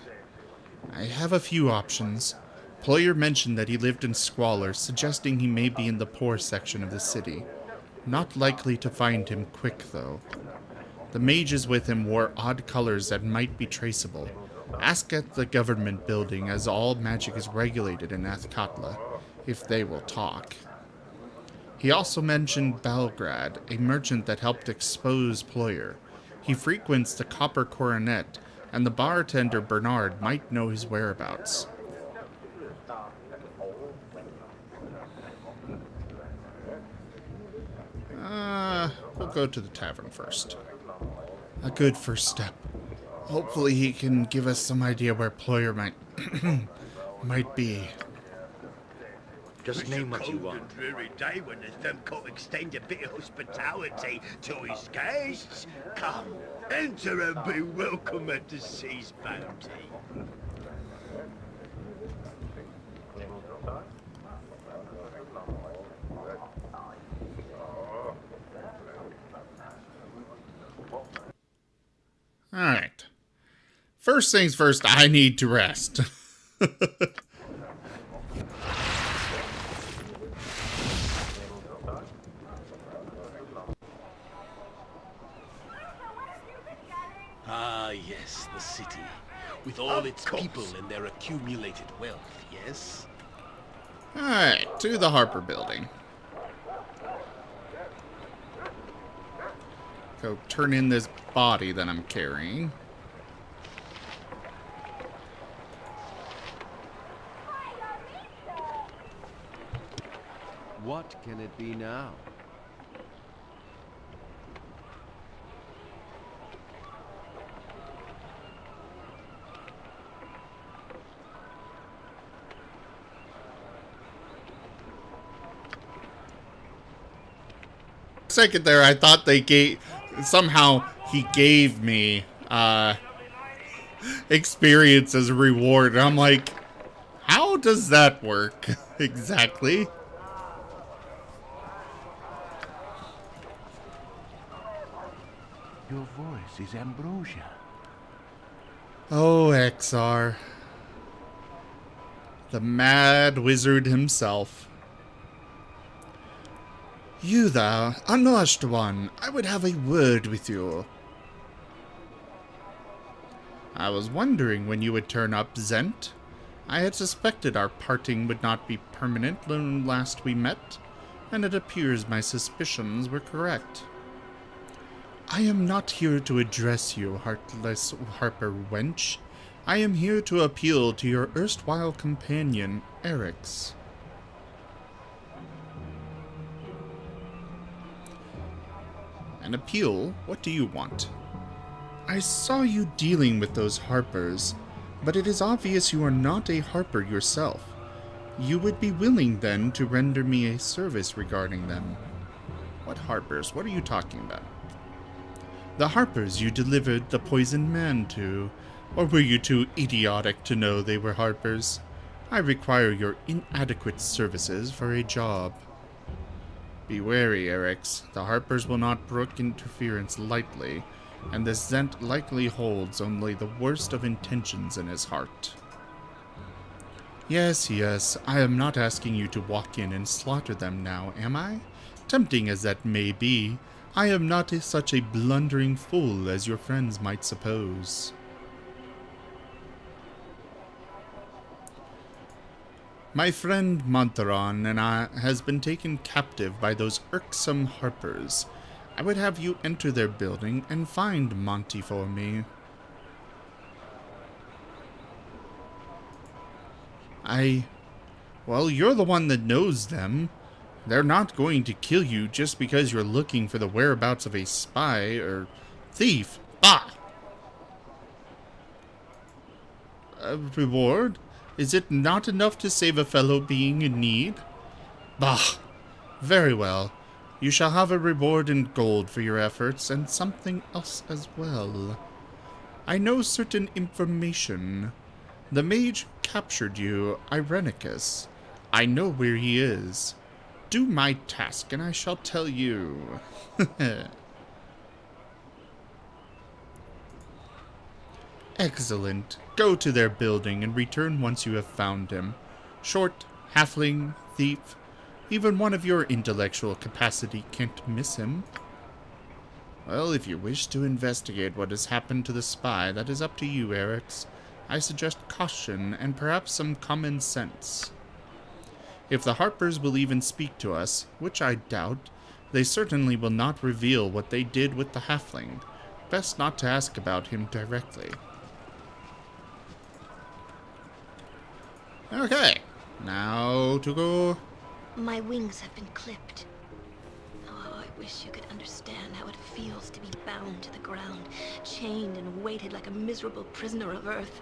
I have a few options. Ployer mentioned that he lived in squalor, suggesting he may be in the poor section of the city. Not likely to find him quick, though. The mages with him wore odd colors that might be traceable. Ask at the government building, as all magic is regulated in Athkatla, if they will talk. He also mentioned Belgrade, a merchant that helped expose Ployer. He frequents the Copper Coronet, and the bartender Bernard might know his whereabouts. We'll go to the tavern first. A good first step. Hopefully he can give us some idea where Ployer might be. Just name what you want. It's a cold and dreary day when the them can't extend a bit of hospitality to his guests. Come, enter and be welcome at the sea's bounty. Alright. First things first, I need to rest. Ah, yes, the city. With all its people and their accumulated wealth, yes? Alright, to the Harper building. Go turn in this body that I'm carrying. What can it be now? Second there, I thought they gave... Somehow, he gave me, experience as a reward. And I'm like, how does that work exactly? Your voice is ambrosia. Oh, Exar. The mad wizard himself. You thou, unwashed one, I would have a word with you. I was wondering when you would turn up, Zent. I had suspected our parting would not be permanent when last we met, and it appears my suspicions were correct. I am not here to address you, heartless Harper wench. I am here to appeal to your erstwhile companion, Eric's. An appeal? What do you want? I saw you dealing with those Harpers, but it is obvious you are not a Harper yourself. You would be willing, then, to render me a service regarding them. What Harpers? What are you talking about? The Harpers you delivered the poisoned man to, or were you too idiotic to know they were Harpers? I require your inadequate services for a job. Be wary, Eric's. The Harpers will not brook interference lightly, and this Zent likely holds only the worst of intentions in his heart. Yes, I am not asking you to walk in and slaughter them now, am I? Tempting as that may be, I am not such a blundering fool as your friends might suppose. My friend Montheron and I has been taken captive by those irksome Harpers. I would have you enter their building and find Monty for me. Well, you're the one that knows them. They're not going to kill you just because you're looking for the whereabouts of a spy or thief. Bah! A reward? Is it not enough to save a fellow being in need? Bah! Very well. You shall have a reward in gold for your efforts, and something else as well. I know certain information. The mage who captured you, Irenicus. I know where he is. Do my task, and I shall tell you. Excellent. Go to their building and return once you have found him. Short, halfling, thief. Even one of your intellectual capacity can't miss him. Well, if you wish to investigate what has happened to the spy, that is up to you, Eric's. I suggest caution and perhaps some common sense. If the Harpers will even speak to us, which I doubt, they certainly will not reveal what they did with the halfling. Best not to ask about him directly. Okay, now to go. My wings have been clipped. Oh, I wish you could understand how it feels to be bound to the ground, chained and weighted like a miserable prisoner of Earth.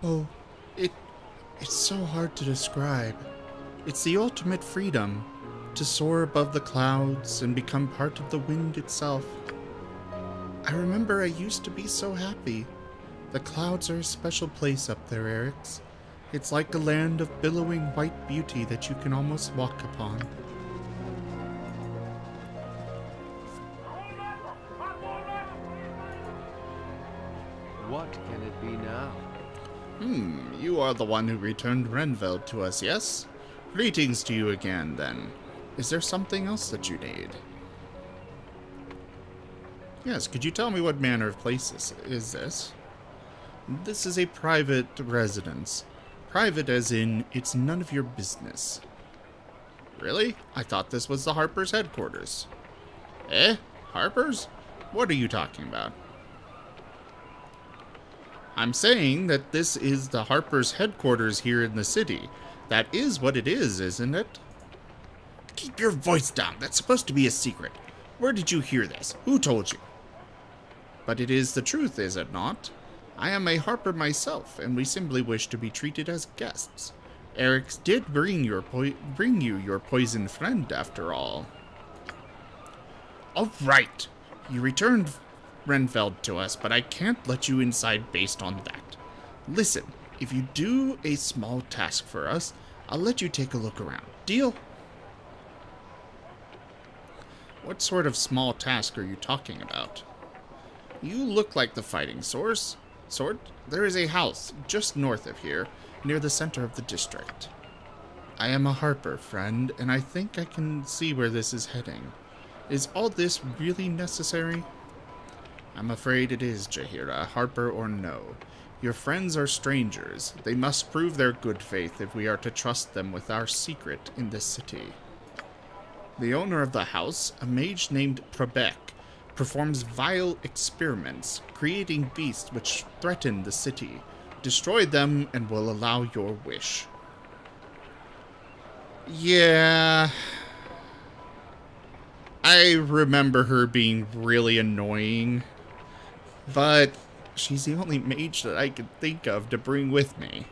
Oh, it's so hard to describe. It's the ultimate freedom, to soar above the clouds and become part of the wind itself. I remember I used to be so happy. The clouds are a special place up there, Eric's. It's like a land of billowing white beauty that you can almost walk upon. What can it be now? You are the one who returned Renveld to us, yes? Greetings to you again, then. Is there something else that you need? Yes, could you tell me what manner of place this is this? This is a private residence. Private as in, it's none of your business. Really? I thought this was the Harpers' headquarters. Eh? Harpers? What are you talking about? I'm saying that this is the Harpers' headquarters here in the city. That is what it is, isn't it? Keep your voice down. That's supposed to be a secret. Where did you hear this? Who told you? But it is the truth, is it not? I am a Harper myself, and we simply wish to be treated as guests. Eric did bring you your poisoned friend, after all. All right. You returned Renfeld to us, but I can't let you inside based on that. Listen, if you do a small task for us, I'll let you take a look around. Deal? What sort of small task are you talking about? You look like the fighting source. Sword? There is a house just north of here, near the center of the district. I am a harper, friend, and I think I can see where this is heading. Is all this really necessary? I'm afraid it is, Jaheira, harper or no. Your friends are strangers. They must prove their good faith if we are to trust them with our secret in this city. The owner of the house, a mage named Trebek, performs vile experiments, creating beasts which threaten the city. Destroy them and we'll allow your wish. Yeah. I remember her being really annoying, but she's the only mage that I could think of to bring with me.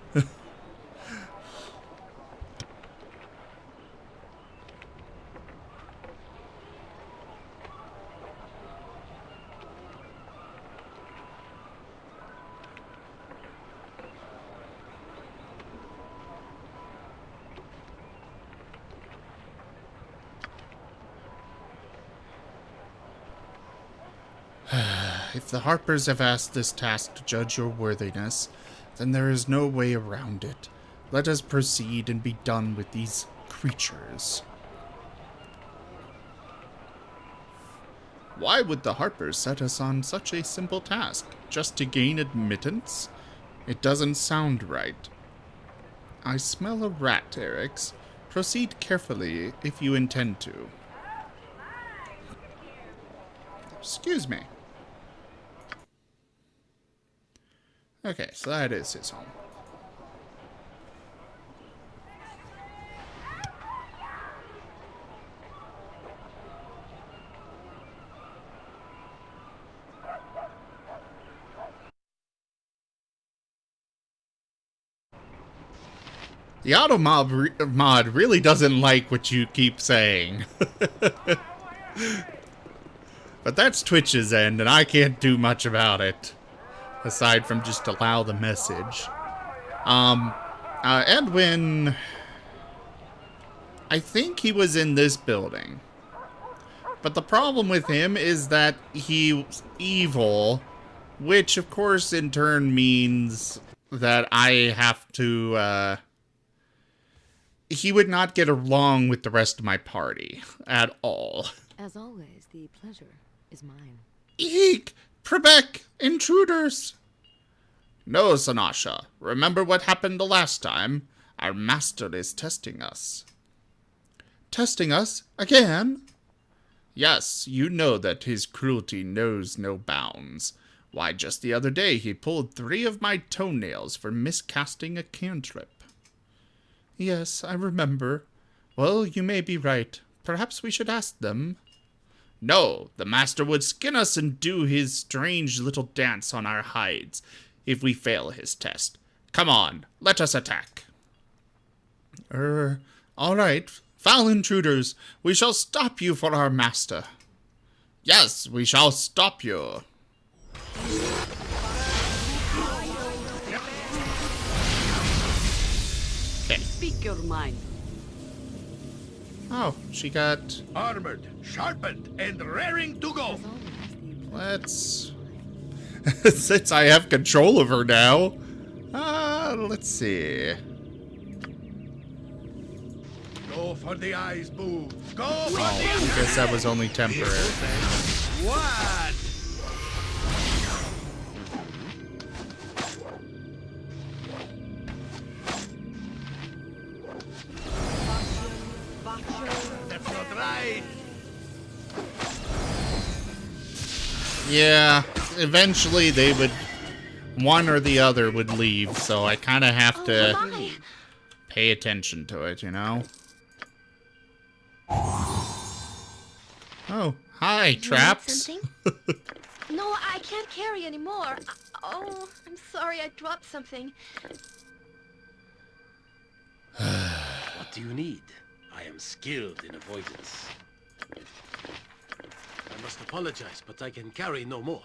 If the Harpers have asked this task to judge your worthiness, then there is no way around it. Let us proceed and be done with these creatures. Why would the Harpers set us on such a simple task? Just to gain admittance? It doesn't sound right. I smell a rat, Erix. Proceed carefully if you intend to. Excuse me. Okay, so that is his home. The auto mod really doesn't like what you keep saying. But that's Twitch's end, and I can't do much about it. Aside from just allow the message. Edwin... I think he was in this building. But the problem with him is that he's evil, which of course in turn means that I have to, he would not get along with the rest of my party at all. As always, the pleasure is mine. Eek! Trebek! Intruders! No, Sanasha. Remember what happened the last time? Our master is testing us. Testing us? Again? Yes, you know that his cruelty knows no bounds. Why, just the other day he pulled 3 of my toenails for miscasting a cantrip. Yes, I remember. Well, you may be right. Perhaps we should ask them. No, the master would skin us and do his strange little dance on our hides if we fail his test. Come on, let us attack. All right. Foul intruders, we shall stop you for our master. Yes, we shall stop you. Okay. Speak your mind. Oh, she got... armored, sharpened, and raring to go. Let's... Since I have control of her now. Let's see. Go for the eyes, boo. Go for the I eyes. guess that was only temporary. What? That's not right. Yeah, eventually they would... one or the other would leave, so I kind of have to pay attention to it, you know? Oh, hi, Traps. Something? No, I can't carry anymore. Oh, I'm sorry, I dropped something. What do you need? I am skilled in avoidance. I must apologize, but I can carry no more.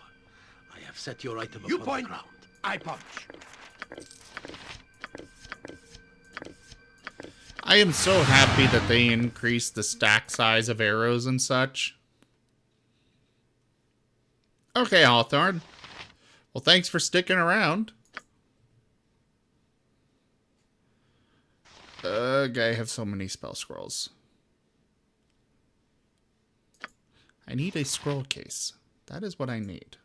I have set your item You upon point, the ground. I punch. I am so happy that they increased the stack size of arrows and such. Okay, Hawthorne. Well, thanks for sticking around. Ugh, I have so many spell scrolls. I need a scroll case. That is what I need.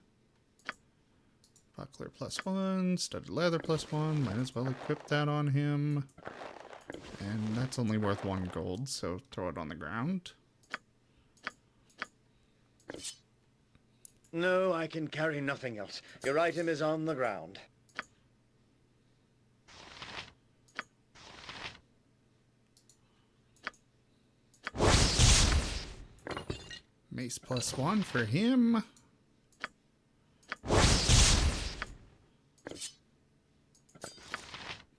Buckler +1, studded leather +1. Might as well equip that on him. And that's only worth 1 gold, so throw it on the ground. No, I can carry nothing else. Your item is on the ground. Mace +1 for him.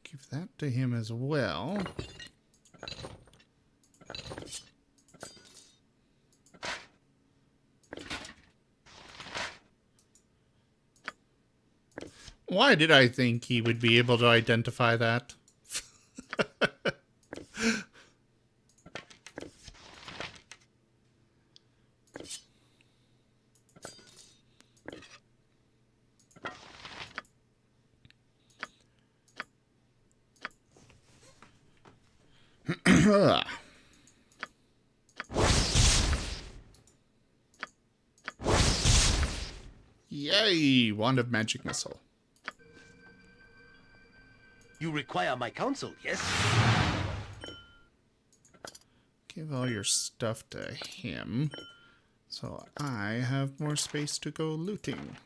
Give that to him as well. Why did I think he would be able to identify that? Yay! Wand of Magic Missile. You require my counsel, yes? Give all your stuff to him, so I have more space to go looting.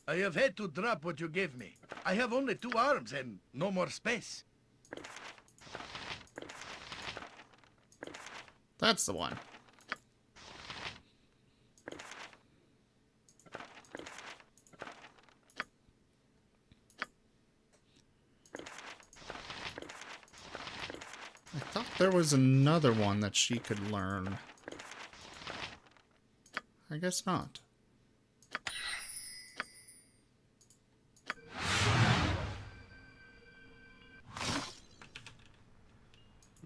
I have had to drop what you gave me. I have only 2 arms and no more space. That's the one. I thought there was another one that she could learn. I guess not.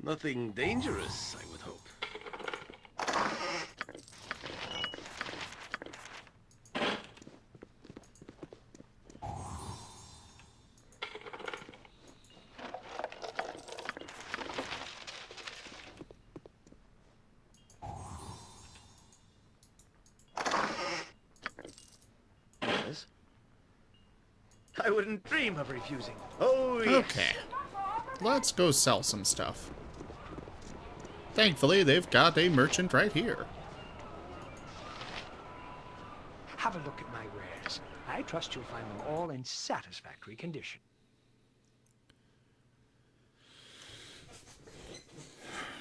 Nothing dangerous, I would hope. Yes? I wouldn't dream of refusing. Oh, yes. Okay. Let's go sell some stuff. Thankfully, they've got a merchant right here. Have a look at my wares. I trust you'll find them all in satisfactory condition.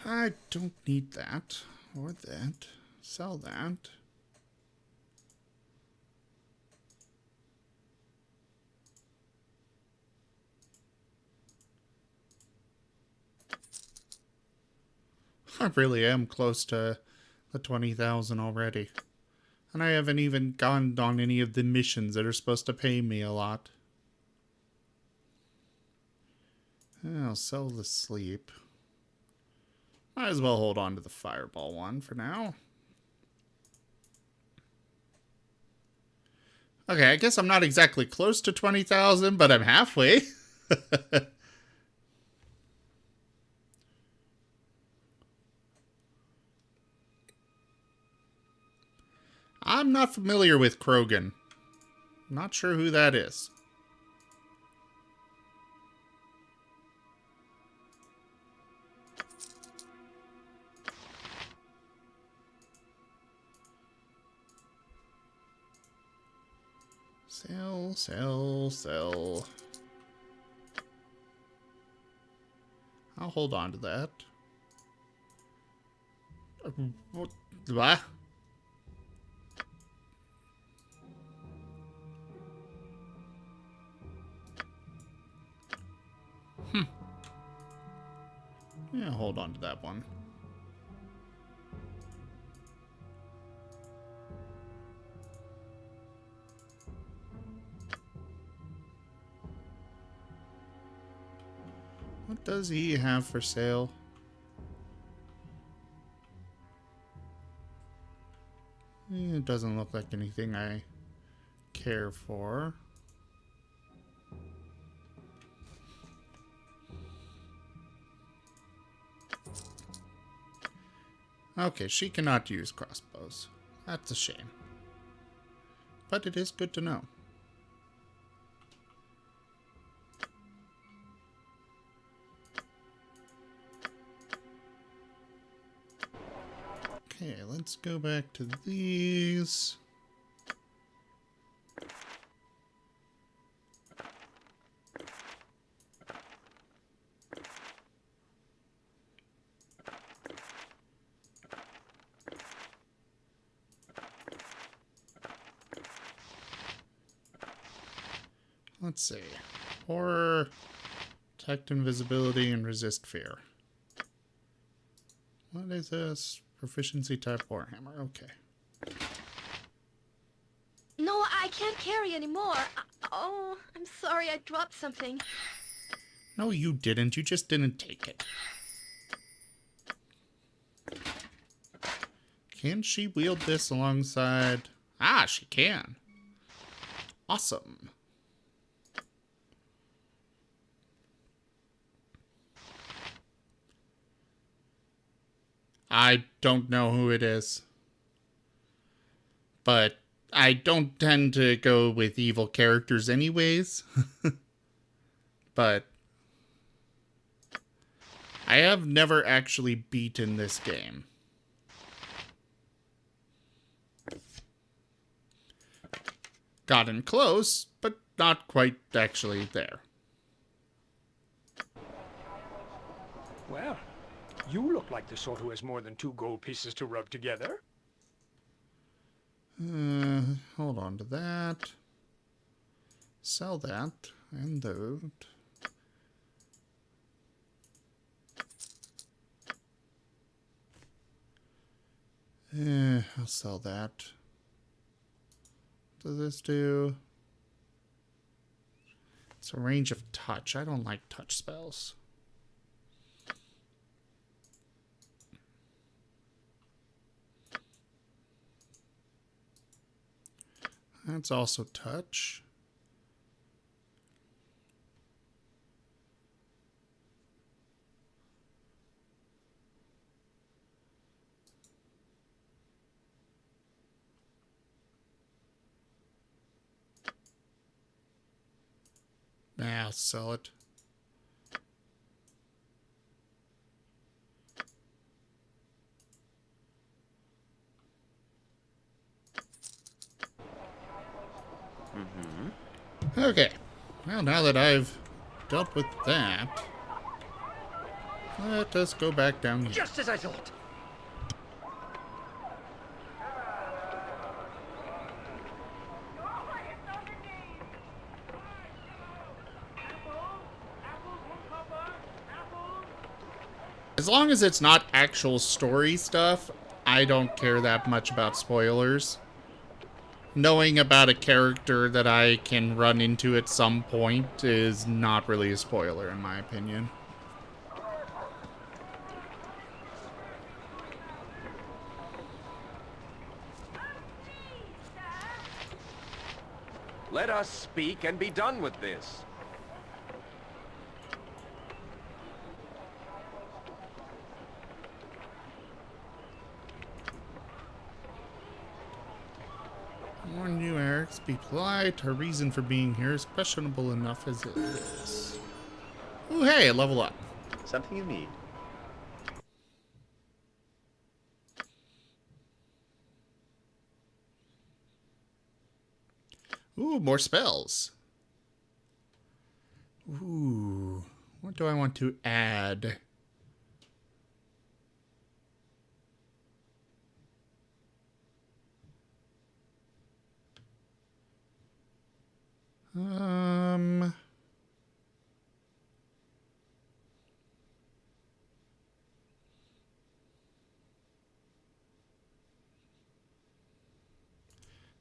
I don't need that. Or that. Sell that. I really am close to the 20,000 already. And I haven't even gone on any of the missions that are supposed to pay me a lot. I'll sell the sleep. Might as well hold on to the fireball one for now. Okay, I guess I'm not exactly close to 20,000, but I'm halfway. I'm not familiar with Krogan. Not sure who that is. Sell, sell, sell. I'll hold on to that. What? Yeah, hold on to that one. What does he have for sale? It doesn't look like anything I care for. Okay, she cannot use crossbows. That's a shame. But it is good to know. Okay, let's go back to these. Let's see. Horror, detect invisibility, and resist fear. What is this? Proficiency type warhammer. Okay. No, I can't carry anymore. Oh, I'm sorry, I dropped something. No, you didn't. You just didn't take it. Can she wield this alongside... Ah, she can. Awesome. I don't know who it is. But I don't tend to go with evil characters anyways. But I have never actually beaten this game. Gotten close, but not quite actually there. Well, you look like the sort who has more than 2 gold pieces to rub together. Hold on to that. Sell that and those. I'll sell that. What does this do? It's a range of touch. I don't like touch spells. That's also touch. Nah, I'll sell it. Okay. Well, now that I've dealt with that, let us go back down here. Just as I thought. As long as it's not actual story stuff, I don't care that much about spoilers. Knowing about a character that I can run into at some point is not really a spoiler, in my opinion. Let us speak and be done with this. Warn you, Eric, be polite. Her reason for being here is questionable enough as it is. Ooh, hey, level up. Something you need. Ooh, more spells. Ooh, what do I want to add? I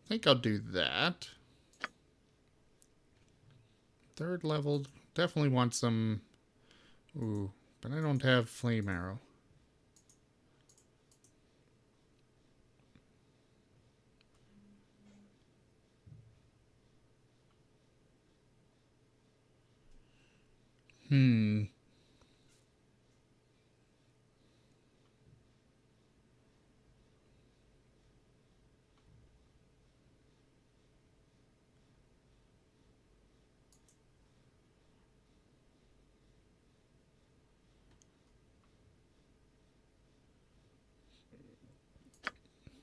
think I'll do that. Third level, definitely want some Ooh, but I don't have flame arrow. Hmm.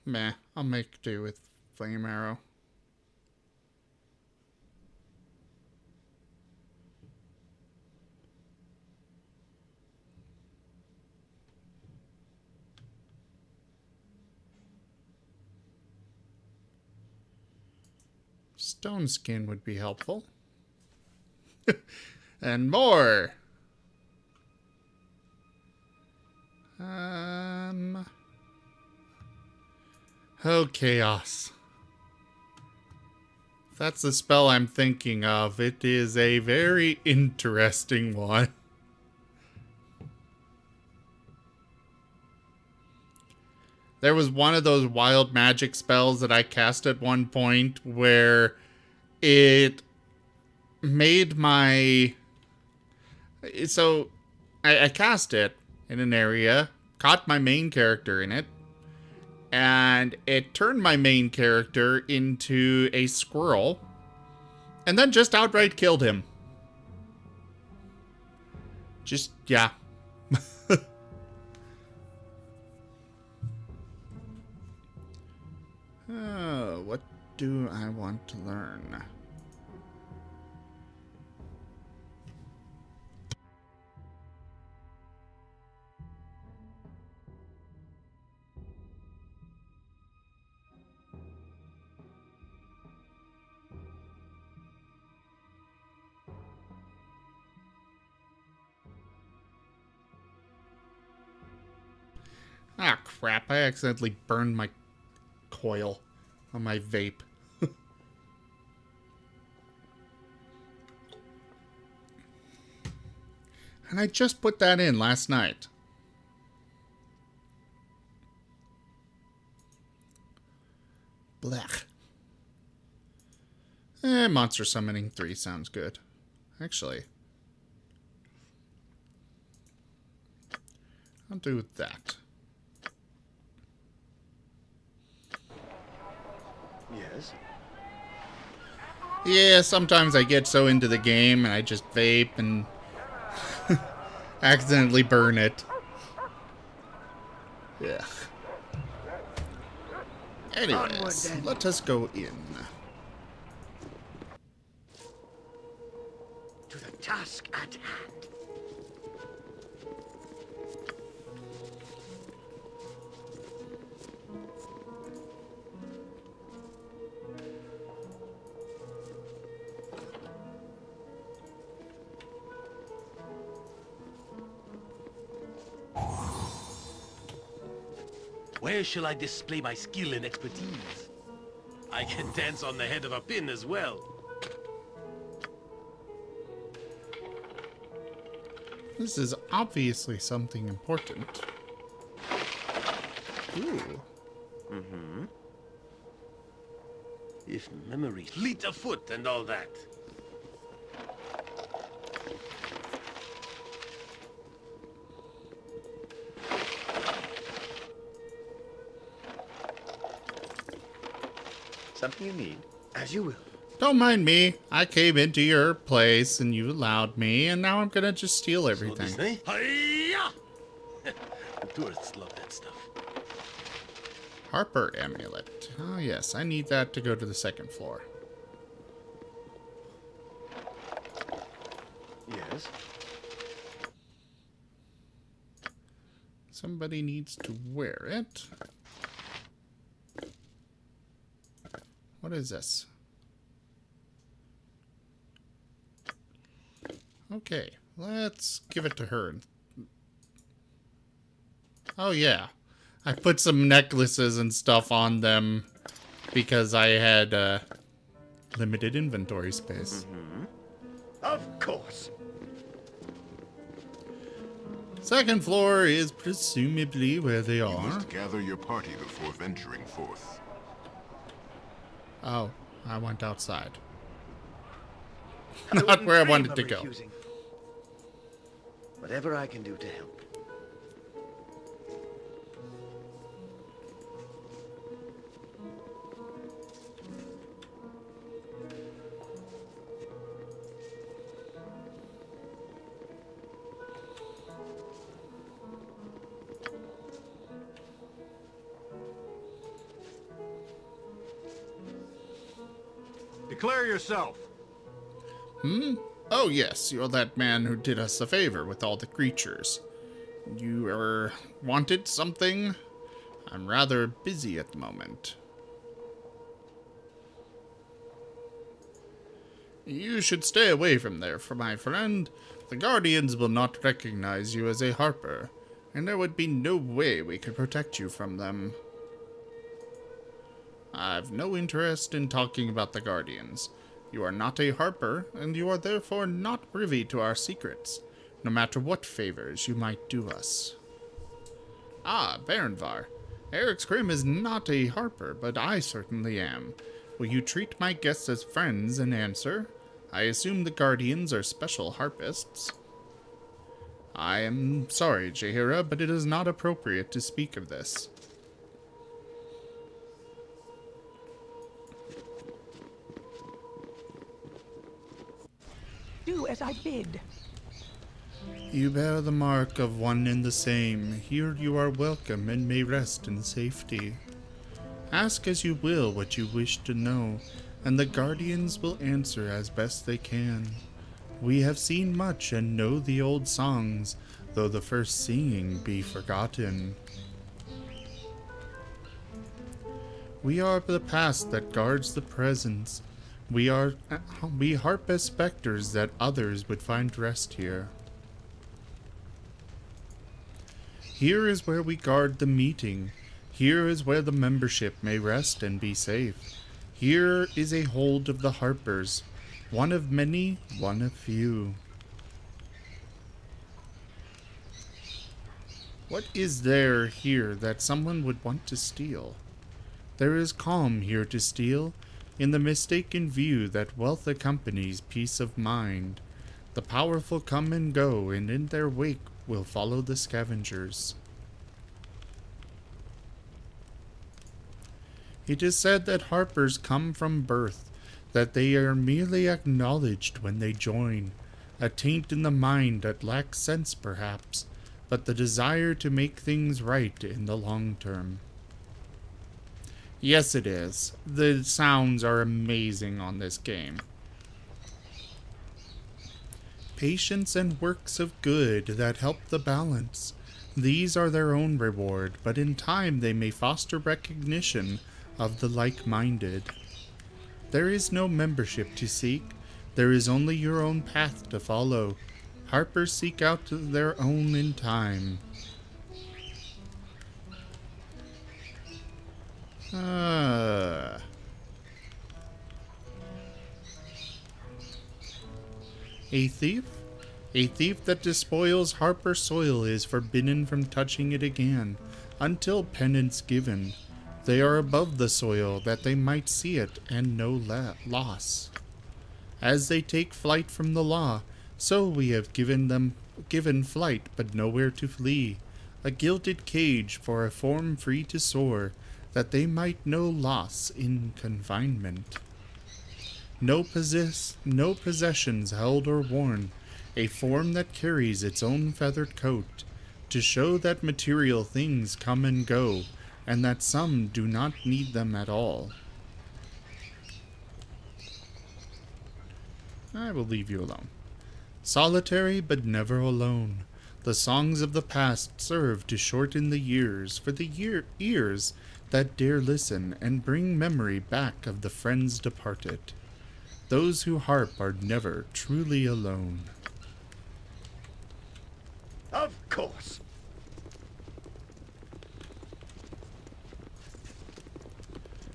Meh, I'll make do with flame arrow. Stone skin would be helpful. And more! Oh, chaos. If that's the spell I'm thinking of, it is a very interesting one. There was one of those wild magic spells that I cast at one point where it made my... So, I cast it in an area, caught my main character in it, and it turned my main character into a squirrel, and then just outright killed him. Just, yeah. Oh, what do I want to learn? Ah, crap. I accidentally burned my coil on my vape. And I just put that in last night. Blech. Monster Summoning 3 sounds good. Actually, I'll do that. Yes? Yeah, sometimes I get so into the game and I just vape and accidentally burn it. Yeah. Anyways, let us go in. To the task at hand. Where shall I display my skill and expertise? I can dance on the head of a pin as well. This is obviously something important. Ooh. Mm-hmm. If memory, fleet of foot and all that. Something you need? As you will. Don't mind me. I came into your place and you allowed me, and now I'm gonna just steal everything. Hi-ya! The tourists love that stuff. Harper amulet. Oh yes, I need that to go to the second floor. Yes? Somebody needs to wear it. What is this? Okay, let's give it to her. Oh yeah, I put some necklaces and stuff on them because I had limited inventory space. Of course. Second floor is presumably where they You are. must gather your party before venturing forth. Oh, I went outside. I Not wouldn't where I dream wanted of to go. refusing. Whatever I can do to help. Declare yourself. Hmm? Oh, yes, you're that man who did us a favor with all the creatures. You, wanted something? I'm rather busy at the moment. You should stay away from there, for my friend. The Guardians will not recognize you as a Harper, and there would be no way we could protect you from them. I've no interest in talking about the Guardians. You are not a Harper, and you are therefore not privy to our secrets, no matter what favors you might do us. Ah, Baronvar. Eric's Grim is not a Harper, but I certainly am. Will you treat my guests as friends and answer? I assume the Guardians are special harpists. I am sorry, Jaheira, but it is not appropriate to speak of this. Do as I bid. You bear the mark of one and the same. Here you are welcome and may rest in safety. Ask as you will what you wish to know, and the Guardians will answer as best they can. We have seen much and know the old songs, though the first singing be forgotten. We are the past that guards the present. We harp as specters that others would find rest here. Here is where we guard the meeting. Here is where the membership may rest and be safe. Here is a hold of the Harpers, one of many, one of few. What is there here that someone would want to steal? There is calm here to steal, in the mistaken view that wealth accompanies peace of mind. The powerful come and go, and in their wake will follow the scavengers. It is said that Harpers come from birth, that they are merely acknowledged when they join, a taint in the mind that lacks sense perhaps, but the desire to make things right in the long term. Yes, it is. The sounds are amazing on this game. Patience and works of good that help the balance. These are their own reward, but in time they may foster recognition of the like-minded. There is no membership to seek. There is only your own path to follow. Harpers seek out their own in time. A thief? A thief that despoils Harper soil is forbidden from touching it again, until penance given. They are above the soil that they might see it and know loss. As they take flight from the law, so we have given flight but nowhere to flee, a gilded cage for a form free to soar, that they might know loss in confinement. No possessions held or worn, a form that carries its own feathered coat, to show that material things come and go, and that some do not need them at all. I will leave you alone. Solitary but never alone. The songs of the past serve to shorten the years for the ears that dare listen and bring memory back of the friends departed. Those who harp are never truly alone. Of course.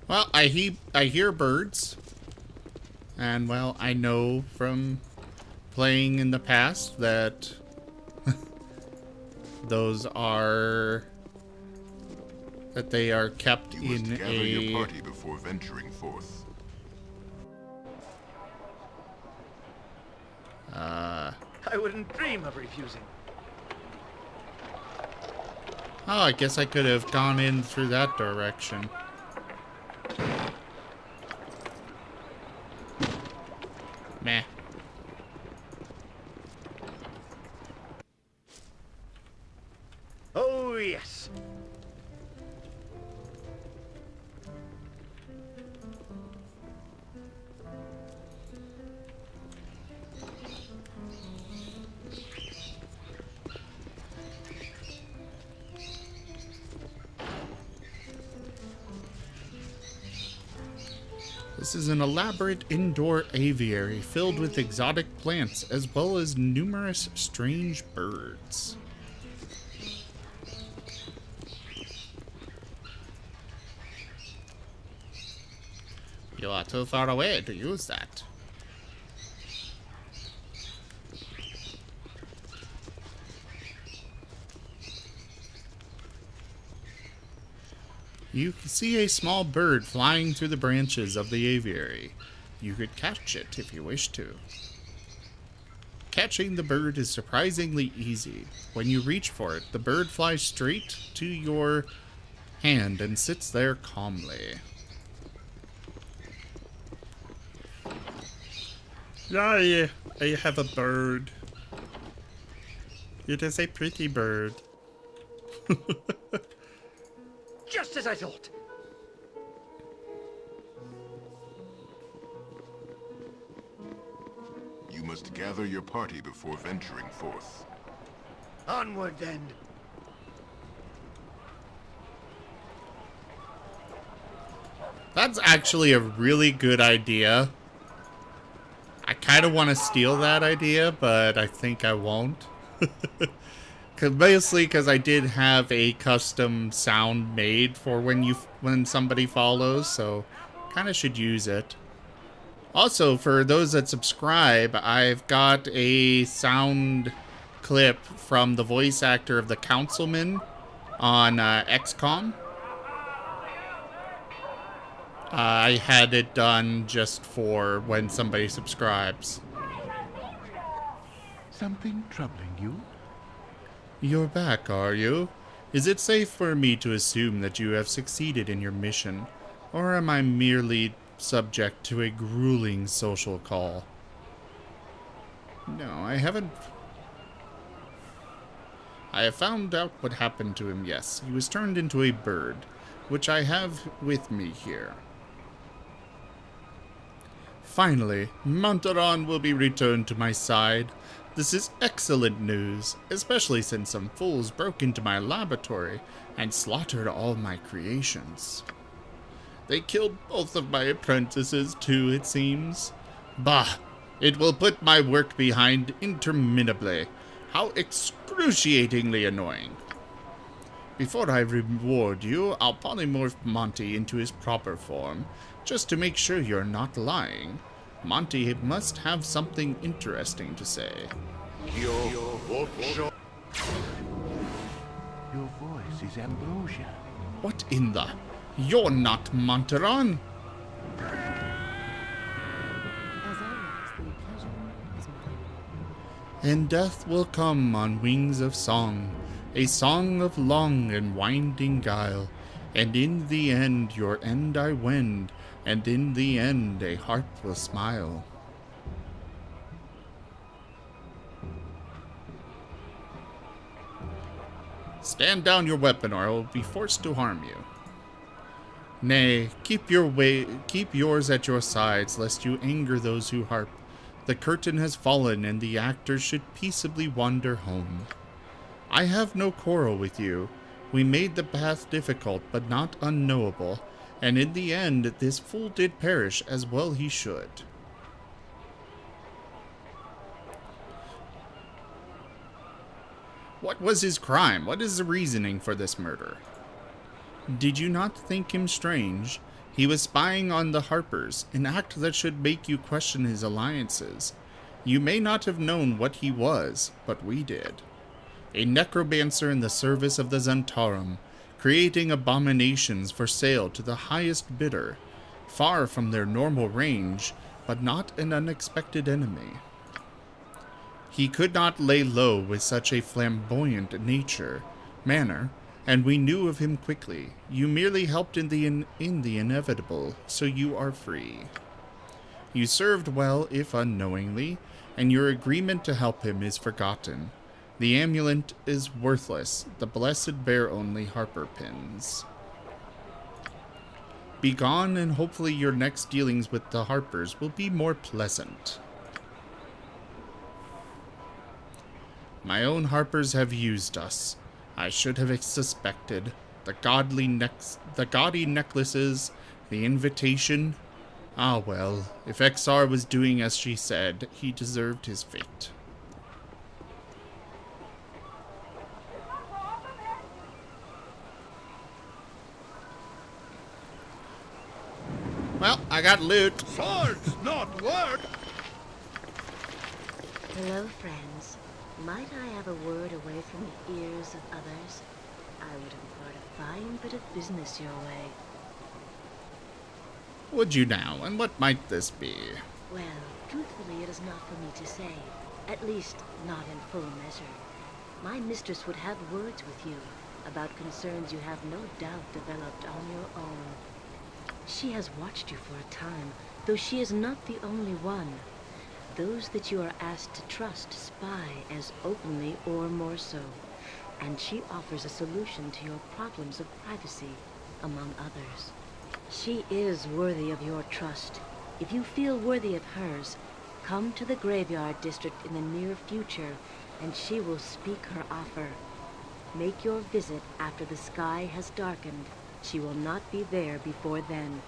Well, I hear birds. And, well, I know from playing in the past that those are that they are kept You must in gather your party before venturing forth. I wouldn't dream of refusing. Oh, I guess I could have gone in through that direction. Meh. Oh, yes. This is an elaborate indoor aviary filled with exotic plants as well as numerous strange birds. You are too far away to use that. You can see a small bird flying through the branches of the aviary. You could catch it if you wish to. Catching the bird is surprisingly easy. When you reach for it, the bird flies straight to your hand and sits there calmly. I have a bird. It is a pretty bird. Just as I thought. You must gather your party before venturing forth. Onward, then. That's actually a really good idea. I kind of want to steal that idea, but I think I won't. Mostly because I did have a custom sound made for when somebody follows, so kind of should use it. Also, for those that subscribe, I've got a sound clip from the voice actor of the Councilman on XCOM. I had it done just for when somebody subscribes. Something troubling you? You're back, are you? Is it safe for me to assume that you have succeeded in your mission, or am I merely subject to a grueling social call? No, I haven't. I have found out what happened to him, yes. He was turned into a bird, which I have with me here. Finally, Montaron will be returned to my side. This is excellent news, especially since some fools broke into my laboratory and slaughtered all my creations. They killed both of my apprentices too, it seems. Bah! It will put my work behind interminably. How excruciatingly annoying. Before I reward you, I'll polymorph Monty into his proper form, just to make sure you're not lying. Monty must have something interesting to say. Your voice is ambrosia. What in the... You're not Montaron! As always, the pleasure is mine. And death will come on wings of song, a song of long and winding guile, and in the end your end I wend, and in the end a harp will smile. Stand down your weapon, or I will be forced to harm you. Nay, keep yours at your sides, lest you anger those who harp. The curtain has fallen, and the actors should peaceably wander home. I have no quarrel with you. We made the path difficult, but not unknowable, and in the end, this fool did perish, as well he should. What was his crime? What is the reasoning for this murder? Did you not think him strange? He was spying on the Harpers, an act that should make you question his alliances. You may not have known what he was, but we did. a necromancer in the service of the Zentarum, creating abominations for sale to the highest bidder, far from their normal range, but not an unexpected enemy. He could not lay low with such a flamboyant manner, and we knew of him quickly. You merely helped in the inevitable, so you are free. You served well, if unknowingly, and your agreement to help him is forgotten. The amulet is worthless. The blessed bear only Harper pins. Be gone, and hopefully your next dealings with the Harpers will be more pleasant. My own Harpers have used us. I should have suspected. The gaudy necklaces, the invitation. Ah well, if XR was doing as she said, he deserved his fate. Well, I got loot. Swords, not word! Hello, friends. Might I have a word away from the ears of others? I would impart a fine bit of business your way. Would you now, and what might this be? Well, truthfully, it is not for me to say. At least, not in full measure. My mistress would have words with you about concerns you have no doubt developed on your own. She has watched you for a time, though she is not the only one. Those that you are asked to trust spy as openly or more so, and she offers a solution to your problems of privacy, among others. She is worthy of your trust. If you feel worthy of hers, come to the graveyard district in the near future, and she will speak her offer. Make your visit after the sky has darkened. She will not be there before then.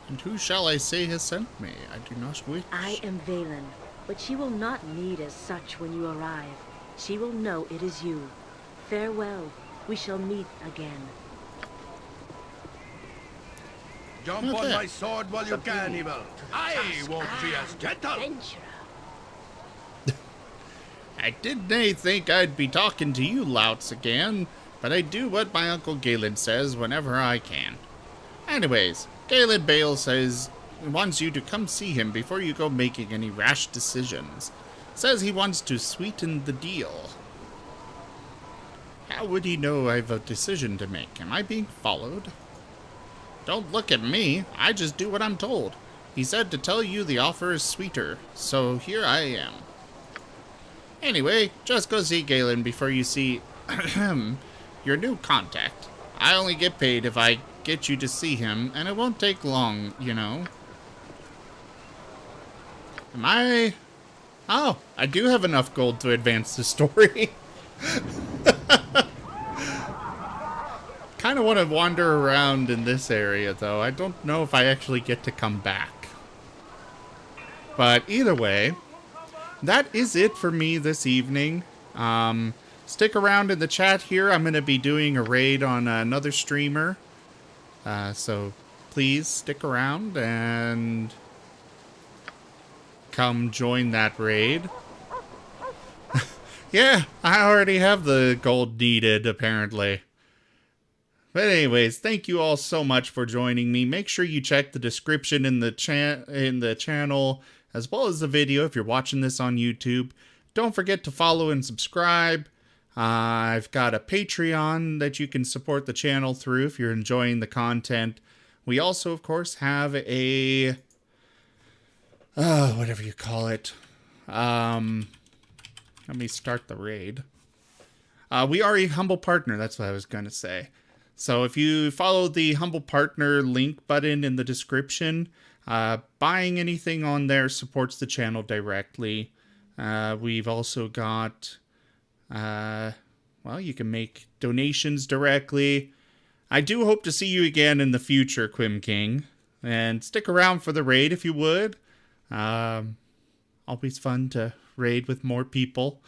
And who shall I say has sent me? I do not wish. I am Valen, but she will not need as such when you arrive. She will know it is you. Farewell. We shall meet again. Jump on my sword while you can, Evil. I won't be as gentle. I didn't think I'd be talking to you louts again, but I do what my Uncle Galen says whenever I can. Anyways, Galen Bale says he wants you to come see him before you go making any rash decisions. Says he wants to sweeten the deal. How would he know I've a decision to make? Am I being followed? Don't look at me. I just do what I'm told. He said to tell you the offer is sweeter, so here I am. Anyway, just go see Galen before you see your new contact. I only get paid if I get you to see him, and it won't take long, you know. Am I... Oh, I do have enough gold to advance the story. Kind of want to wander around in this area, though. I don't know if I actually get to come back. But either way, that is it for me this evening. Stick around in the chat here. I'm going to be doing a raid on another streamer. So please stick around and come join that raid. Yeah, I already have the gold needed, apparently. But anyways, thank you all so much for joining me. Make sure you check the description in the channel, as well as the video if you're watching this on YouTube. Don't forget to follow and subscribe. I've got a Patreon that you can support the channel through if you're enjoying the content. We also, of course, have a... whatever you call it. Let me start the raid. We are a humble partner, that's what I was going to say. So if you follow the Humble Partner link button in the description, buying anything on there supports the channel directly. We've also got, well, you can make donations directly. I do hope to see you again in the future, Quim King. And stick around for the raid if you would. Always fun to raid with more people,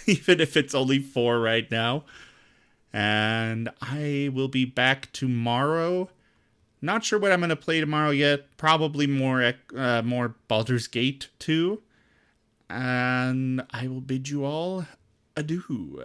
even if it's only 4 right now. And I will be back tomorrow, Not sure what I'm going to play tomorrow yet. Probably more Baldur's Gate 2. And I will bid you all adieu.